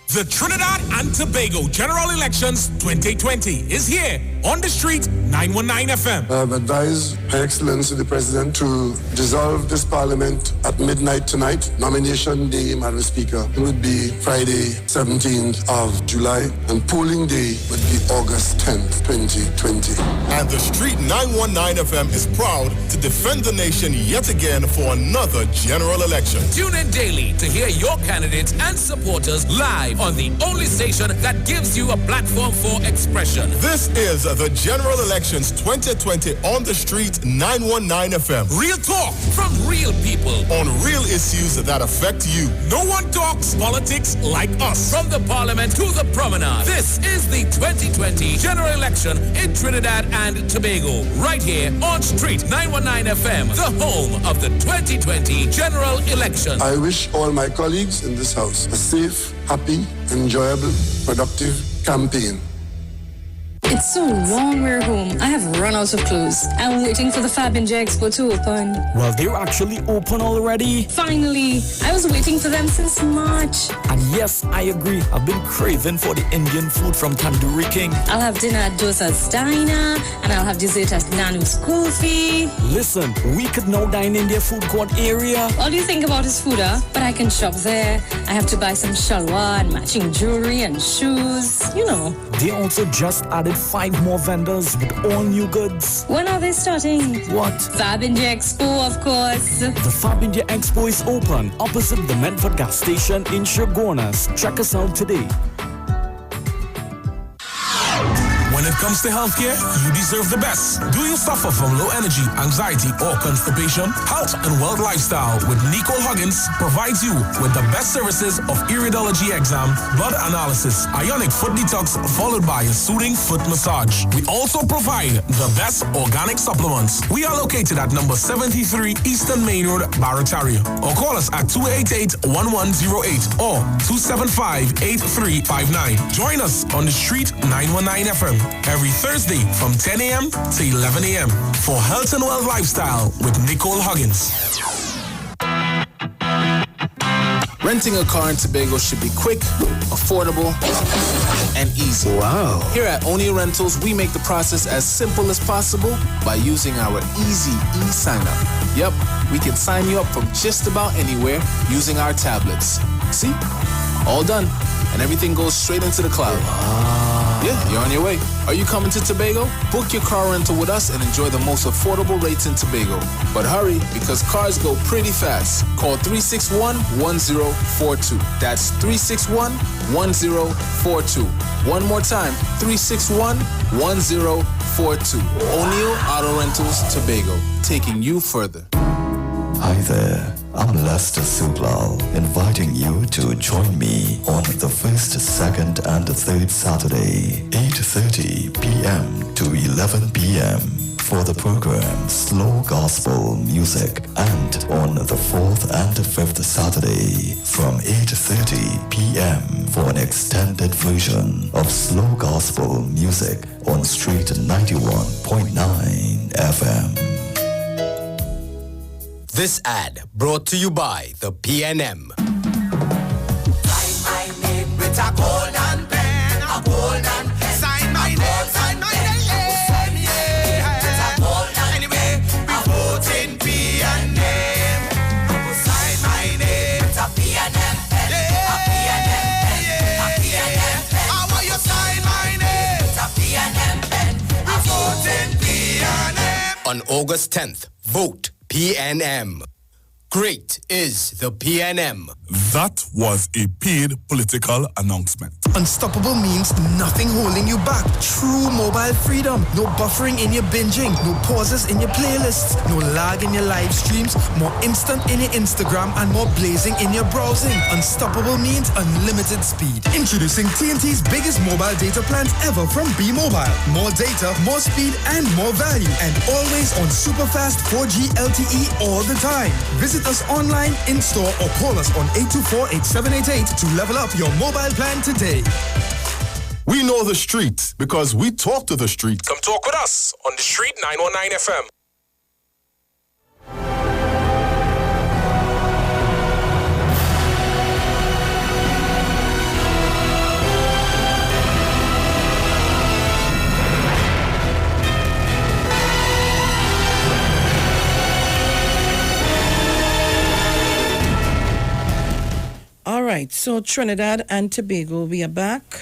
The Trinidad and Tobago General Elections 2020 is here on the street, 919 FM. I have advised Her Excellency the President to dissolve this Parliament at midnight tonight. Nomination day, Madam Speaker, would be Friday, 17th of July, and polling day would be August 10th, 2020. And the Street 919 FM is proud to defend the nation yet again for another general election. Tune in daily to hear your candidates and supporters live on the only station that gives you a platform for expression. This is the General Elections 2020 on the Street 919 FM. Real talk from real people on real issues that affect you. No one talks politics like us. From the Parliament to the Promenade. This is the 2020 General Election in Trinidad and Tobago. Right here on Street 919 FM, the home of the 2020 General Election. I wish all my colleagues in this house a safe, happy, enjoyable, productive campaign. It's so long we're home. I have run out of clothes. I'm waiting for the Fab Ninja Expo to open. Well, they're actually open already. Finally. I was waiting for them since March. And yes, I agree. I've been craving for the Indian food from Tandoori King. I'll have dinner at Dosa's Diner, and I'll have dessert at Nanu's Kulfi. Listen, we could now dine in their food court area. All you think about is food, huh? But I can shop there. I have to buy some shalwar and matching jewelry and shoes. You know. They also just added 5 more vendors with all new goods. When are they starting? What? Fab India Expo, of course. The Fab India Expo is open opposite the Medford gas station in Shogunas. Check us out today. When it comes to healthcare, you deserve the best. Do you suffer from low energy, anxiety, or constipation? Health and Wealth Lifestyle with Nicole Huggins provides you with the best services of iridology exam, blood analysis, ionic foot detox, followed by a soothing foot massage. We also provide the best organic supplements. We are located at number 73 Eastern Main Road, Barataria. Or call us at 288-1108 or 275-8359. Join us on the Street 919 FM. Every Thursday from 10 a.m. to 11 a.m. for Health and Wealth Lifestyle with Nicole Huggins. Renting a car in Tobago should be quick, affordable, and easy. Wow. Here at O'Neill Rentals, we make the process as simple as possible by using our easy e-sign-up. Yep, we can sign you up from just about anywhere using our tablets. See? All done. And everything goes straight into the cloud. Yeah, you're on your way. Are you coming to Tobago? Book your car rental with us and enjoy the most affordable rates in Tobago. But hurry, because cars go pretty fast. Call 361-1042. That's 361-1042. One more time, 361-1042. O'Neill Auto Rentals, Tobago, taking you further. Hi there, I'm Lester Sublal, inviting you to join me on the first, second, and third Saturday, 8:30 p.m. to 11 p.m. for the program Slow Gospel Music, and on the fourth and fifth Saturday from 8:30 p.m. for an extended version of Slow Gospel Music on Street 91.9 FM. This ad brought to you by the PNM. Sign my name with a golden pen, a golden pen. Sign my name, yeah. With a golden anyway, we vote in PNM. Sign my name, it's a PNM pen, a PNM pen, a PNM pen. How will you sign my name? It's a PNM pen, we vote in PNM. On August 10th, vote PNM. Great is the PNM. That was a paid political announcement. Unstoppable means nothing holding you back. True mobile freedom. No buffering in your binging. No pauses in your playlists. No lag in your live streams. More instant in your Instagram and more blazing in your browsing. Unstoppable means unlimited speed. Introducing TNT's biggest mobile data plans ever from B-Mobile. More data, more speed, and more value. And always on super fast 4G LTE all the time. Visit us online, in-store, or call us on 824-8788 to level up your mobile plan today. We know the street because we talk to the street. Come talk with us on the Street 919 FM. All right, so Trinidad and Tobago, we are back,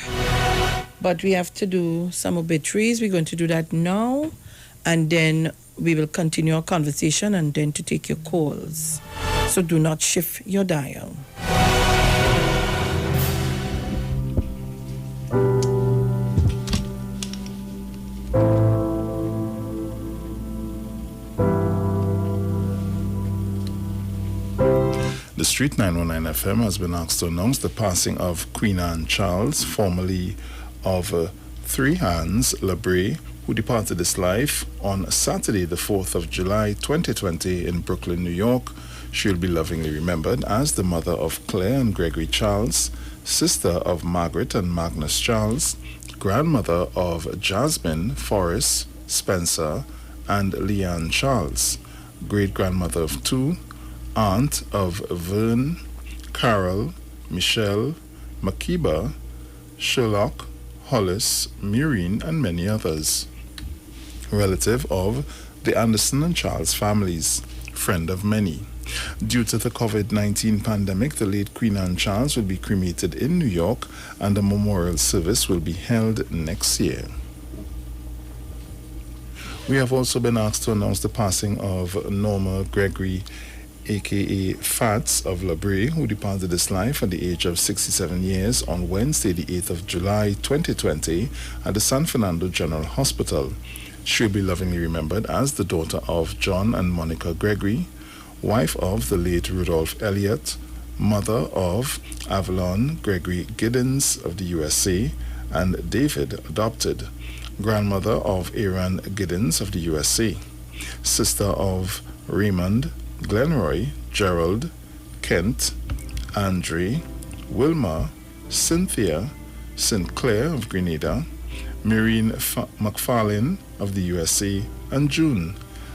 but we have to do some obituaries. We're going to do that now, and then we will continue our conversation and then to take your calls. So do not shift your dial. The Street 919 FM has been asked to announce the passing of Queen Anne Charles, formerly of Three Hands, Labrie, who departed this life on Saturday, the 4th of July, 2020 in Brooklyn, New York. She will be lovingly remembered as the mother of Claire and Gregory Charles, sister of Margaret and Magnus Charles, grandmother of Jasmine, Forrest, Spencer, and Leanne Charles, great-grandmother of two, aunt of Vern, Carol, Michelle, Makiba, Sherlock, Hollis, Mureen, and many others. Relative of the Anderson and Charles families, friend of many. Due to the COVID-19 pandemic, the late Queen Anne Charles will be cremated in New York and a memorial service will be held next year. We have also been asked to announce the passing of Norma Gregory, aka Fats of Labrie, who departed this life at the age of 67 years on Wednesday, the 8th of July, 2020 at the San Fernando General Hospital. She will be lovingly remembered as the daughter of John and Monica Gregory, wife of the late Rudolph Elliott, mother of Avalon Gregory Giddens of the USA and David adopted, grandmother of Aaron Giddens of the USA, sister of Raymond, Glenroy, Gerald, Kent, Andre, Wilma, Cynthia, St. Clair of Grenada, Maureen McFarlane of the USA, and June,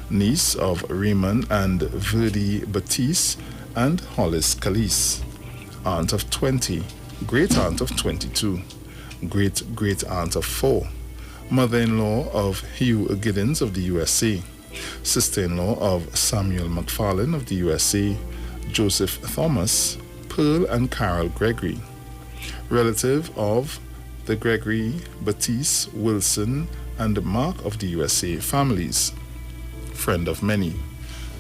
niece of Raymond and Verdi Batiste and Hollis Calise, aunt of 20, great-aunt of 22, great-great-aunt of 4, mother-in-law of Hugh Giddens of the USA, sister-in-law of Samuel McFarlane of the USA, Joseph Thomas, Pearl and Carol Gregory, relative of the Gregory, Batiste, Wilson, and Mark of the USA families, friend of many.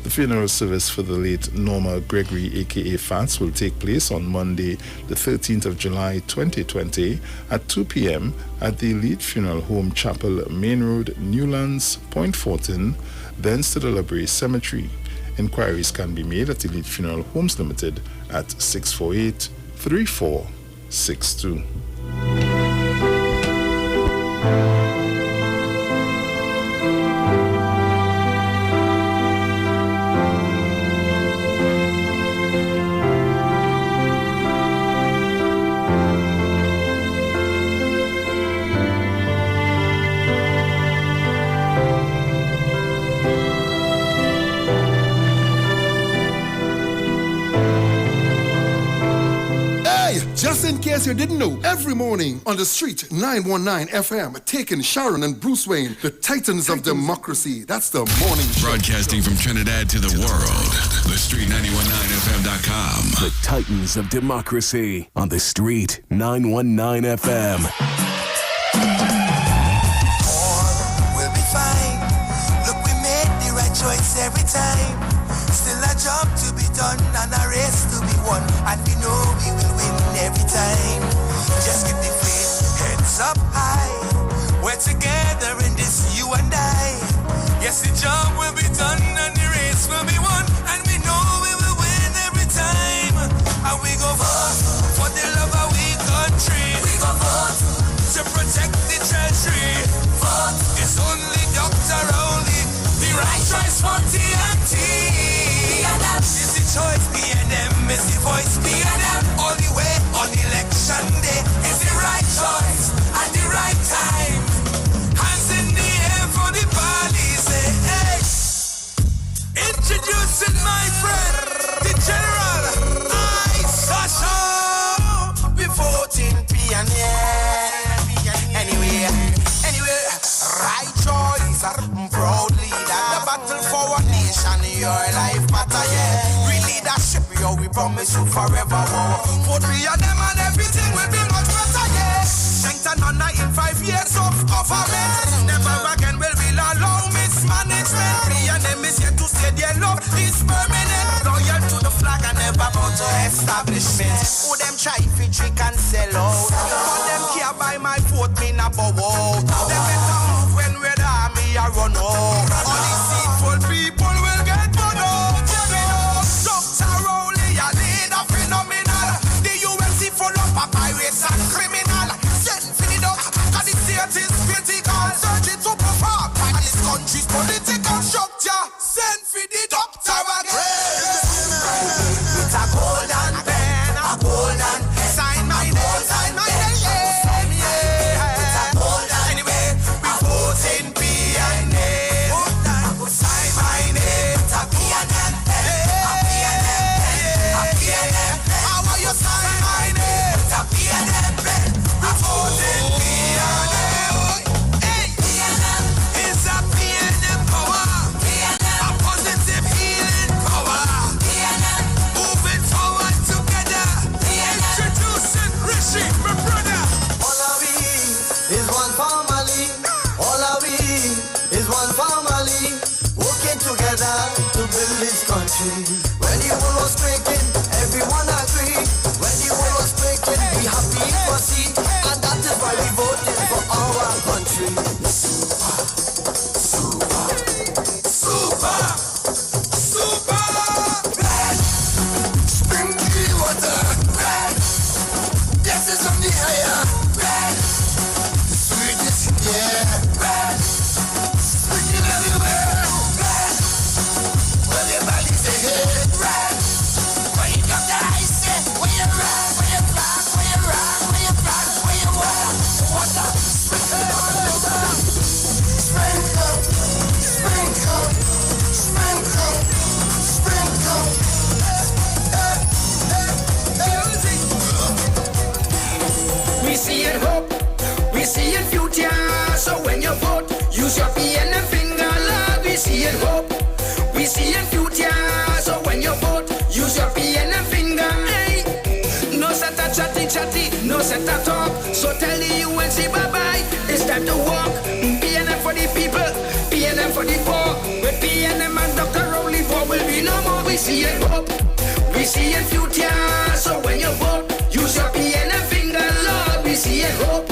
The funeral service for the late Norma Gregory, aka Fats, will take place on Monday, the 13th of July, 2020 at 2 p.m. at the Elite Funeral Home Chapel, Main Road, Newlands, Point Fortin, thence to the Labrie Cemetery. Inquiries can be made at Elite Funeral Homes Limited at 648-3462. Just in case you didn't know, every morning on the Street 919 FM, taking Sharon and Bruce Wayne, the titans of democracy. That's the morning show. Broadcasting from Trinidad to the world, the Street919FM.com. The titans of democracy on the Street 919 FM. We'll be fine. Look, we made the right choice every time. Still a job to be done and a race to be won, and we know we will win every time. Just keep the faith, heads up high. We're together in this, you and I. Yes, the job will be done and the race will be won, and we know we will win every time. And we go vote for the love of we country. We go vote to protect the treasury. Vote is only Dr. Rowley, the right choice for TNT. Is the choice, B&M is the voice, B&M. All the way on election day is the right choice at the right time. Hands in the air for the party, say hey. Introducing my friend, the General, Sasha. We voting pioneer. Anyway, right choice, proud leader. The battle for our nation, your life matter, yeah. We leadership, yo, we promise you forever. Vote me and them and everything will be much better, yeah. Strength and honor in 5 years of government. Never again will we allow mismanagement. Me and them is here to stay, their love is permanent. Loyal to the flag and never bow to establishment. Who them try if trick and sell out, but them care by my vote, me not bow out. Them better move when we're the army a run out. All these deceitful people will get run out. Dr. Rowley, a leader phenomenal. The UNC full of pirates and criminal. Send for the duck, cause the state is critical. Searching to perform, and this country's political structure. Send for the doctor again. It's a golden pen, a golden sign my name, sign my name, yeah. It's a golden. Anyway, we vote in P&A. Sign my name, it's a P&M, a P&M, a P&M. How are you sign my name? It's a P&M, we vote in P&A. Hey, P&M is a P&M power, a positive healing power. Moving forward together. Introducing Rishi, my brother. All of we is one family. All of we is one family. Working together to build this country. When the world was breaking, everyone agreed. When the world was breaking, we happy for see. And that is why we voted for our country. Super. Red. Sprinkly water. Red. This is on the higher. Red. Sweetest, yeah. Red. Sprinkle everywhere. Red. Well, your body say hey. Red. When you got the ice, say where you rock, where you rock, where you rock, where you rock, where you walk. Water. Sprinkle all over. Sprinkle. Sprinkle. Sprinkle. Sprinkle. We see it hope, we see it future. So when you vote, use your P&M finger, Lord. We see it hope, we see it future. So when you vote, use your P&M finger. Hey, no set a chatty, no set a talk. So tell the UNC bye-bye, it's time to walk. P&M for the people, P&M for the poor. With P&M and Dr. Rowley, poor will be no more. We see it hope, we see it future. So when you vote, use your P&M finger, Lord. We see it hope,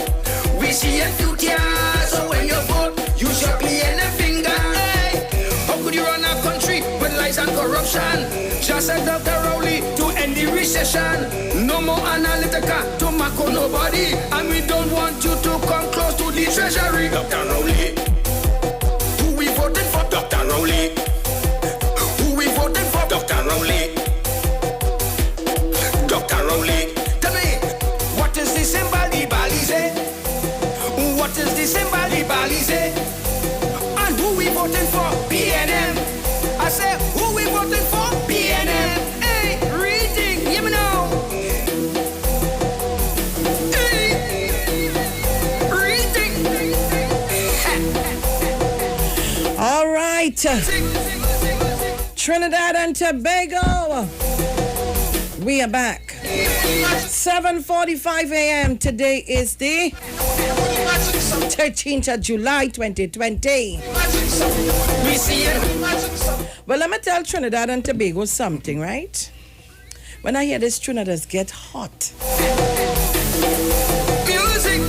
we see it future. So when you vote, use your P&M finger. Hey, how could you run a country with lies and corruption? Just said Dr. Rowley to end the recession. No more Analytica to Mako nobody. And we don't want you to come close to the treasury. Dr. Rowley, who we voting for? Dr. Rowley, who we voting for? Dr. Rowley. Dr. Rowley, tell me, what is the symbol the Balize? What is the symbol the Balize? And who we voting for? P&M. I say, who we voting for? P&M. Hey, reading, hear me now. Hey, reading. All right. Trinidad and Tobago. We are back. 7:45 a.m. Today is the 13th of July 2020. Well, let me tell Trinidad and Tobago something, right? When I hear this, Trinidad's get hot. Music.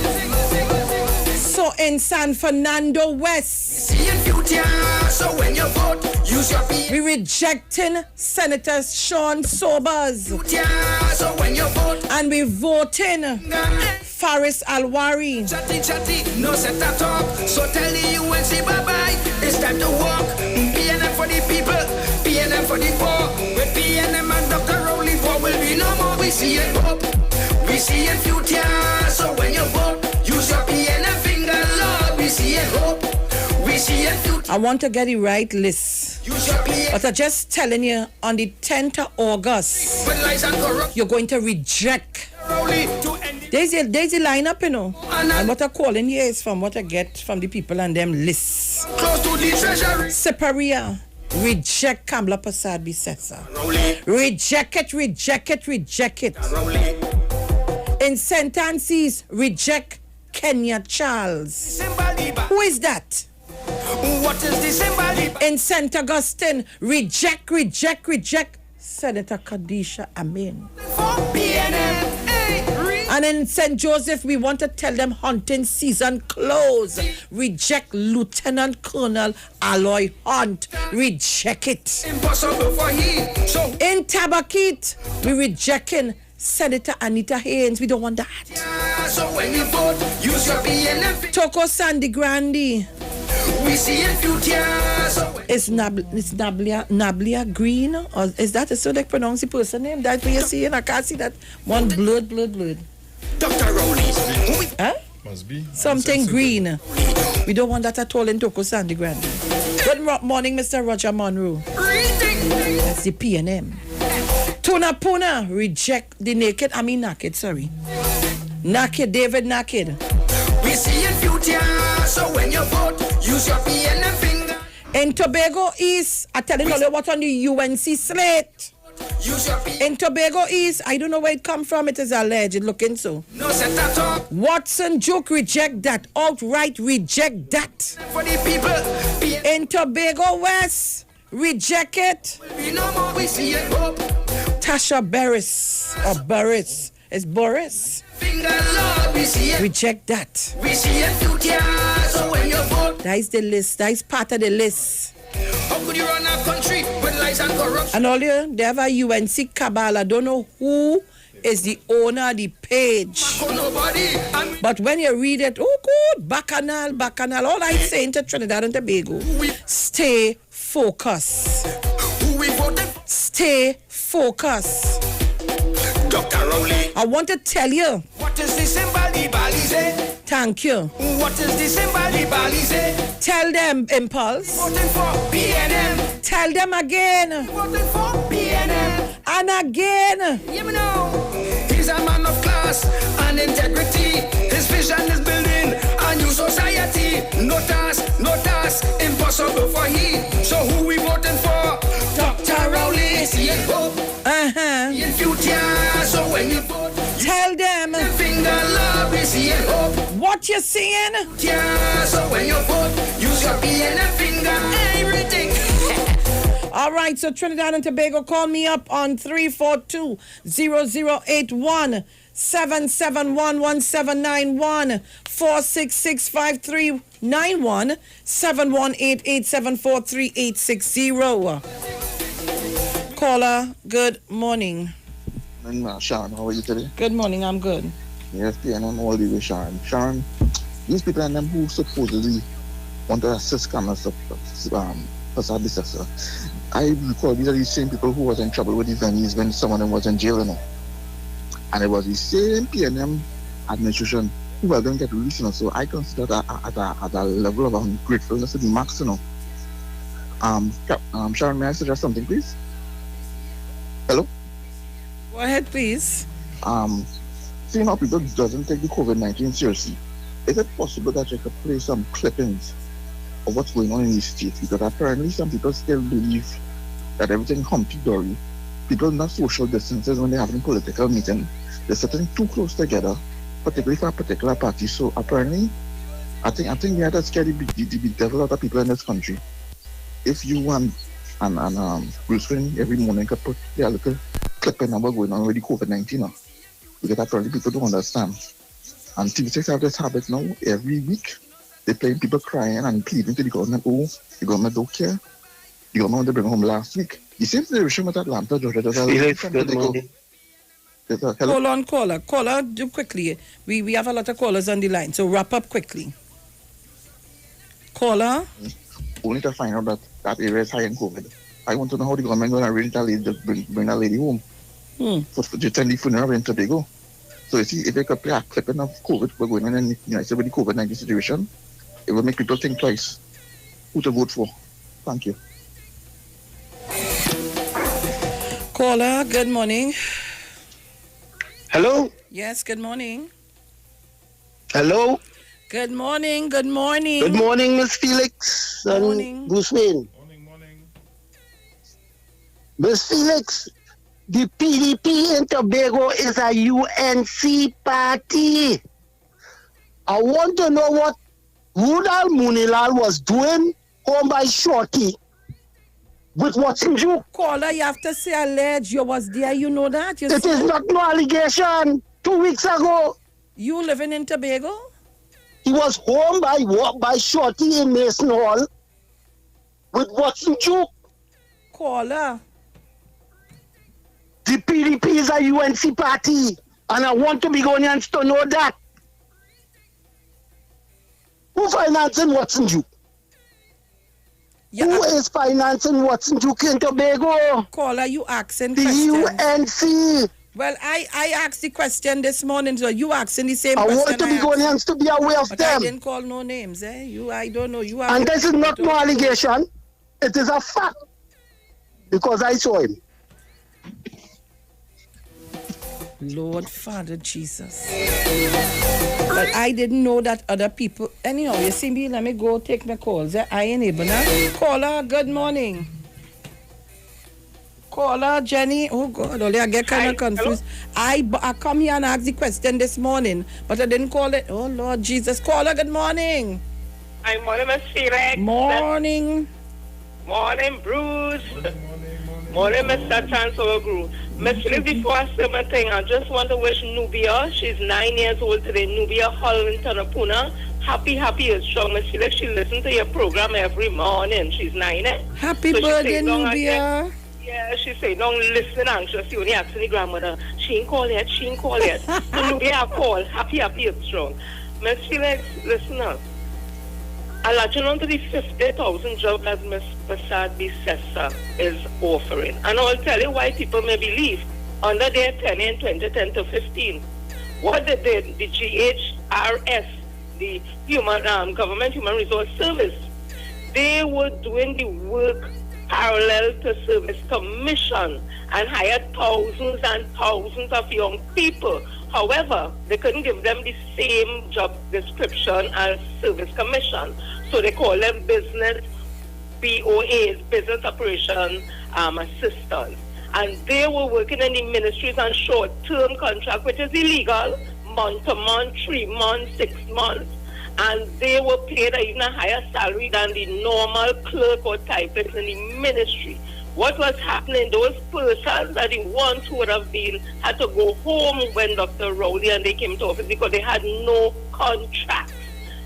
So in San Fernando West, So when you vote, use your we rejecting Senator Sean Sobers. So when you vote, and we voting Faris Alwari. Chatty, no set that talk. So tell the UNC bye-bye. It's time to walk. PNM for the people, PNM for the poor. With PNM and Dr. Rowley, poor will be no more. We see it hope, we see it future. So when you vote, use your PNM finger, Lord. We see it hope, we see it future. I want to get it right, Liz. But I'm just telling you, on the 10th of August, you're going to reject. There's a lineup, you know. And what I'm calling here is from what I get from the people and them lists. Close to the treasury. Separia, reject Kamala Prasad Bisesa. Reject it, reject it, reject it. In St. Anne's, reject Kenya Charles. Who is that? What is December? In St. Augustine, reject, reject, reject Senator Khadijah Amin. And in St. Joseph, we want to tell them hunting season closed. Reject Lieutenant Colonel Aloy Hunt. Reject it. Impossible for he. So in Tabakit, we rejecting Senator Anita Haynes. We don't want that. So when you vote, use your PNM. Toko Sandy Grandi. We see it future. It's Nablia Green, or is that so they pronounce the person name? That we are seeing, I can't see that one blood. Dr. Rowley. Huh? Must be something green. We don't want that at all in Toko Sandy Grandi. Good morning, Mr. Roger Monroe. That's the PNM. Tuna Puna, reject the naked. I mean naked, sorry. Naked, David Naked. We see it future. So when you vote, use your PNM finger. In Tobago East, I tell you what on the UNC slate. Use your in Tobago East, I don't know where it come from. It is alleged. Looking so. No set that talk. Watson Duke, reject that. Outright reject that. For the people. In Tobago West, reject it. We no more. We see it hope. Tasha Barris or Barris. It's Boris. Finger, Lord, we see it. Reject that. We see it future. So when you vote, that is the list. That is part of the list. How could you run a country with lies and corruption? And all you, they have a UNC cabal. I don't know who is the owner of the page. But when you read it, oh good, Bacchanal. All I'm saying to Trinidad and Tobago, stay focused. Who we voted? Stay focused. Dr. Rowley. I want to tell you. What is this in Bali Balize? Thank you. What is this in Bali Balize? Tell them, Impulse. Voting for PNM. Tell them again. Voting for PNM. And again. You know, he's a man of class and integrity. His vision is building a new society. No task, impossible for he. So who we voting for? Dr. Rowley. See it hope. In future, so when you vote, tell them. Finger love, we see it hope. What you seeing? Yeah, so when you vote, use your PNM finger, everything. All right, so Trinidad and Tobago, call me up on 342-0081. 771-1791 466-5391 7188-743-860. Caller, good morning. Sharon, how are you today? Good morning, I'm good. Yes, PNM all the way, Sharon. Sharon, these people and them who supposedly want to assist Kamala Prasad Bisesa, I recall these are the same people who was in trouble with the venues when some of them was in jail, you know. And it was the same PNM administration who were going to get released, you know. So I consider that at a level of gratefulness to the max, you know. Sharon, may I suggest something, please? Hello? Go ahead, please. Seeing how people doesn't take the COVID-19 seriously, is it possible that you could play some clippings of what's going on in the state? Because apparently some people still believe that everything hunky-dory. People not social distances when they're having political meeting. They're sitting too close together, particularly for a particular party. So apparently, I think we had to scare the devil out of people in this country. If you And Bruce Wayne every morning could put their little clip in about going on with the COVID-19. Because apparently people don't understand. And TV6 have this habit now, every week, they're playing people crying and pleading to the government, oh, the government don't care. The government they bring home last week. The same situation with Atlanta, Georgia. Good morning. Hold on, caller. Caller, do quickly. We have a lot of callers on the line, so wrap up quickly. Caller? Only to find out that area is high in COVID. I want to know how the government going to arrange that lady to bring that lady home. For to attend the funeral in Tobago. So you see, if they could play a clipping of COVID, we're going on in the United States with the COVID-19 situation, it will make people think twice who to vote for. Thank you. Caller, good morning. Hello? Yes, good morning. Hello? Good morning, good morning. Good morning, Miss Felix and Bruce Wayne. Miss Felix, the PDP in Tobago is a UNC party. I want to know what Rudal Munilal was doing home by Shorty with Watson Ju. Caller, you have to say alleged. You was there, you know that. It is not no allegation. 2 weeks ago. You living in Tobago? He was home by Shorty in Mason Hall with Watson Ju. Caller. The PDP is a UNC party, and I want Tobagonians to know that. Who financing Watson Ju? Who is financing Watson Ju in Tobago? Caller, you asking the questions. UNC. Well, I asked the question this morning, so you asking the same I question. want Tobagonians to be aware of but them. I didn't call no names, eh? I don't know. You and this is not no allegation. It is a fact. Because I saw him. Lord Father Jesus. But I didn't know that other people. Anyhow, you see me, let me go take my calls. I enable now. Caller, good morning. Caller, Jenny. Oh God, only I get kind of confused. I come here and ask the question this morning, but I didn't call it. Oh Lord Jesus. Caller, good morning. Hi, morning, Miss Felix. Morning. Morning, Bruce. Morning, Mr. Chancellor Gru. Miss Felix, before I say my thing, I just want to wish Nubia, she's 9 years old today, Nubia Hall in Tanapuna, happy and strong. Miss Felix, she listens to your program every morning. She's 9, eh? Happy birthday, Nubia. Yeah, she say, don't listen anxious. You only asking the grandmother. She ain't call yet. So Nubia call, happy and strong. Miss Felix, listen up. I'll let you know to the 50,000 jobs that Ms. Prasad Bissessa is offering. And I'll tell you why people may believe under their tenure in 2010 to 15. What they did, the GHRS, the Government Human Resource Service, they were doing the work parallel to Service Commission and hired thousands and thousands of young people. However, they couldn't give them the same job description as Service Commission. So they call them business BOAs, business operation assistants. And they were working in the ministries on short-term contract, which is illegal, month to month, 3 months, 6 months. And they were paid even a higher salary than the normal clerk or typist in the ministry. What was happening, those persons are the ones who would have had to go home when Dr. Rowley and they came to office because they had no contract.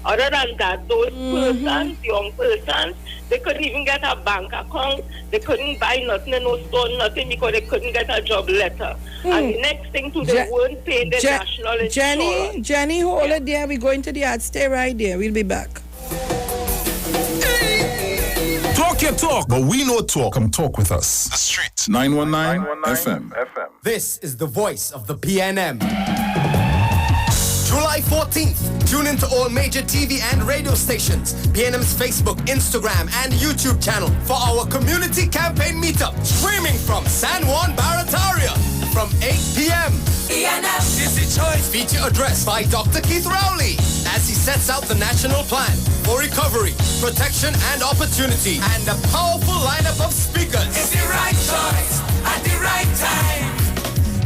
Other than that, those persons, young persons, they couldn't even get a bank account. They couldn't buy nothing in no store, nothing because they couldn't get a job letter. And the next thing too, they weren't paying their national insurance. Jenny, hold it there. We're going to the ad. Stay right there. We'll be back. Talk your talk, but we know talk. Come talk with us. The Street 919 FM. This is the voice of the PNM. July 14th, tune into all major TV and radio stations, PNM's Facebook, Instagram, and YouTube channel for our community campaign meetup, streaming from San Juan Barataria from 8 p.m. PNM is the choice. Feature addressed by Dr. Keith Rowley as he sets out the national plan for recovery, protection, and opportunity, and a powerful lineup of speakers. It's the right choice at the right time.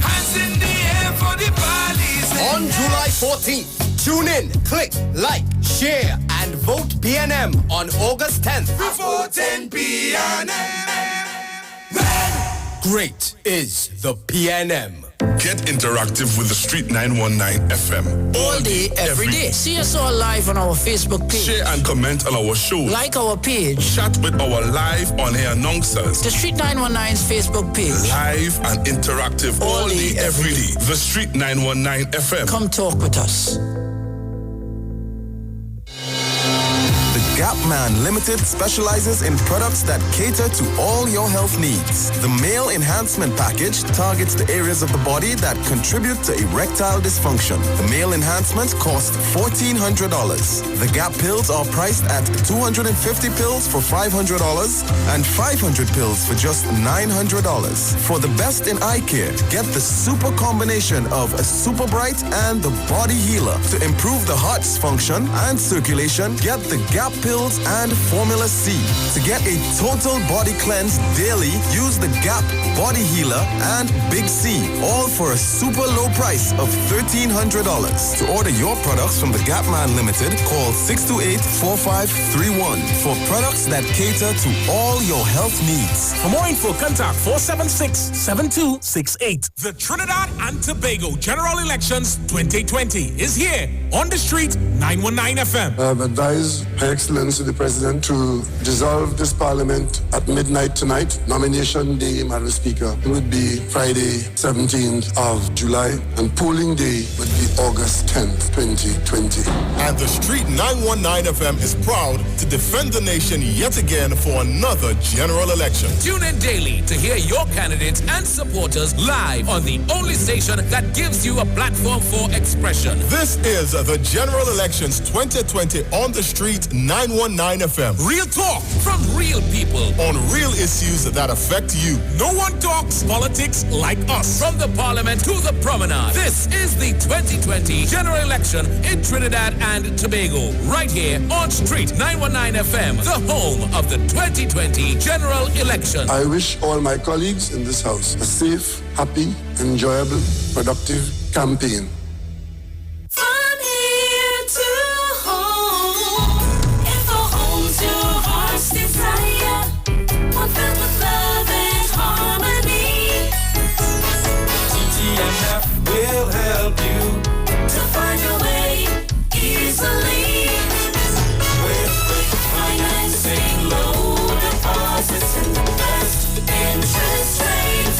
Hands in the air for the bodies. On July 14th, tune in, click, like, share, and vote PNM on August 10th. Voting PNM. great is the PNM. Get interactive with the Street 919 FM. All day, every day. See us all live on our Facebook page. Share and comment on our show. Like our page. Chat with our live on-air announcers. The Street 919's Facebook page. Live and interactive all day, every day. The Street 919 FM. Come talk with us. Gapman Limited specializes in products that cater to all your health needs. The Male Enhancement Package targets the areas of the body that contribute to erectile dysfunction. The Male Enhancement costs $1,400. The Gap pills are priced at 250 pills for $500 and 500 pills for just $900. For the best in eye care, get the super combination of a Super Bright and the Body Healer. To improve the heart's function and circulation, get the Gap pills and Formula C. To get a total body cleanse daily, use the Gap Body Healer and Big C, all for a super low price of $1,300. To order your products from the Gapman Limited, call 628-4531 for products that cater to all your health needs. For more info, contact 476-7268. The Trinidad and Tobago General Elections 2020 is here on the Street 919 FM. I have advised Her Excellency the President to dissolve this Parliament at midnight tonight. Nomination day, Madam Speaker, would be Friday, 17th of July, and polling day would be August 10th, 2020. And the Street 919 FM is proud to defend the nation yet again for another general election. Tune in daily to hear your candidates and supporters live on the only station that gives you a platform for expression. This is the General Elections 2020 on the Street 919 FM. Real talk from real people on real issues that affect you. No one talks politics like us. From the Parliament to the Promenade. This is the 2020 General Election in Trinidad and Tobago. Right here on Street 919 FM, the home of the 2020 General Election. I wish all my colleagues in this house a safe, happy, enjoyable, productive campaign. From here to home, if our home's your heart's desire, one filled with love and harmony. TTMF will help you to find your way easily. With financing, low deposits, and the best interest rates.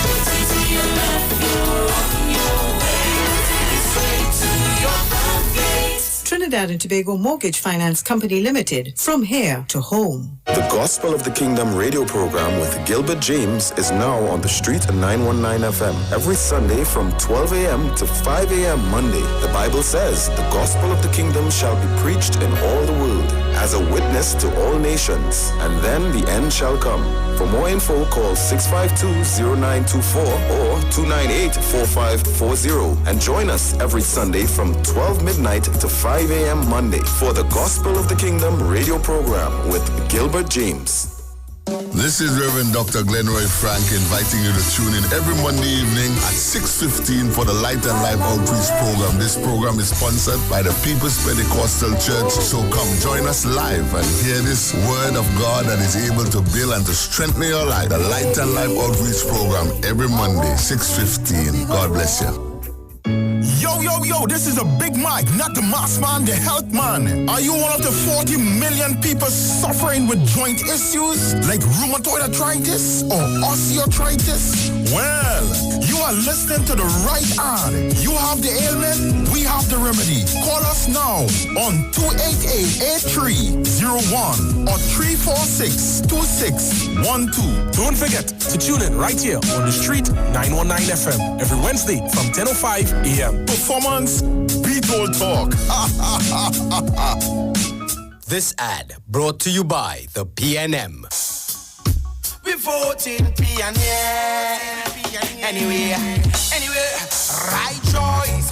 With TTMF, you're on your way. Take it straight to your front gates. Trinidad and Tobago Mortgage Finance Company Limited, from here to home. The Gospel of the Kingdom radio program with Gilbert James is now on the Street 919 FM every Sunday from 12 a.m. to 5 a.m. Monday. The Bible says the Gospel of the Kingdom shall be preached in all the world as a witness to all nations, and then the end shall come. For more info, call 652-0924 or 298-4540 and join us every Sunday from 12 midnight to 5 a.m. Monday for the Gospel of the Kingdom radio program with Gilbert James. This is Reverend Dr. Glenroy Frank inviting you to tune in every Monday evening at 6:15 for the Light and Life Outreach program. This program is sponsored by the People's Pentecostal Church, so come join us live and hear this word of God that is able to build and to strengthen your life. The Light and Life Outreach program every Monday, 6:15. God bless you. Yo, this is a Big Mike, not the mass man, the health man. Are you one of the 40 million people suffering with joint issues like rheumatoid arthritis or osteoarthritis? Well, you are listening to the right ad. You have the ailment, we have the remedy. Call us now on 288-8301 or 346-2612. Don't forget to tune in right here on the Street 919 FM every Wednesday from 10:05 a.m. Performance, beat all talk. This ad brought to you by the PNM. We voting PNM. Anyway, right choice,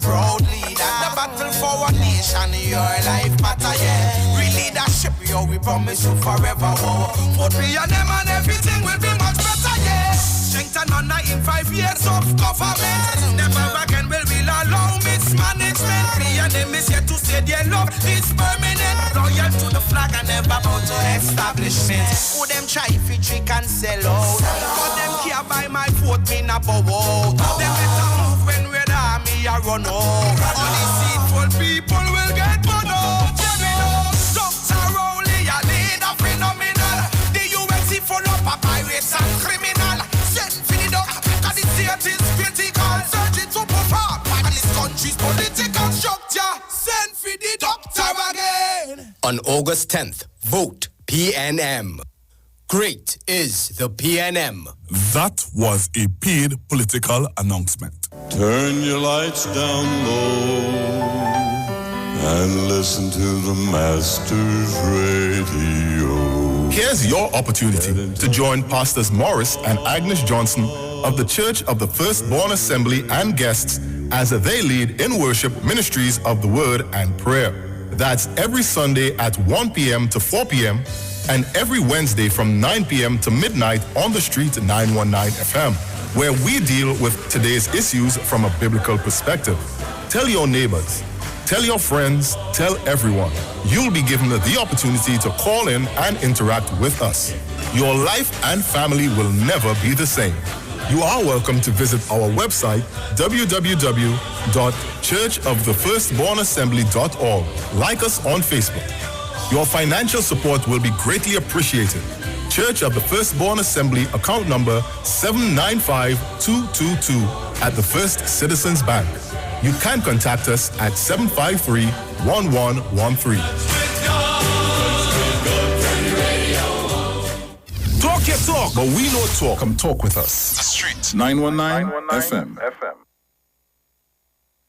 proud leader. The battle for our nation, your life matter, yeah. Real leadership, yo, we promise you forever, whoa. Vote PNM and everything will be much better, yeah. Strength and honor in 5 years of government. Never again will we allow mismanagement. PNM is here to say their love is permanent. Loyal to the flag and never bow to establishment. Who them try fi trick and sell out. But them can't buy my vote, me na bow out. Them better move when we're the army a run out. All these deceitful people will get burned out. Yeah, me know. Dr. Rowley, a leader phenomenal. The UNC full up of pirates and criminal. Send for the duck, cause the state is critical. Searching to perform, and this country's political structure. Send for the doctor again. On August 10th, vote PNM. Great is the PNM. That was a paid political announcement. Turn your lights down low and listen to the Master's Radio. Here's your opportunity to join Pastors Morris and Agnes Johnson of the Church of the Firstborn Assembly and guests as they lead in worship ministries of the Word and Prayer. That's every Sunday at 1 p.m. to 4 p.m. and every Wednesday from 9 p.m. to midnight on the street 919 FM, where we deal with today's issues from a biblical perspective. Tell your neighbors, tell your friends, tell everyone. You'll be given the opportunity to call in and interact with us. Your life and family will never be the same. You are welcome to visit our website, www.churchofthefirstbornassembly.org. Like us on Facebook. Your financial support will be greatly appreciated. Church of the Firstborn Assembly, account number 795222 at the First Citizens Bank. You can contact us at 753-1113. Talk your talk, but we know talk. Come talk with us. The Street 919 FM.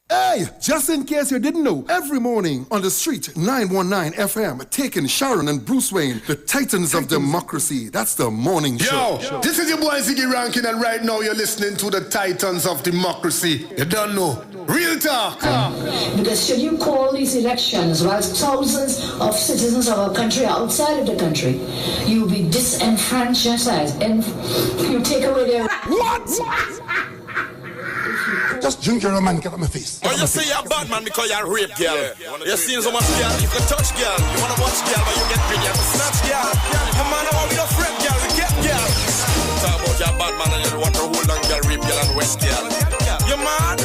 Hey, just in case you didn't know, every morning on the street 919 FM, taking Sharon and Bruce Wayne, the titans of democracy. That's the morning show. Yo, this is your boy Ziggy Rankin, and right now you're listening to the titans of democracy. You don't know. Real talk. Because should you call these elections whilst thousands of citizens of our country are outside of the country, you will be disenfranchised and you take away their... What? Just drink your man, get on my face. But you say you're a bad man because you're a rape girl. You're seeing so much girl, you can touch girl. You wanna watch girl, but you get paid, you have to snatch girl. Your man, I want me to friend girl, we get girl. Talk about you're a bad man and you want to hold on girl, rape girl and west girl. You man?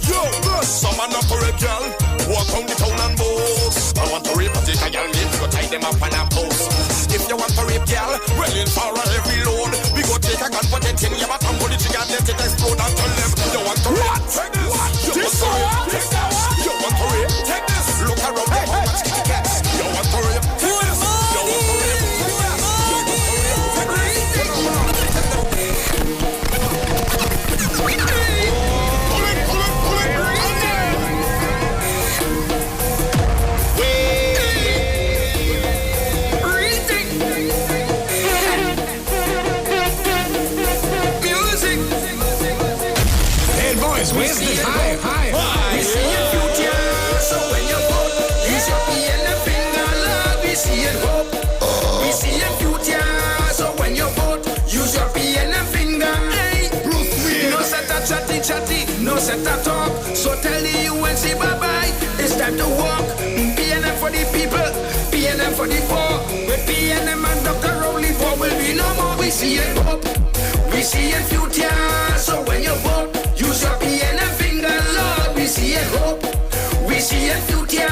Yo, some man up for a girl. Walk on the town and boast. I want to rape, take a girl, mate, go tie them up on a post. If you want to rape girl, well in for a heavy load. We go take a gun, put it in your back and pull it together, let it explode and tell them you want to rape. Take this. You want to rape. Take that one. You want to rape. Take this. Look around the how much kitty cats. You want to rape. Take this. You want to rape. Take that. You want to rape. Take Where's the high? We see your future, so when you vote, use your P and the finger, Lord. We see it hope. We see your future, so when you vote, use your P and the finger. Hey, no set a chatty, no set a talk. So tell the UNC bye-bye, it's time to walk. PNM for the people, PNM for the poor. With PNM and Dr. Rowley, poor will be no more. We see it hope. We see your future, so when you vote, use your P and a finger, Lord. We see it hope. We see your future,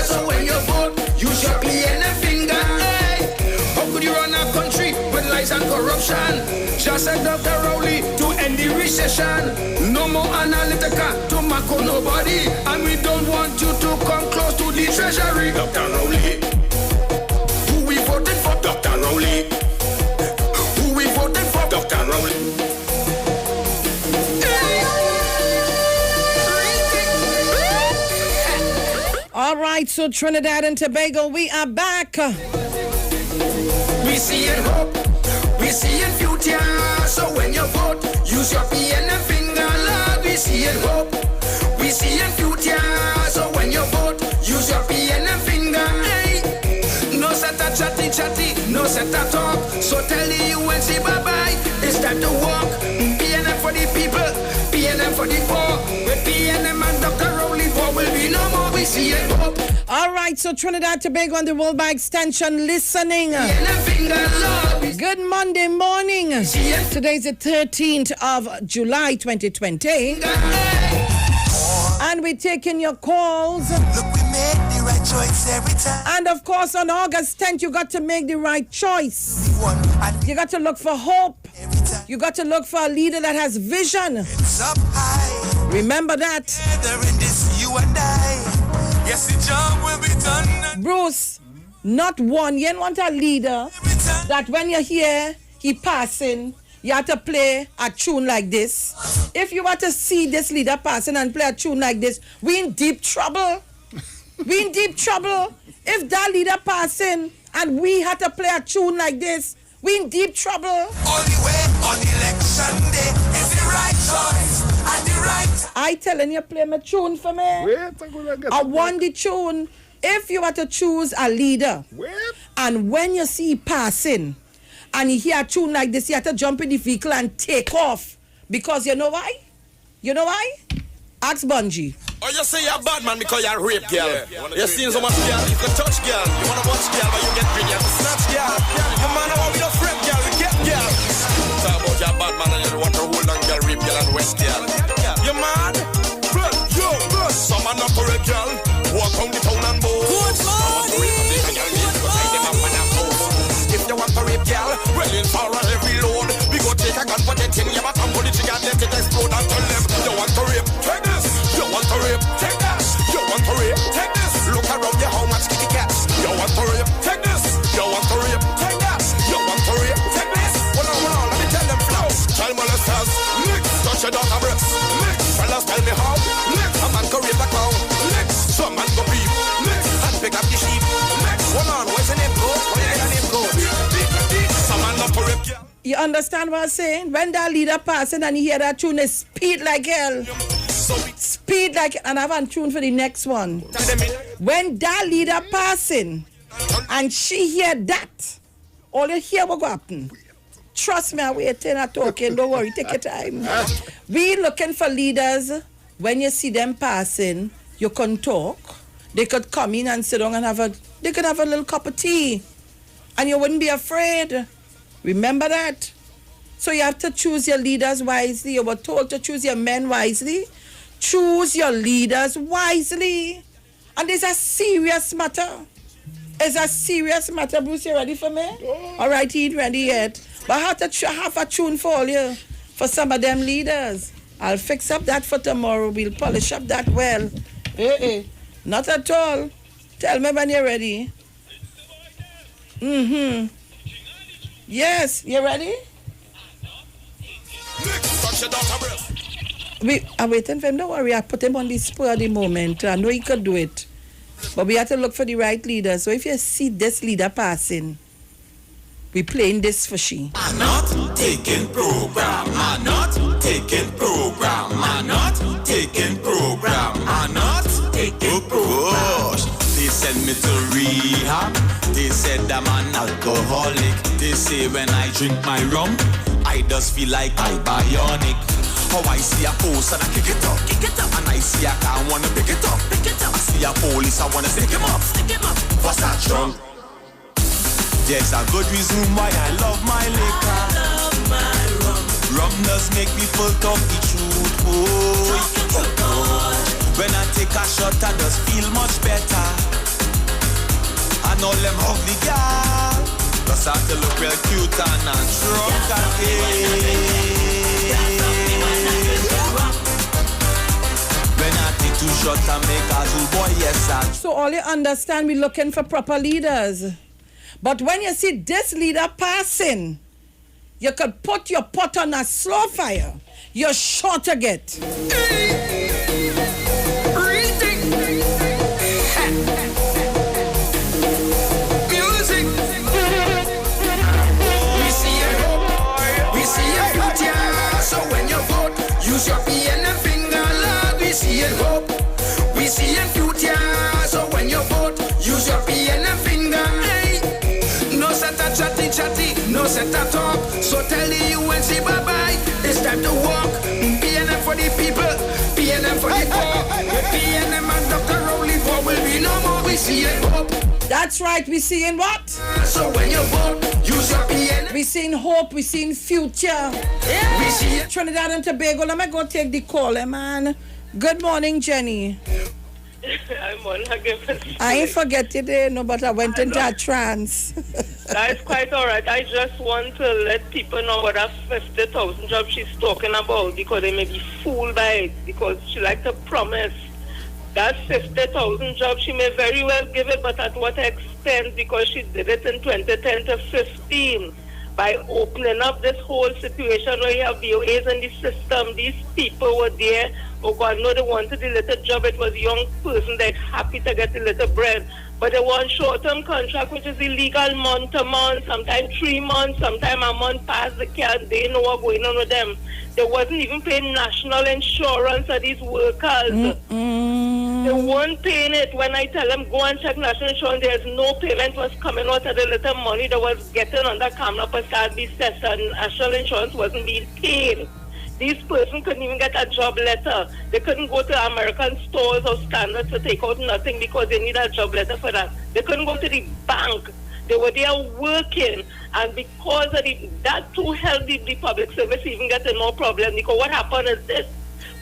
so when you vote, use your P and a finger. Hey, how could you run a country with lies and corruption? Just like Dr. Rowley to end the recession. No more Analytica to macro nobody, and we don't want you to come close to the treasury. Dr. Rowley, who we voted for? Dr. Rowley. Who we voted for? Dr. Rowley. All right, so Trinidad and Tobago, we are back. We see it hope, we see it future. So when you vote, use your P and a finger, Lord. We see it hope, we see it future. So when you vote, use your P and a finger. Hey, no set a chatty, no set a talk. So tell the UNC bye-bye, it's time to walk. PNM for the people, PNM for the poor. With PNM and Dr. Rowley, poor will be no more. We see it hope. All right, so Trinidad, Tobago, and the world by extension listening. Good Monday morning. Today's the 13th of July, 2020. And we're taking your calls. Look, we made the right choice every time. And of course, on August 10th, you got to make the right choice. You got to look for hope. You got to look for a leader that has vision. Remember that. You and I. Yes, the job will be done. Bruce, not one. You don't want a leader that when you hear he passing, you have to play a tune like this. If you want to see this leader passing and play a tune like this, we in deep trouble. We in deep trouble. If that leader passing and we had to play a tune like this, we in deep trouble. Only way on election day is the right choice and the right. I telling you, play my tune for me. I want the tune. If you were to choose a leader, and when you see passing, and you hear a tune like this, you have to jump in the vehicle and take off. Because you know why? You know why? Ask Bungie. Oh, you say you're a bad man because you're a rape girl. You're seeing so much girl, you can touch girl. You wanna watch girl, but you get greedy, you have to snatch girl. Your man, I want me to rape girl, we get girl. Talk about you're a bad man and you want to hold on girl, rape girl and west girl. You mad? Well, yo, some man not for a girl. Walk on the town and bow. Good morning. If you want to rape girl, well in for every load. We go take a gun for the thing, you but I'm going to trigger, let it explode and tell them. You want to rape? Take this. You want to rape? Take that. You want to rape? Take this. Look around you how much kitty cats. You want to rape? Take this. You want to rape? Take that. You want to rape? Take this. Hold on, let me tell them flow. Child molesters, lick, touch your daughter breasts. Lick, fellas tell me how. Lick, a man go rape the cow. Lick, some man go beef. Lick, and pick up the sheep. Lick, hold on, where's the name go? Where your name go? Some man not to rape girl. You understand what I'm saying? When that leader passing and you hear that tune, they speed like hell. Speed like hell. And I have a tune for the next one. When that leader passing and she hear that, all you hear what go happen. Trust me, I'm waiting and talking. Don't worry, take your time. We looking for leaders. When you see them passing, you can talk. They could come in and sit down and they could have a little cup of tea. And you wouldn't be afraid. Remember that? So you have to choose your leaders wisely. You were told to choose your men wisely. Choose your leaders wisely. And it's a serious matter. It's a serious matter. Bruce, you ready for me? All right, he ain't ready yet. But I have to have a tune for you. For some of them leaders. I'll fix up that for tomorrow. We'll polish up that well. Not at all. Tell me when you're ready. Yes, you ready? I'm waiting for him. Don't worry, I put him on the spur of the moment. I know he could do it. But we have to look for the right leader. So if you see this leader passing, we playing this for she. I'm not taking program. I'm not taking program. I'm not taking program. I'm not taking program. They send me to rehab. They said I'm an alcoholic. They say when I drink my rum, I just feel like I bionic. How I see a post and I kick it up. And I see a car, I wanna pick it up. I see a police, I wanna stick him up. What's that drum? There's a good reason why I love my liquor. Rum does make people talk the truth. When I take a shot, I just feel much better. And all them ugly girls just start to look real cute and drunk again. When I take 2 shots, I make a zoo boy, yes, I. So all you understand, we're looking for proper leaders. But when you see this leader passing, you could put your pot on a slow fire. You're sure to get. Use your PNM finger, Lord, we see it hope. We see it future, so when you vote, use your PNM finger. Hey, no set a chatty, no set a talk. So tell the UNC bye-bye, it's time to walk. PNM for the people, PNM for the poor. With PNM and Dr. Rowley, for will be no more. We see it hope. That's right. We're seeing what? So when you vote, use your PN. We're seeing hope. We're seeing future. Yeah. We see it. Trinidad and Tobago. Let me go take the call, man. Good morning, Jenny. I'm on again. I ain't forget today, no, but I went into a trance. That's quite all right. I just want to let people know what that 50,000 job she's talking about, because they may be fooled by it, because she likes to promise. That 50,000 job, she may very well give it, but at what extent? Because she did it in 2010 to 15. By opening up this whole situation where you have VOAs in the system, these people were there. Oh God, no, they wanted a little job. It was a young person that's happy to get a little bread. But they want short-term contract, which is illegal, month to month, sometimes 3 months, sometimes a month past the care. They know what's going on with them. They wasn't even paying national insurance for these workers. They weren't paying it. When I tell them, go and check national insurance, there's no payment was coming out of the little money that was getting under camera Passad business, and national insurance wasn't being paid. These persons couldn't even get a job letter. They couldn't go to American stores or standards to take out nothing because they need a job letter for that. They couldn't go to the bank. They were there working, and because of that too helped the public service even get no problem. Because what happened is this: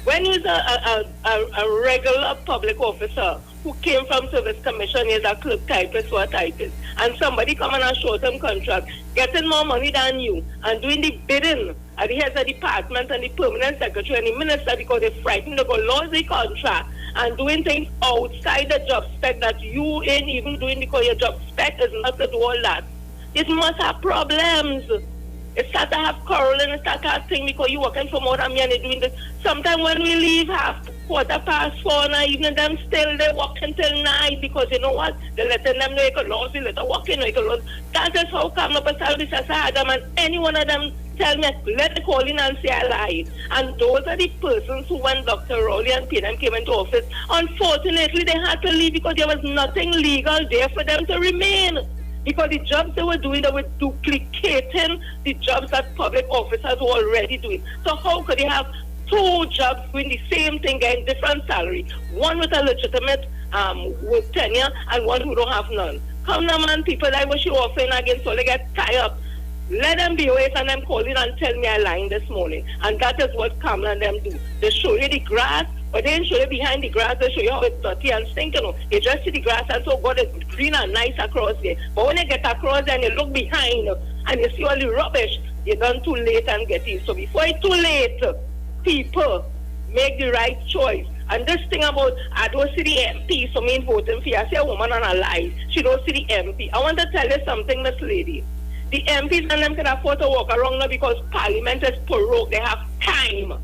when you're a regular public officer who came from service commission, is a clerk typist or a typist, and somebody come on a short-term contract, getting more money than you, and doing the bidding at the head of the department and the permanent secretary and the minister, because they're frightened to go lose the contract, and doing things outside the job spec that you ain't even doing because your job spec is not to do all that. It must have problems. It start to have quarrel and it start to have thing because you're working for more than me and they're doing this. Sometimes when we leave 4:15 in the evening, them still they work until night, because you know what? They're letting them know you can lose, you let them walk in, you can lose. That is how come up a service as I had them, and any one of them tell me, let me call in and say I lied. And those are the persons who, when Dr. Rowley and PNM came into office, unfortunately they had to leave because there was nothing legal there for them to remain. Because the jobs they were doing, they were duplicating the jobs that public officers were already doing. So how could you have 2 jobs doing the same thing, getting different salary? One with a legitimate work tenure and one who don't have none. Come now, man, people like what you offering again, so they get tied up. Let them be away and them calling and tell me I lying this morning. And that is what Kamala and them do. They show you the grass, but they didn't show you behind the grass. They show you how it's dirty and stinking. You just see the grass and so God is green and nice across there. But when you get across there and you look behind and you see all the rubbish, you're done too late and get in. So before it's too late, people make the right choice. And this thing about, I don't see the MP, so me voting for you. I see a woman on a lie. She don't see the MP. I want to tell you something, Miss Lady. The MPs and them can afford to walk around now because Parliament is prorogued. They have time.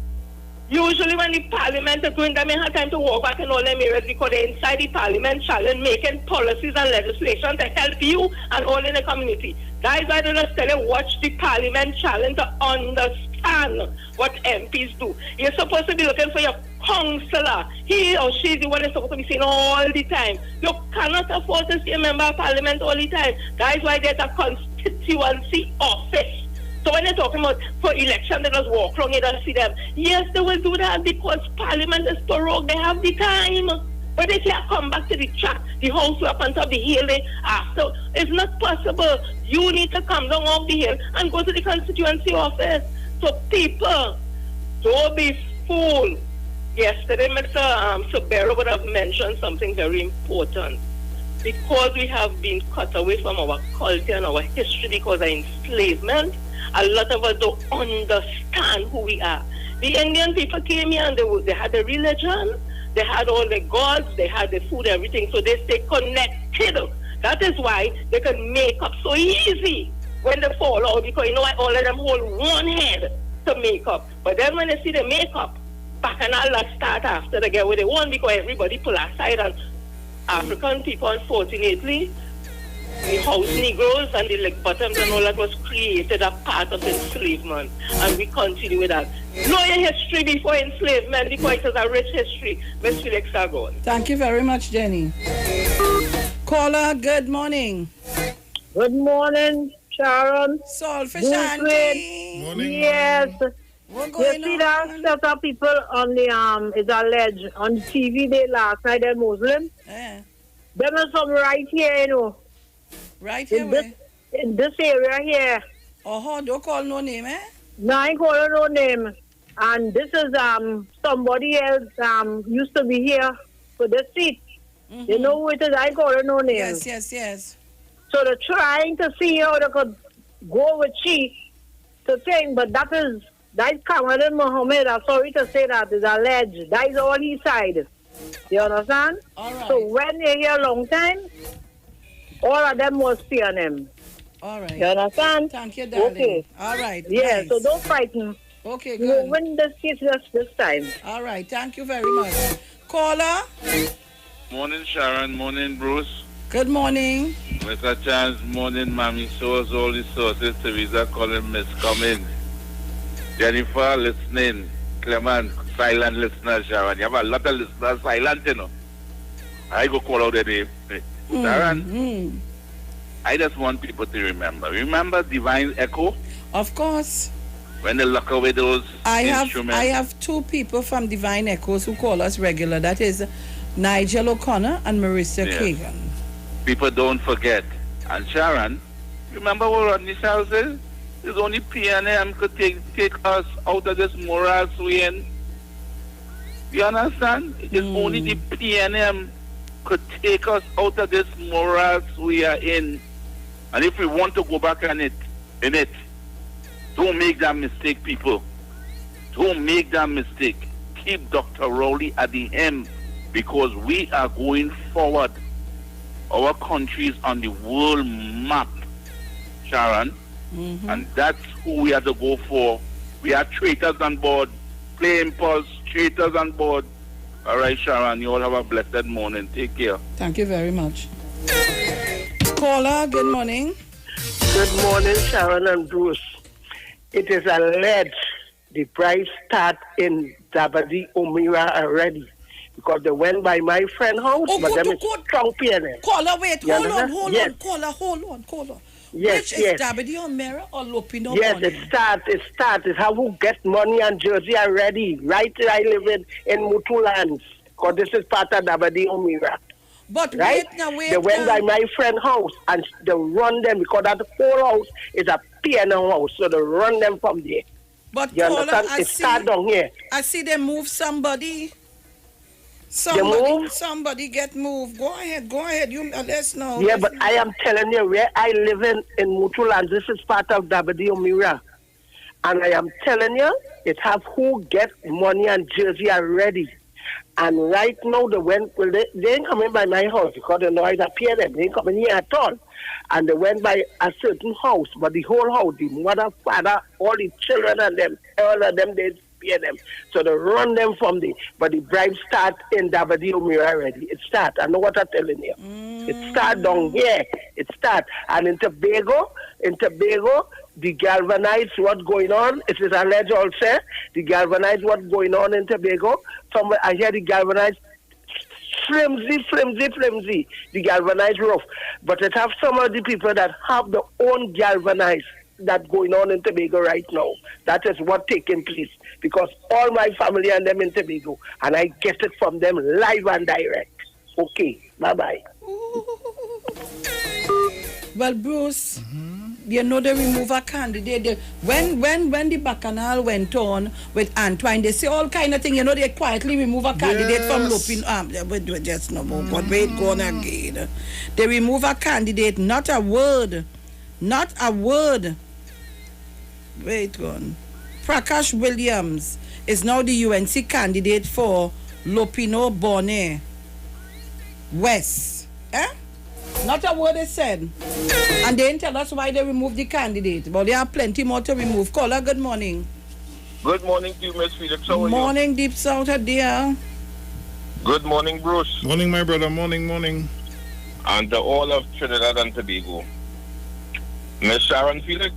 Usually when the Parliament is doing, they may have time to walk back in all them areas because they're inside the Parliament challenge, making policies and legislation to help you and all in the community. Guys, I don't tell you, watch the Parliament challenge to understand what MPs do. You're supposed to be looking for your councillor. He or she is the one that's supposed to be seen all the time. You cannot afford to see a member of Parliament all the time. Guys, why there's a constituency office. So when they're talking about for election, they just walk around, you don't see them. Yes, they will do that because Parliament is prorogued. They have the time. But they can't come back to the track, the house up on top of the hill after. It's not possible. You need to come down off the hill and go to the constituency office. So people, don't be fooled. Yesterday, Mr. Sobero would have mentioned something very important. Because we have been cut away from our culture and our history because of enslavement, a lot of us don't understand who we are. The Indian people came here and they had a religion, they had all the gods, they had the food, everything, so they stay connected. That is why they can make up so easy when they fall out, because you know why all of them hold one head to make up. But then when they see the makeup, back and all that start after they get what they want because everybody pull aside. And African people, unfortunately, the house Negroes and the leg bottoms and all that was created a part of enslavement, and we continue with that. Know your history before enslavement because it is a rich history. Miss Felix Sargon. Thank you very much, Jenny. Caller, good morning. Good morning, Sharon. Solfish Auntie. Morning. Yes. What's You going see on? that set of people on the is alleged on TV they last night they're Muslim. Yeah. Them are some right here, you know. Right here, in this area here. Oh, don't call no name, eh? No, I ain't calling no name. And this is somebody else used to be here for the seat. You know who it is? I call her no name. Yes. So they're trying to see how they could go with she to thing, but that's Kamaran Mohammed. I'm sorry to say that is alleged. That is all he said. You understand? All right. So when they here a long time, all of them was fearing him. All right. You understand? Thank you, darling. Okay. All right. Yeah, nice. so don't frighten. Okay, You good. will win this case this time. All right. Thank you very much. Caller. Morning, Sharon. Morning, Bruce. Good morning. Mr. Chance. Morning, Mammy. Source, all the sources. Teresa calling Miss Cummings. Jennifer listening. Clement, silent listener, Sharon. You have a lot of listeners silent, you know. I go call out the name. Sharon, I just want people to remember. Remember Divine Echo? Of course. When they lock away those instruments. I have two people from Divine Echoes who call us regular. That is Nigel O'Connor and Marissa Kagan. People don't forget. And Sharon, remember what Rodney Charles is? It's only PNM could take us out of this morass we're in. You understand? It's only the PNM could take us out of this morass we are in. And if we want to go back in it, don't make that mistake, people. Don't make that mistake. Keep Dr. Rowley at the helm, because we are going forward. Our country is on the world map, Sharon. And that's who we have to go for. We have traitors on board. Play impulse, traitors on board. All right, Sharon, you all have a blessed morning. Take care. Thank you very much. Caller, good morning. Good morning, Sharon and Bruce. It is alleged the price start in Dabadi Omira already, because they went by my friend's house, but them is strong PNM. Caller, wait, hold on. Caller, hold on. Yes, Which is Dabadi Omira or Lopino? Yes, it start. It's how who get money and Jersey already. Right here I live in Mutulands, because this is part of Dabadi Omira. But right? They went by my friend's house and they run them, because that whole house is a PNM house, so they run them from there. But you understand? It start down here. I see they move somebody. Somebody get moved. Go ahead. You let us know. Yeah, but I am telling you, where I live in Mutuland, this is part of Dabadi Omira. And I am telling you, it have who get money and Jersey already. And right now, they ain't coming by my house, because they know it's a PNM. They ain't coming here at all. And they went by a certain house, but the whole house, the mother, father, all the children and them, all of them, they PNM. So they run them from the, but the bribe start in Dabadi Omira already. It start. I know what I'm telling you. It start down here. It start. And in Tobago, the galvanized what's going on. It is alleged also. The galvanized what's going on in Tobago. Somewhere I hear the galvanized flimsy. The galvanized roof. But it have some of the people that have their own galvanized that going on in Tobago right now. That is what taking place. Because all my family and them in Tobago, and I get it from them live and direct. Okay, bye-bye. Well, Bruce, you know they remove a candidate. When the bacchanal went on with Antoine, they say all kind of thing. You know, they quietly remove a candidate from Lopin. Just no more. But wait, go on again. They remove a candidate, not a word. Wait, go on. Prakash Williams is now the UNC candidate for Lopino Bonnet West. Not a word is said. And they didn't tell us why they removed the candidate. But there are plenty more to remove. Caller, good morning. Good morning to you, Miss Felix. How are you? Morning, Deep South, dear. Good morning, Bruce. Morning, my brother. Morning. And all of Trinidad and Tobago. Miss Sharon Felix.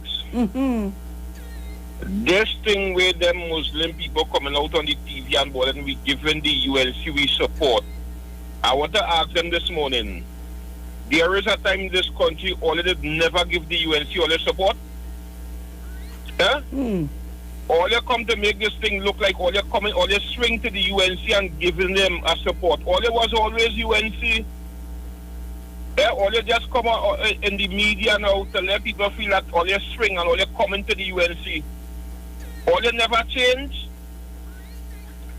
This thing where them Muslim people coming out on the TV and board and we giving the ULC we support. I want to ask them this morning. There is a time in this country all it never give the UNC all the support. All you come to make this thing look like all you swing to the UNC and giving them a support. All it was always UNC. All you just come out in the media now to let people feel that all you swing and all you come into the UNC. All you never change.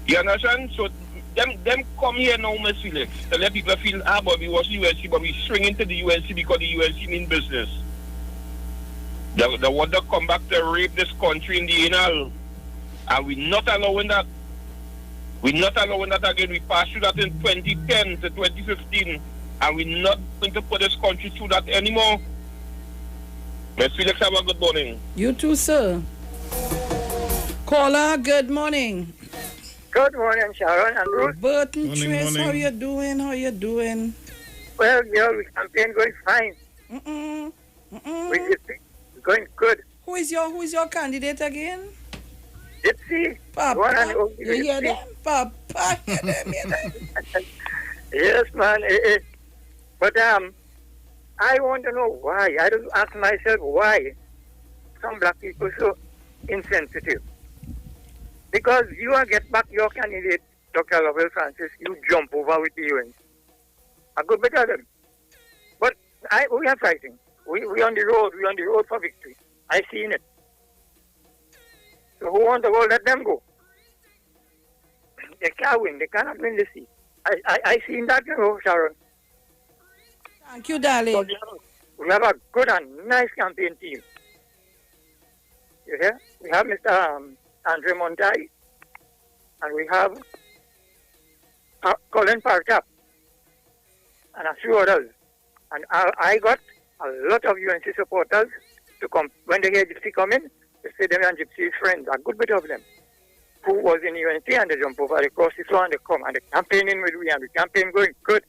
You understand? So them come here now, Miss Felix, to let people feel, but we was UNC, but we swing into the UNC because the UNC mean business. They want to come back to rape this country in the anal. And we're not allowing that. We're not allowing that again. We passed through that in 2010 to 2015. And we're not going to put this country through that anymore. Miss Felix, have a good morning. You too, sir. Caller, good morning. Good morning, Sharon and Bruce. Burton Trace, how you doing? How you doing? Well, we campaign going fine. We're going good. Who is your candidate again? Gypsy. Papa, you hear them? Papa, hear them. Yes, man. But I want to know why. I don't ask myself why some black people so insensitive. Because you get back your candidate, Dr. Lovell Francis, you jump over with the UN. I go better them. But we are fighting. We on the road. We on the road for victory. I seen it. So who want to go? Let them go. They can't win. They cannot win the seat. I seen that, Sharon. Thank you, darling. So we have a good and nice campaign team. You hear? We have Mr. Andre Montai, and we have Colin Partap, and a few others. And I got a lot of UNC supporters to come. When they hear Gypsy coming, they say them and Gypsy's friends, a good bit of them, who was in UNC, and they jump over, they cross the floor and they come, and the campaigning with we, and the campaign going good.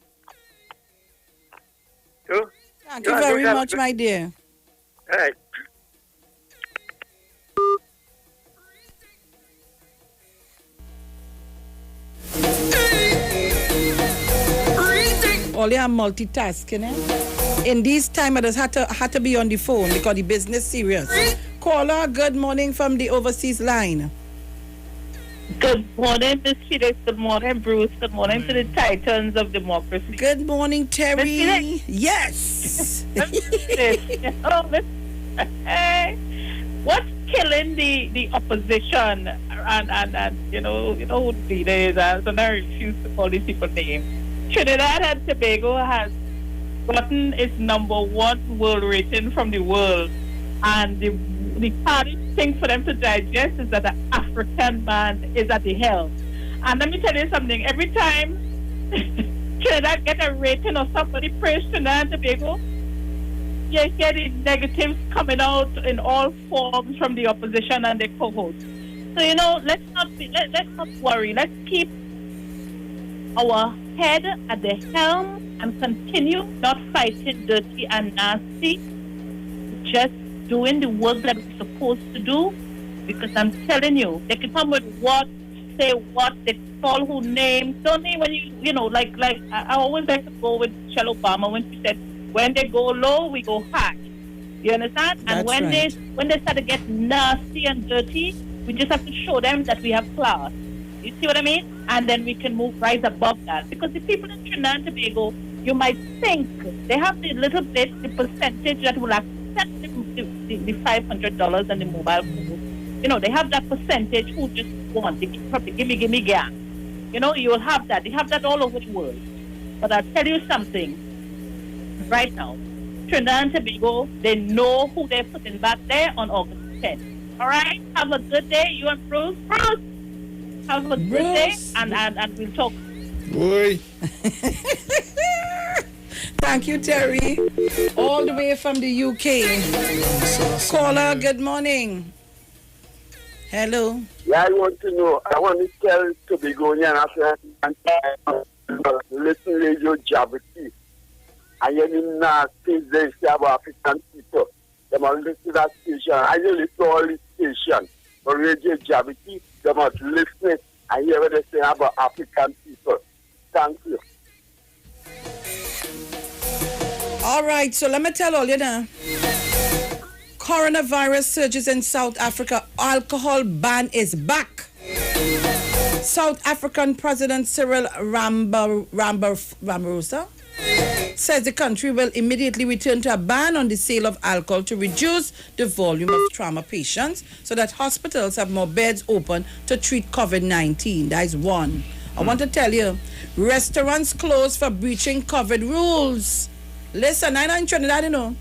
So, thank you very much, my dear. All right. All you are multitasking, eh? In this time, I just had to be on the phone because the business serious. Caller, good morning from the overseas line. Good morning, Miss Felix. Good morning, Bruce. Good morning to the titans of democracy. Good morning, Terry. Yes. What's killing the opposition and you know who the leader is, and I refuse to call these people names. Trinidad and Tobago has gotten its #1 world rating from the world, and the hardest thing for them to digest is that the African man is at the helm. And let me tell you something, every time Trinidad get a rating or somebody praise Trinidad and Tobago, you hear the negatives coming out in all forms from the opposition and the co-hosts. So let's not worry. Let's keep our head at the helm and continue not fighting dirty and nasty, just doing the work that we're supposed to do. Because I'm telling you, they can come with what, say what, they call who names. Don't they, when like I always like to go with Michelle Obama when she said, when they go low, we go high. You understand? That's and when right. they start to get nasty and dirty, we just have to show them that we have class. You see what I mean? And then we can rise above that. Because the people in Trinidad and Tobago, you might think they have the little bit, the percentage that will accept the $500 and the mobile phone. They have that percentage who just want the gimme gang. You will have that. They have that all over the world. But I'll tell you something. Right now, Trinidad and Tobago, they know who they're putting back there on August 10th. All right? Have a good day, you and Bruce. Have a good day, and we'll talk. Boy. Thank you, Terry. All the way from the UK. Caller, good morning. Hello. Yeah, I want to know. I want to tell Tobagonian and listen to your Javity. I am in they say about African people. They must listen to that station. I really saw all this station. But Radio Javity, they must listen. I hear what they say about African people. Thank you. All right, so let me tell all you now. Coronavirus surges in South Africa. Alcohol ban is back. South African President Cyril Ramaphosa says the country will immediately return to a ban on the sale of alcohol to reduce the volume of trauma patients so that hospitals have more beds open to treat COVID-19. That is one. I want to tell you, restaurants closed for breaching COVID rules. Listen, I know in Trinidad, you know.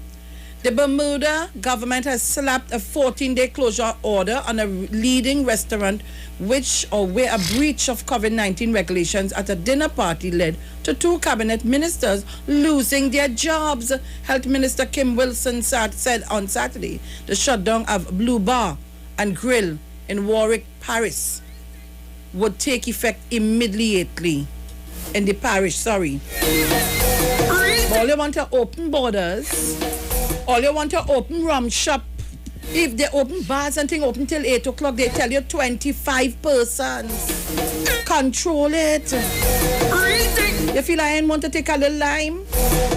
The Bermuda government has slapped a 14-day closure order on a leading restaurant where a breach of COVID-19 regulations at a dinner party led to 2 cabinet ministers losing their jobs. Health Minister Kim Wilson said on Saturday the shutdown of Blue Bar and Grill in Warwick, Paris would take effect immediately in the parish, All you want to open borders. All you want to open rum shop. If they open bars and things open till 8 o'clock, they tell you 25 persons. Control it. You feel I ain't want to take a little lime?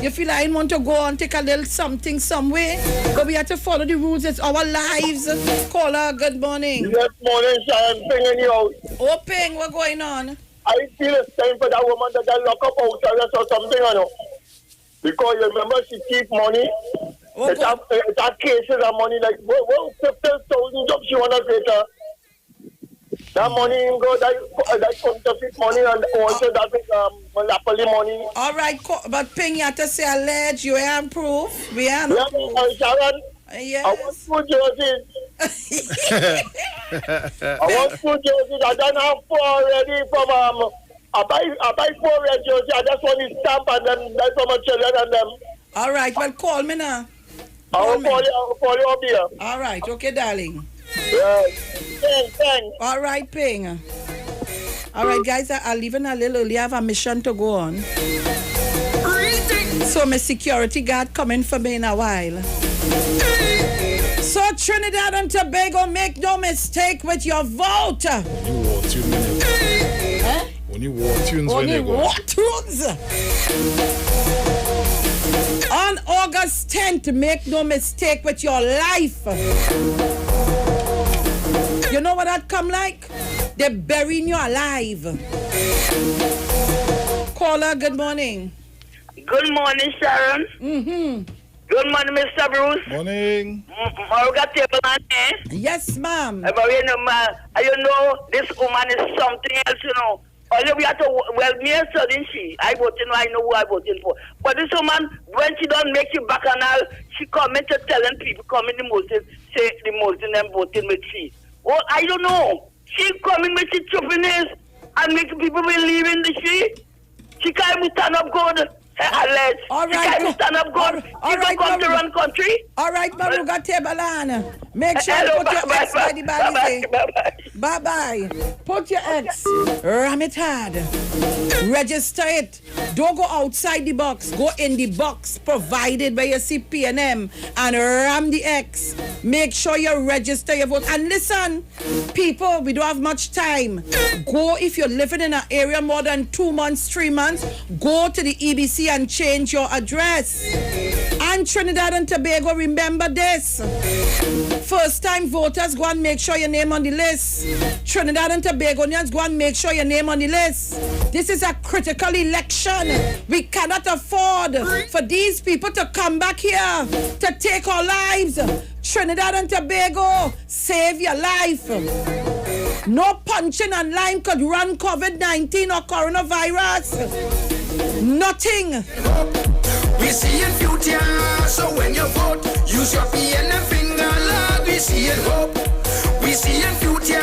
You feel I ain't want to go and take a little something somewhere? But we have to follow the rules. It's our lives. Caller, good morning. Good morning, Sharon. Pinging you out. Oh, Ping, what's going on? I feel it's time for that woman to get locked up outside or something, you know. Because you remember she keep money. It's a cases of money like, well, 50,000 jobs she want to create. That money go, that counterfeit money and also that monopoly money. All right, but Ping, you have to say alleged. You have proof. We have no proof. Sharon, yes. I want 2 jerseys. I want 2 jerseys. I don't have 4 already from I buy 4 red jerseys. I just want the stamp and then that's for my children and them. All right, well, call me now. I'll call you up here. All right, okay, darling. Yes. Thanks. All right, Ping. All right, guys, I'll leave in a little early. I have a mission to go on. So my security guard coming for me in a while. So Trinidad and Tobago, make no mistake with your vote. When you war tunes, On August 10th, make no mistake with your life. You know what that come like? They're burying you alive. Caller, good morning. Good morning, Sharon. Good morning, Mr. Bruce. Morning. Yes, ma'am. You know, this woman is something else, you know. Although we have to, well, me and so didn't she? I voted, I know who I voted for. But this woman, when she don't make you back and all, she come into telling people, come in the mountain, say the mountain and voting with she. Well, I don't know. She coming with she choppiness and make people believe in the she. She can't stand up good. All right. She can't stand up good. She don't come to run country. All right, Maruga Tebalan. Make sure you put your ex by the body. Bye-bye. Put your ex. Ram it hard. Register it. Don't go outside the box. Go in the box provided by your CPNM and ram the X. Make sure you register your vote. And listen, people, we don't have much time. Go, if you're living in an area more than 2 months, 3 months, go to the EBC and change your address. And Trinidad and Tobago, remember this. First time voters, go and make sure your name on the list. Trinidad and Tobagonians, go and make sure your name on the list. This is a critical election. We cannot afford for these people to come back here to take our lives. Trinidad and Tobago, save your life. No punching and lime could run COVID-19 or coronavirus. Nothing. We see in future, so when you vote, use your PNM finger, Lord. We see in hope. We see in future,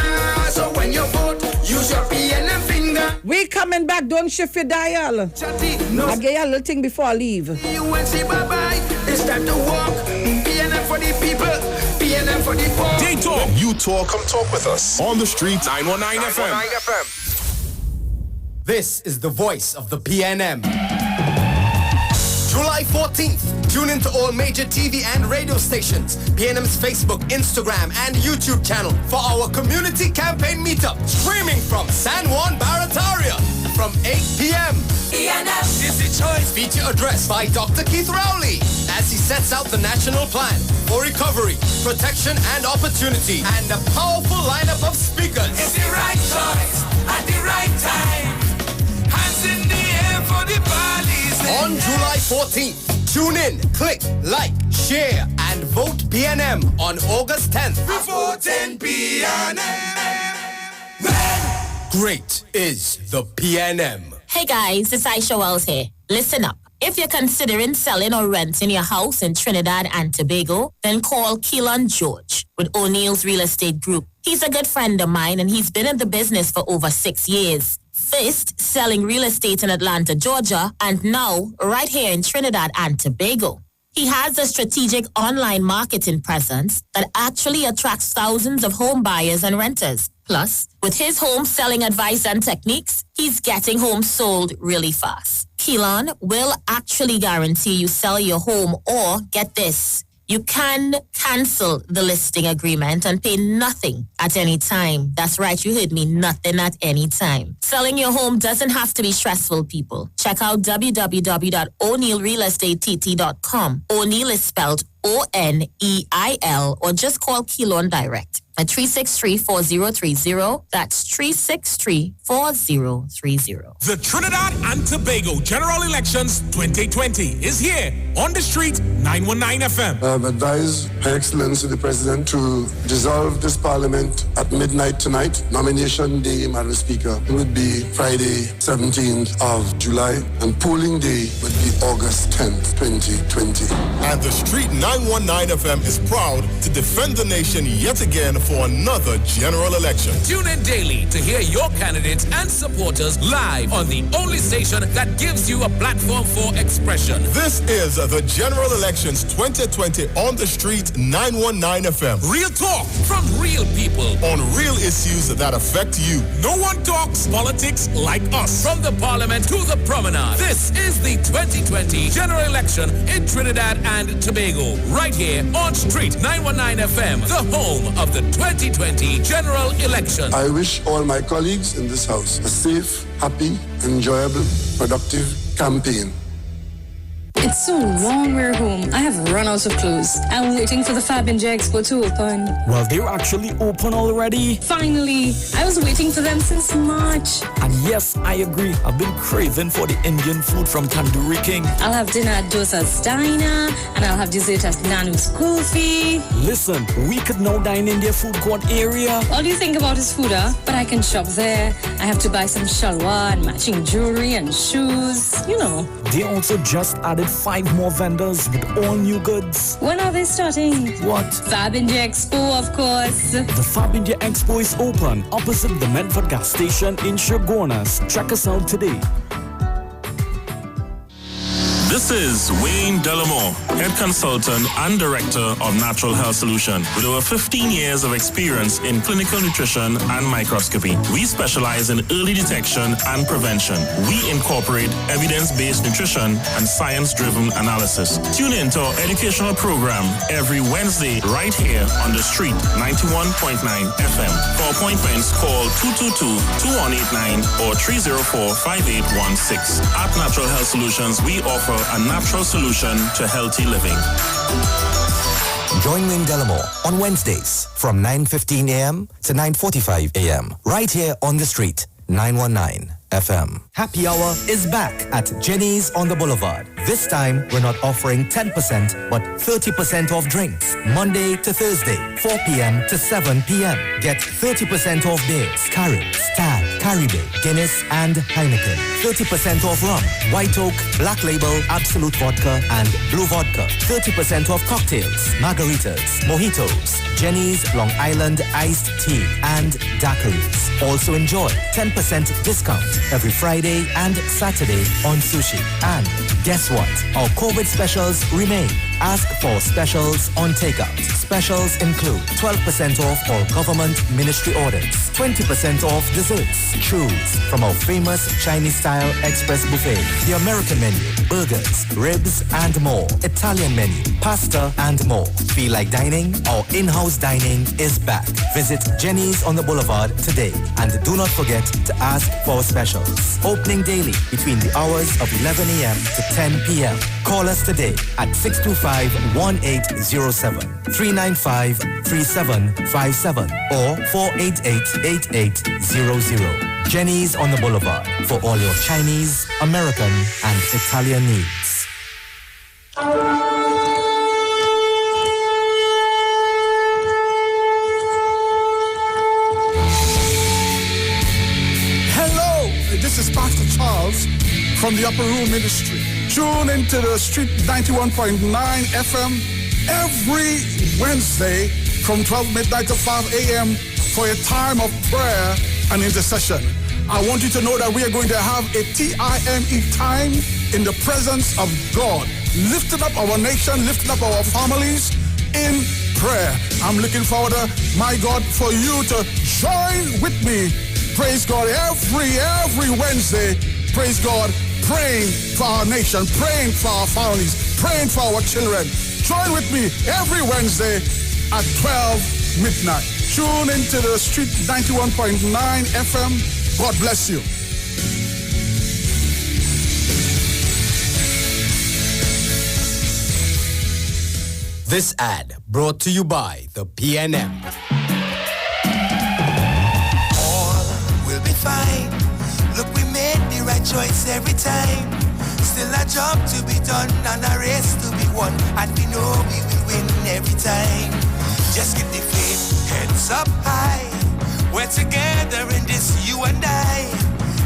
so when you vote, use your PNM finger. We coming back, don't shift your dial. I'll get you a little thing before I leave. You will say bye-bye, it's time to walk. PNM for the people, PNM for the poor. They talk, you talk, come talk with us. On the street, 919 FM. This is the voice of the PNM. July 14th, tune into all major TV and radio stations, PNM's Facebook, Instagram, and YouTube channel for our community campaign meetup, streaming from San Juan Barataria from 8 p.m. PNM is the choice. Feature addressed by Dr. Keith Rowley as he sets out the national plan for recovery, protection, and opportunity, and a powerful lineup of speakers. It's the right choice at the right time. Hands in the air for the police. On July 14th. Tune in, click, like, share, and vote PNM on August 10th. Voting PNM. Great is the PNM. Hey guys, it's Aisha Wells here. Listen up. If you're considering selling or renting your house in Trinidad and Tobago, then call Keelan George with O'Neill's Real Estate Group. He's a good friend of mine and he's been in the business for over 6 years. First, selling real estate in Atlanta, Georgia, and now right here in Trinidad and Tobago. He has a strategic online marketing presence that actually attracts thousands of home buyers and renters. Plus, with his home selling advice and techniques, he's getting homes sold really fast. Keelan will actually guarantee you sell your home, or get this, you can cancel the listing agreement and pay nothing at any time. That's right, you heard me, nothing at any time. Selling your home doesn't have to be stressful, people. Check out www.o'neillrealestatett.com. O'Neill is spelled O-N-E-I-L, or just call Keelan direct at 363-4030. That's 363-4030. The Trinidad and Tobago General Elections 2020 is here on the street, 919 FM. I have advised Her Excellency the President to dissolve this Parliament at midnight tonight. Nomination day, Madam Speaker, would be Friday, 17th of July, and polling day would be August 10th, 2020. And the street 919 FM is proud to defend the nation yet again for another general election. Tune in daily to hear your candidates and supporters live on the only station that gives you a platform for expression. This is the General Elections 2020 on the street 919 FM. Real talk from real people on real issues that affect you. No one talks politics like us. From the Parliament to the promenade. This is the 2020 General Election in Trinidad and Tobago. Right here on Street 919 FM, the home of the 2020 General Election. I wish all my colleagues in this house a safe, happy, enjoyable, productive campaign. It's so long we're home. I have run out of clothes. I'm waiting for the Fab India Expo to open. Well, they're actually open already. Finally. I was waiting for them since March. And yes, I agree. I've been craving for the Indian food from Tandoori King. I'll have dinner at Dosa's Diner, and I'll have dessert at Nanu's Kulfi. Listen, we could now dine in their food court area. All you think about is food, huh? But I can shop there. I have to buy some shalwar and matching jewelry and shoes. You know. They also just added 5 more vendors with all new goods. When are they starting? What? Fab India Expo, of course. The Fab India Expo is open opposite the Medford gas station in Shogunas. Check us out today. This is Wayne Delamore, Head Consultant and Director of Natural Health Solution. With over 15 years of experience in clinical nutrition and microscopy, we specialize in early detection and prevention. We incorporate evidence-based nutrition and science-driven analysis. Tune in to our educational program every Wednesday right here on the street, 91.9 FM. For appointments, call 222-2189 or 304-5816. At Natural Health Solutions, we offer a natural solution to healthy living. Join Wayne Delamore on Wednesdays from 9:15 a.m. to 9:45 a.m. right here on the street, 919 FM. Happy Hour is back at Jenny's on the Boulevard. This time, we're not offering 10%, but 30% off drinks. Monday to Thursday, 4 p.m. to 7 p.m. Get 30% off beers, Carib, Stag, Caribbean, Guinness, and Heineken. 30% off rum, White Oak, Black Label, Absolute Vodka, and Blue Vodka. 30% off cocktails, margaritas, mojitos, Jenny's Long Island Iced Tea, and daiquiris. Also enjoy 10% discount every Friday and Saturday on sushi. And guess what? Our COVID specials remain. Ask for specials on takeout. Specials include 12% off all government ministry orders, 20% off desserts. Choose from our famous Chinese-style express buffet, the American menu, burgers, ribs, and more. Italian menu, pasta, and more. Feel like dining? Our in-house dining is back. Visit Jenny's on the Boulevard today. And do not forget to ask for specials. Opening daily between the hours of 11 a.m. to 10 p.m. Call us today at 625-1807, 395-3757, or 488-8800. Jenny's on the Boulevard for all your Chinese, American, and Italian needs. Pastor Charles from the Upper Room Ministry. Tune into the Street 91.9 FM every Wednesday from 12 midnight to 5 a.m. for a time of prayer and intercession. I want you to know that we are going to have a TIME time in the presence of God, lifting up our nation, lifting up our families in prayer. I'm looking forward, my God, for you to join with me. Praise God, every Wednesday, praise God, praying for our nation, praying for our families, praying for our children. Join with me every Wednesday at 12 midnight. Tune into the Street 91.9 FM. God bless you. This ad brought to you by the PNM. All will be fine. Look, we made the right choice every time. Still a job to be done and a race to be won, and we know we will win every time. Just keep the faith, heads up high. We're together in this, you and I.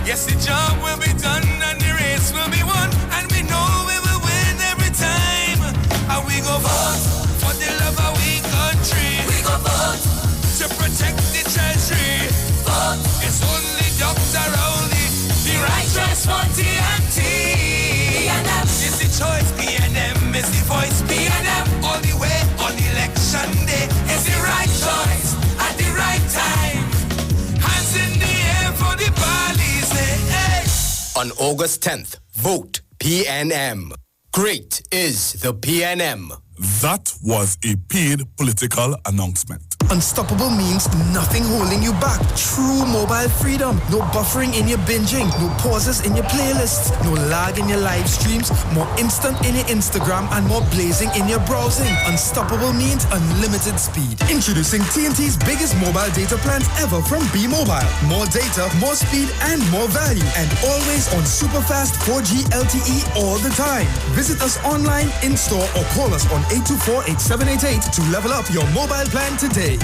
Yes, the job will be done and the race will be won, and we know we will win every time. And we go vote for the love of we country. We go vote to protect the treasury. Vote. It's only Dr. Rowley, the righteous for TNT. PNM is the choice, PNM is the voice, PNM all the way on election day is the right choice at the right time. Hands in the air for the Bali's, hey. On August 10th, vote PNM. Great is the PNM. That was a paid political announcement. Unstoppable means nothing holding you back. True mobile freedom. No buffering in your binging. No pauses in your playlists. No lag in your live streams. More instant in your Instagram and more blazing in your browsing. Unstoppable means unlimited speed. Introducing TNT's biggest mobile data plans ever from B-Mobile. More data, more speed, and more value. And always on super fast 4G LTE all the time. Visit us online, in-store, or call us on 824-8788 to level up your mobile plan today.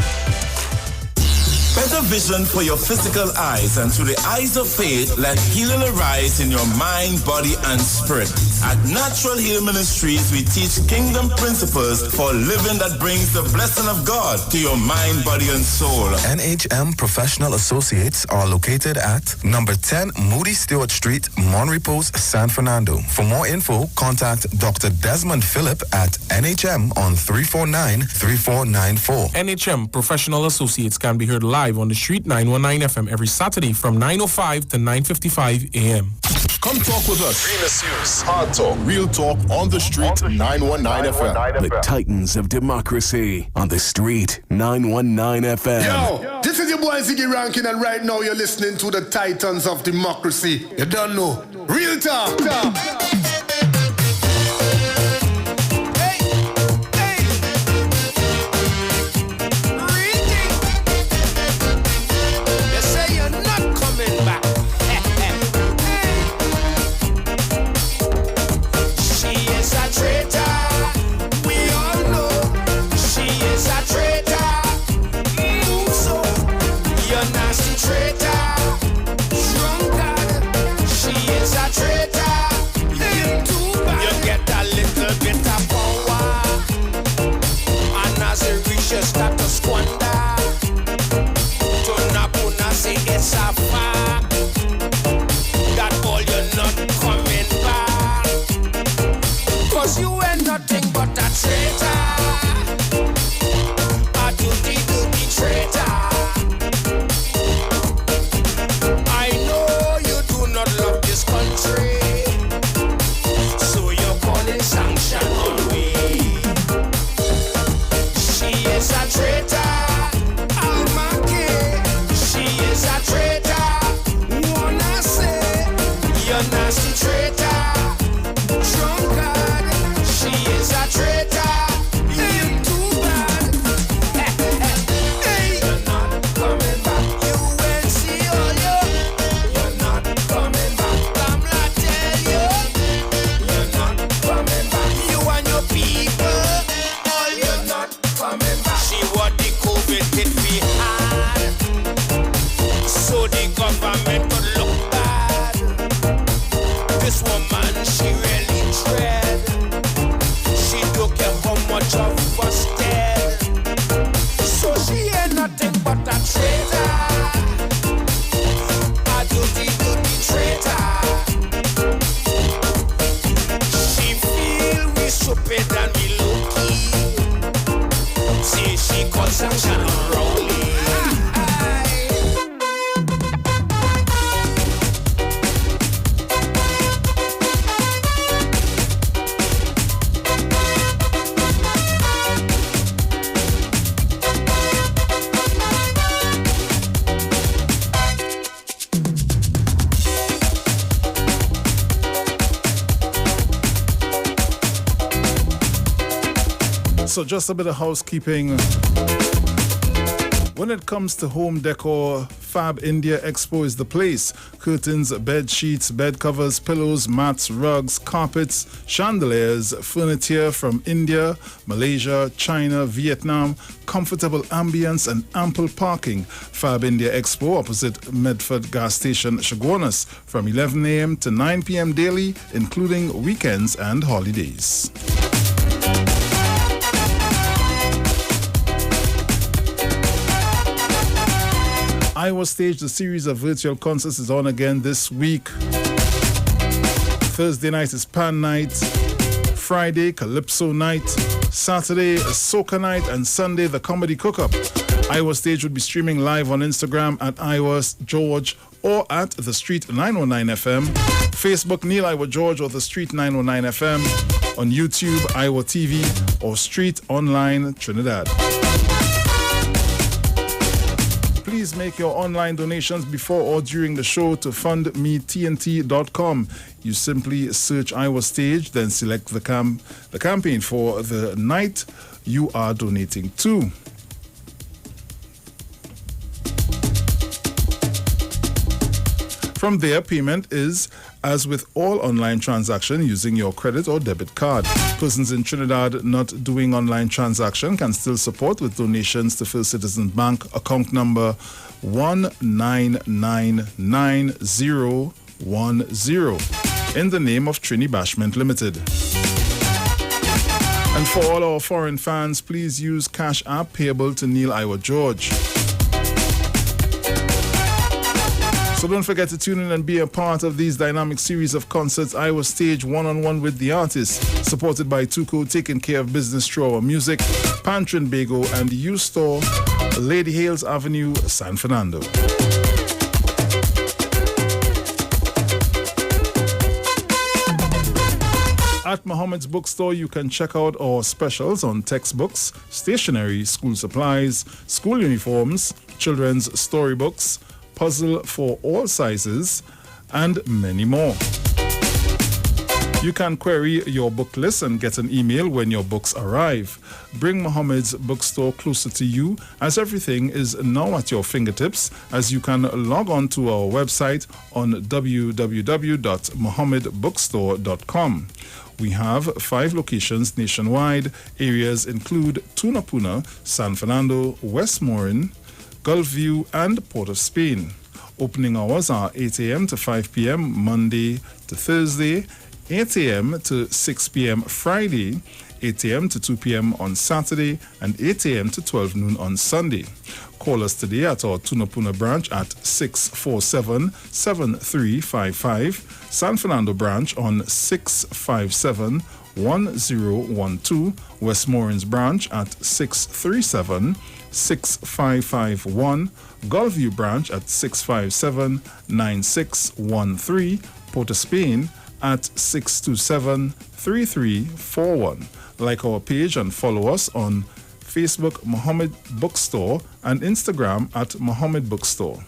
Better vision for your physical eyes, and through the eyes of faith, let healing arise in your mind, body, and spirit. At Natural Heal Ministries, we teach kingdom principles for living that brings the blessing of God to your mind, body, and soul. NHM Professional Associates are located at number 10 Moody Stewart Street, Monrepos, San Fernando. For more info, contact Dr. Desmond Phillip at NHM on 349-3494. NHM Professional Associates can be heard live on the Street 919 FM every Saturday from 9:05 to 9:55 a.m. Come talk with us. Real issues, hard talk, real talk on the Street 919 FM. The Titans of Democracy on the Street 919 FM. Yo, this is your boy Ziggy Rankin, and right now you're listening to the Titans of Democracy. You don't know. Real talk. Traitor, drunkard, she is a traitor. Also, just a bit of housekeeping. When it comes to home decor, Fab India Expo is the place. Curtains, bed sheets, bed covers, pillows, mats, rugs, carpets, chandeliers, furniture from India, Malaysia, China, Vietnam, comfortable ambience and ample parking. Fab India Expo opposite Medford Gas Station, Chaguanas, from 11 a.m. to 9 p.m. daily, including weekends and holidays. Iwer Stage, the series of virtual concerts, is on again this week. Thursday night is Pan Night, Friday, Calypso Night, Saturday, Soca Night, and Sunday, the Comedy Cook-Up. Iwer Stage would be streaming live on Instagram at Iwer George or at The Street 919 FM, Facebook Neil Iwer George or The Street 919 FM, on YouTube, Iwer TV, or Street Online Trinidad. Please make your online donations before or during the show to fundmetnt.com. You simply search Iwer Stage, then select the campaign for the night you are donating to. From there, payment is, as with all online transaction, using your credit or debit card. Persons in Trinidad not doing online transaction can still support with donations to First Citizens Bank, account number 1999010, in the name of Trini Bashment Limited. And for all our foreign fans, please use Cash App payable to Neil Iwer George. So don't forget to tune in and be a part of these dynamic series of concerts. Iwer Stage, one-on-one with the artists, supported by Tuco, taking care of business through our music, Pantry and Bago, and U-Store, Lady Hales Avenue, San Fernando. At Muhammad's Bookstore, you can check out our specials on textbooks, stationery, school supplies, school uniforms, children's storybooks, puzzle for all sizes, and many more. You can query your book list and get an email when your books arrive. Bring Muhammad's Bookstore closer to you, as everything is now at your fingertips, as you can log on to our website on www.muhammadbookstore.com. We have 5 locations nationwide. Areas include Tunapuna, San Fernando, Westmoreland, Gulfview, and Port of Spain. Opening hours are 8 a.m. to 5 p.m. Monday to Thursday, 8 a.m. to 6 p.m. Friday, 8 a.m. to 2 p.m. on Saturday, and 8 a.m. to 12 noon on Sunday. Call us today at our Tunapuna branch at 647-7355, San Fernando branch on 657-1012, Westmoreland's branch at 637-6551, Gulfview branch at 657-9613, Port of Spain at 627-3341. Like our page and follow us on Facebook, Muhammad Bookstore, and Instagram at Muhammad Bookstore.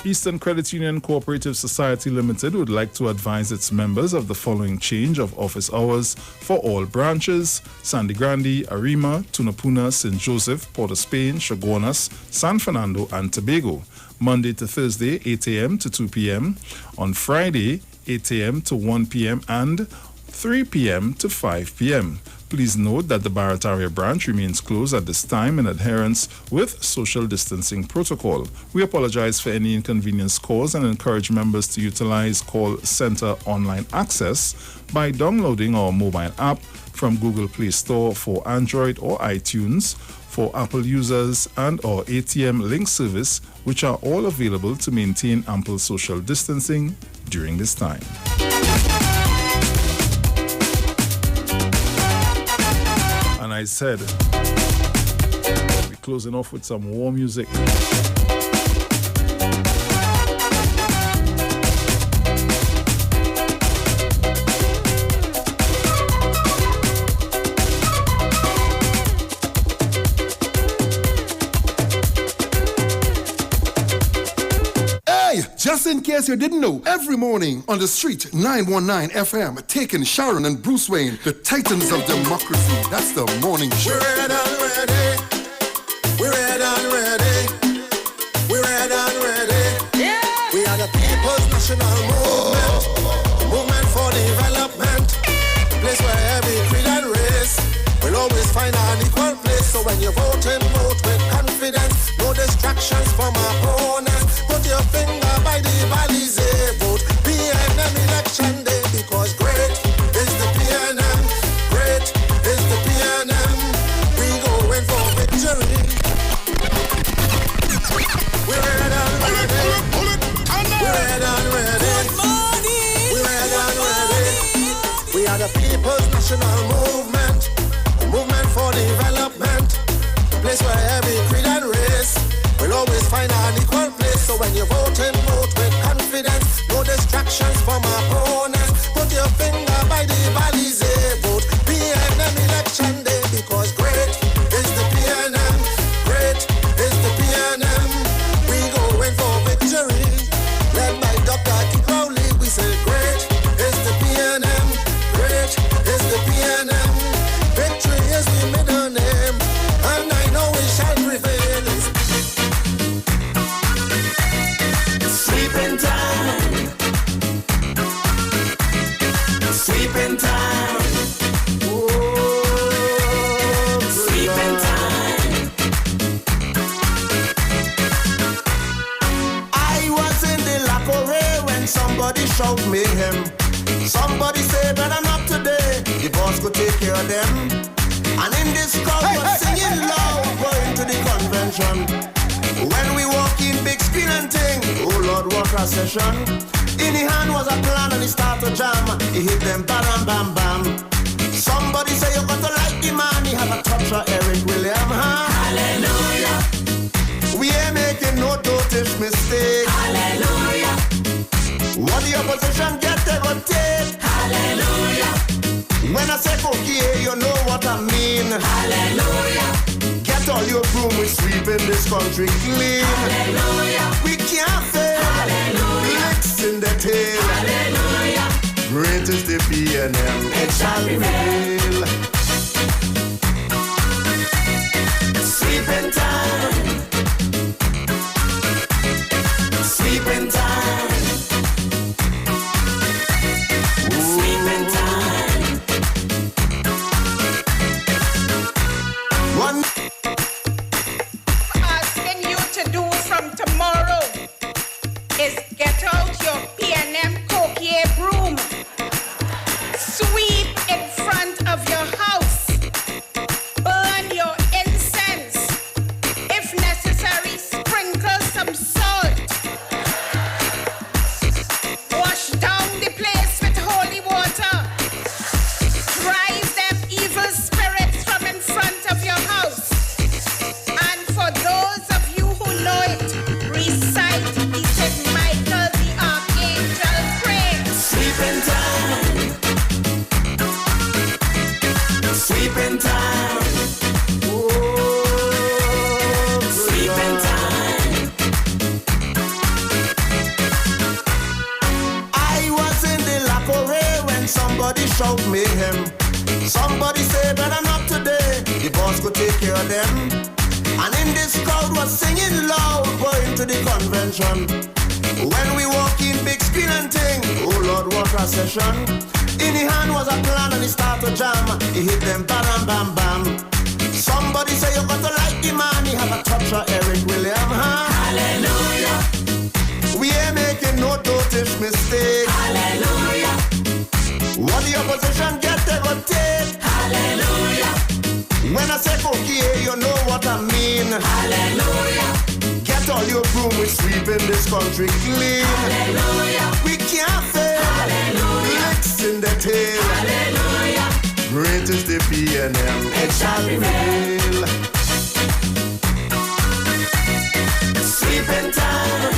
Eastern Credit Union Cooperative Society Limited would like to advise its members of the following change of office hours for all branches: Sandy Grande, Arima, Tunapuna, St. Joseph, Port of Spain, Chaguanas, San Fernando, and Tobago. Monday to Thursday, 8 a.m. to 2 p.m. On Friday, 8 a.m. to 1 p.m. and 3 p.m. to 5 p.m. Please note that the Barataria branch remains closed at this time in adherence with social distancing protocol. We apologize for any inconvenience caused and encourage members to utilize call center online access by downloading our mobile app from Google Play Store for Android or iTunes for Apple users, and our ATM link service, which are all available to maintain ample social distancing during this time. And I said, we're closing off with some war music. Just in case you didn't know, every morning on the street, 919 FM, taking Sharon and Bruce Wayne, the titans of democracy. That's the morning show. We're red and ready. We're red and ready. We're red and ready. Yeah. We are the People's National Movement. Movement for development. Place where every creed and race will always find an equal place. So when you vote with confidence. No distractions from opponents. Put your finger by the valleys. Vote PNM election day. Because great is the PNM. Great is the PNM. We going for victory. We're red and ready. We're red and ready. We're red and ready. We are the People's National Movement. A movement for development. A place where every creed and race will always find an equal place. So when you vote with confidence. No distractions from opponents. Put your finger by the valleys. Vote PNM election day. Because great is the PNM. Great is the PNM. We going for victory. Led by Dr. Keith Rowley. We say great is the PNM. Great is the PNM. Victory is the middle name. And I know we shall prevail. Sleeping time. Sleeping time. Oh, sleeping time. I was in the laboratory when somebody shout mayhem. Somebody say, but I'm up today. The boss could take care of them. And in this crowd was singing loud, going to the convention. When we walk in, big screen and ting, oh Lord, what a session. In the hand was a plan and he start to jam. He hit them bam, bam, bam. Somebody say you got to like the man. He have a touch of Eric William, huh? Hallelujah. We ain't making no dotish mistake. Hallelujah. What the opposition get, they gon' take. Hallelujah. When I say cookie, you know what I mean. Hallelujah. Get all your broom, we sweeping this country clean. Hallelujah. We can't fail. Hallelujah. Licks in the tail. Hallelujah. Great is the PNM. It shall prevail. Sleeping time. Sleeping time. Sleeping time. One. Asking you to do from tomorrow is get out your PNM Coquier broom. Sweep in front of your house. Burn your incense. If necessary, sprinkle some salt. Wash down the place with holy water. Drive them evil spirits from in front of your house. And for those of you who know it, recite the St. Michael the Archangel prayer. Sleeping time. Sleeping time. Oh, sleeping time. I was in the laboratory when somebody shout mayhem. Somebody say, but I'm up today. The boss could take care of them. And in this crowd was singing loud, going to the convention. When we walk in, big screen and ting, oh Lord, what a session. In the hand was a plan and he start to jam. He hit them bam, bam, bam. Somebody say you got to like the man. He have a touch of Eric William, huh? Hallelujah. We ain't making no dotish mistake. Hallelujah. What the opposition get, they gon' take. Hallelujah. When I say cookie, you know what I mean. Hallelujah. Get all your broom, we sweeping this country clean. Hallelujah. We can't fail. Hallelujah. Licks in the tail. Hallelujah. Great is the PNM. It shall prevail. Sleeping time.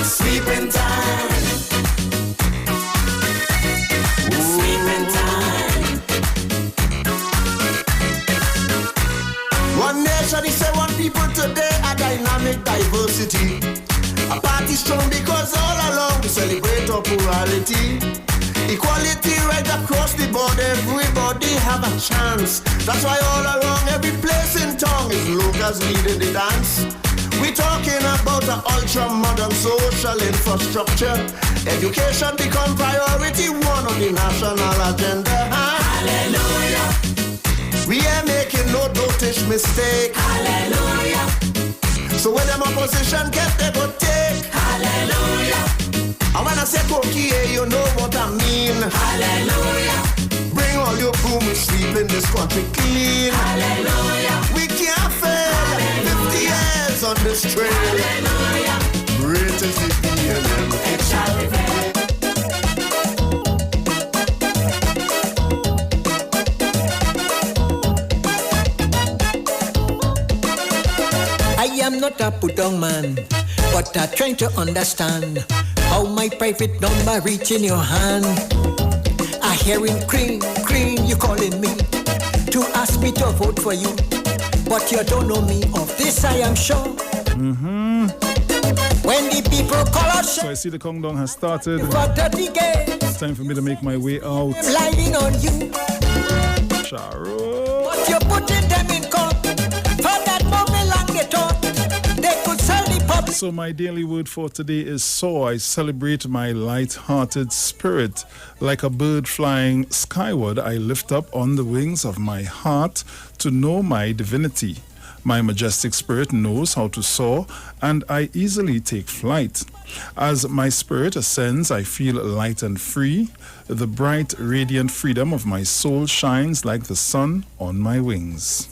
Sleeping time. Sleeping time. One nation, he said one people today. I got dynamic diversity. A party strong because all along we celebrate our plurality. Equality right across the board, everybody have a chance. That's why all around every place in town is locals leading the dance. We talking about an ultra-modern social infrastructure. Education become priority one on the national agenda. Hallelujah. We ain't making no dotish mistake. Hallelujah. So when them opposition get they go take. Hallelujah. And when I say cookie, you know what I mean. Hallelujah. Bring all your boom and sweep in this country clean. Hallelujah. We can't fail. Hallelujah. 50 years on this trail. Hallelujah. Great is the PNM. It shall prevail. I am not a put-down man, but I'm trying to understand how my private number reach in your hand. I hear him cream, you calling me to ask me to vote for you, but you don't know me. Of this I am sure. When the people call us, so I see the countdown has started. For 30 games, it's time for me to make my way out. I'm lying on you, Sharon. but you're putting them in court. For that moment long they thought they could sell the public. So my daily word for today is soar. I celebrate my light-hearted spirit. Like a bird flying skyward, I lift up on the wings of my heart to know my divinity. My majestic spirit knows how to soar, and I easily take flight. As my spirit ascends, I feel light and free. The bright, radiant freedom of my soul shines like the sun on my wings.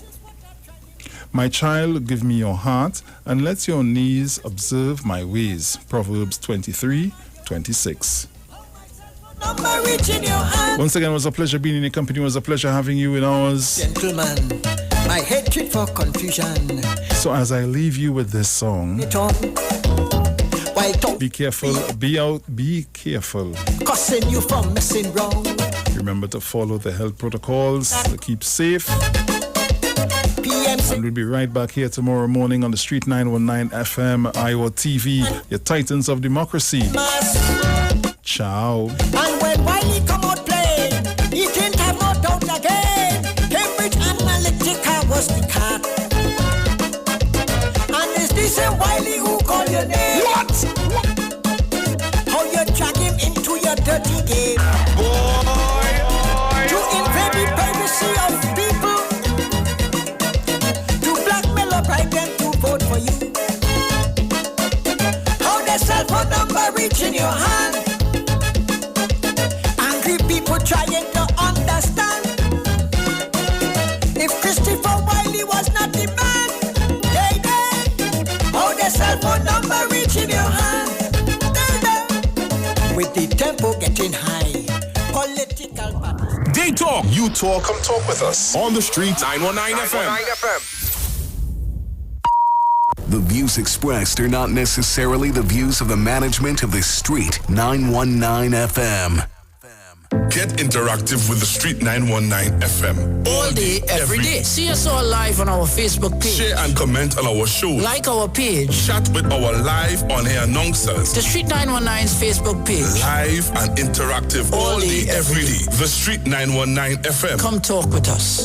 My child, give me your heart, and let your knees observe my ways. Proverbs 23:26. Once again, it was a pleasure being in your company. It was a pleasure having you in ours. Gentlemen, my hatred for confusion. So as I leave you with this song, be careful, be careful. Cussing you for messing wrong. Remember to follow the health protocols, to keep safe. And we'll be right back here tomorrow morning on the Street 919 FM, Iwer TV, your titans of democracy. Ciao. And when Wiley come out play, he didn't have no doubt again. Cambridge Analytica was the cat. And it's this Wiley who called your name. What? How you drag him into your dirty game. Boy. To invade the privacy of people. To blackmail or bribe them to vote for you. How the cell phone number reach in your hand. People trying to understand. If Christopher Wiley was not the man, how the cell phone number reach in your hand? With the tempo getting high, political parties. They talk, you talk, come talk with us. On the Street 919 FM. The views expressed are not necessarily the views of the management of the Street 919 FM. Get interactive with the Street 919 FM. All day, every day. See us all live on our Facebook page. Share and comment on our show. Like our page. Chat with our live on-air announcers. The Street 919's Facebook page. Live and interactive all day, every day. The Street 919 FM. Come talk with us.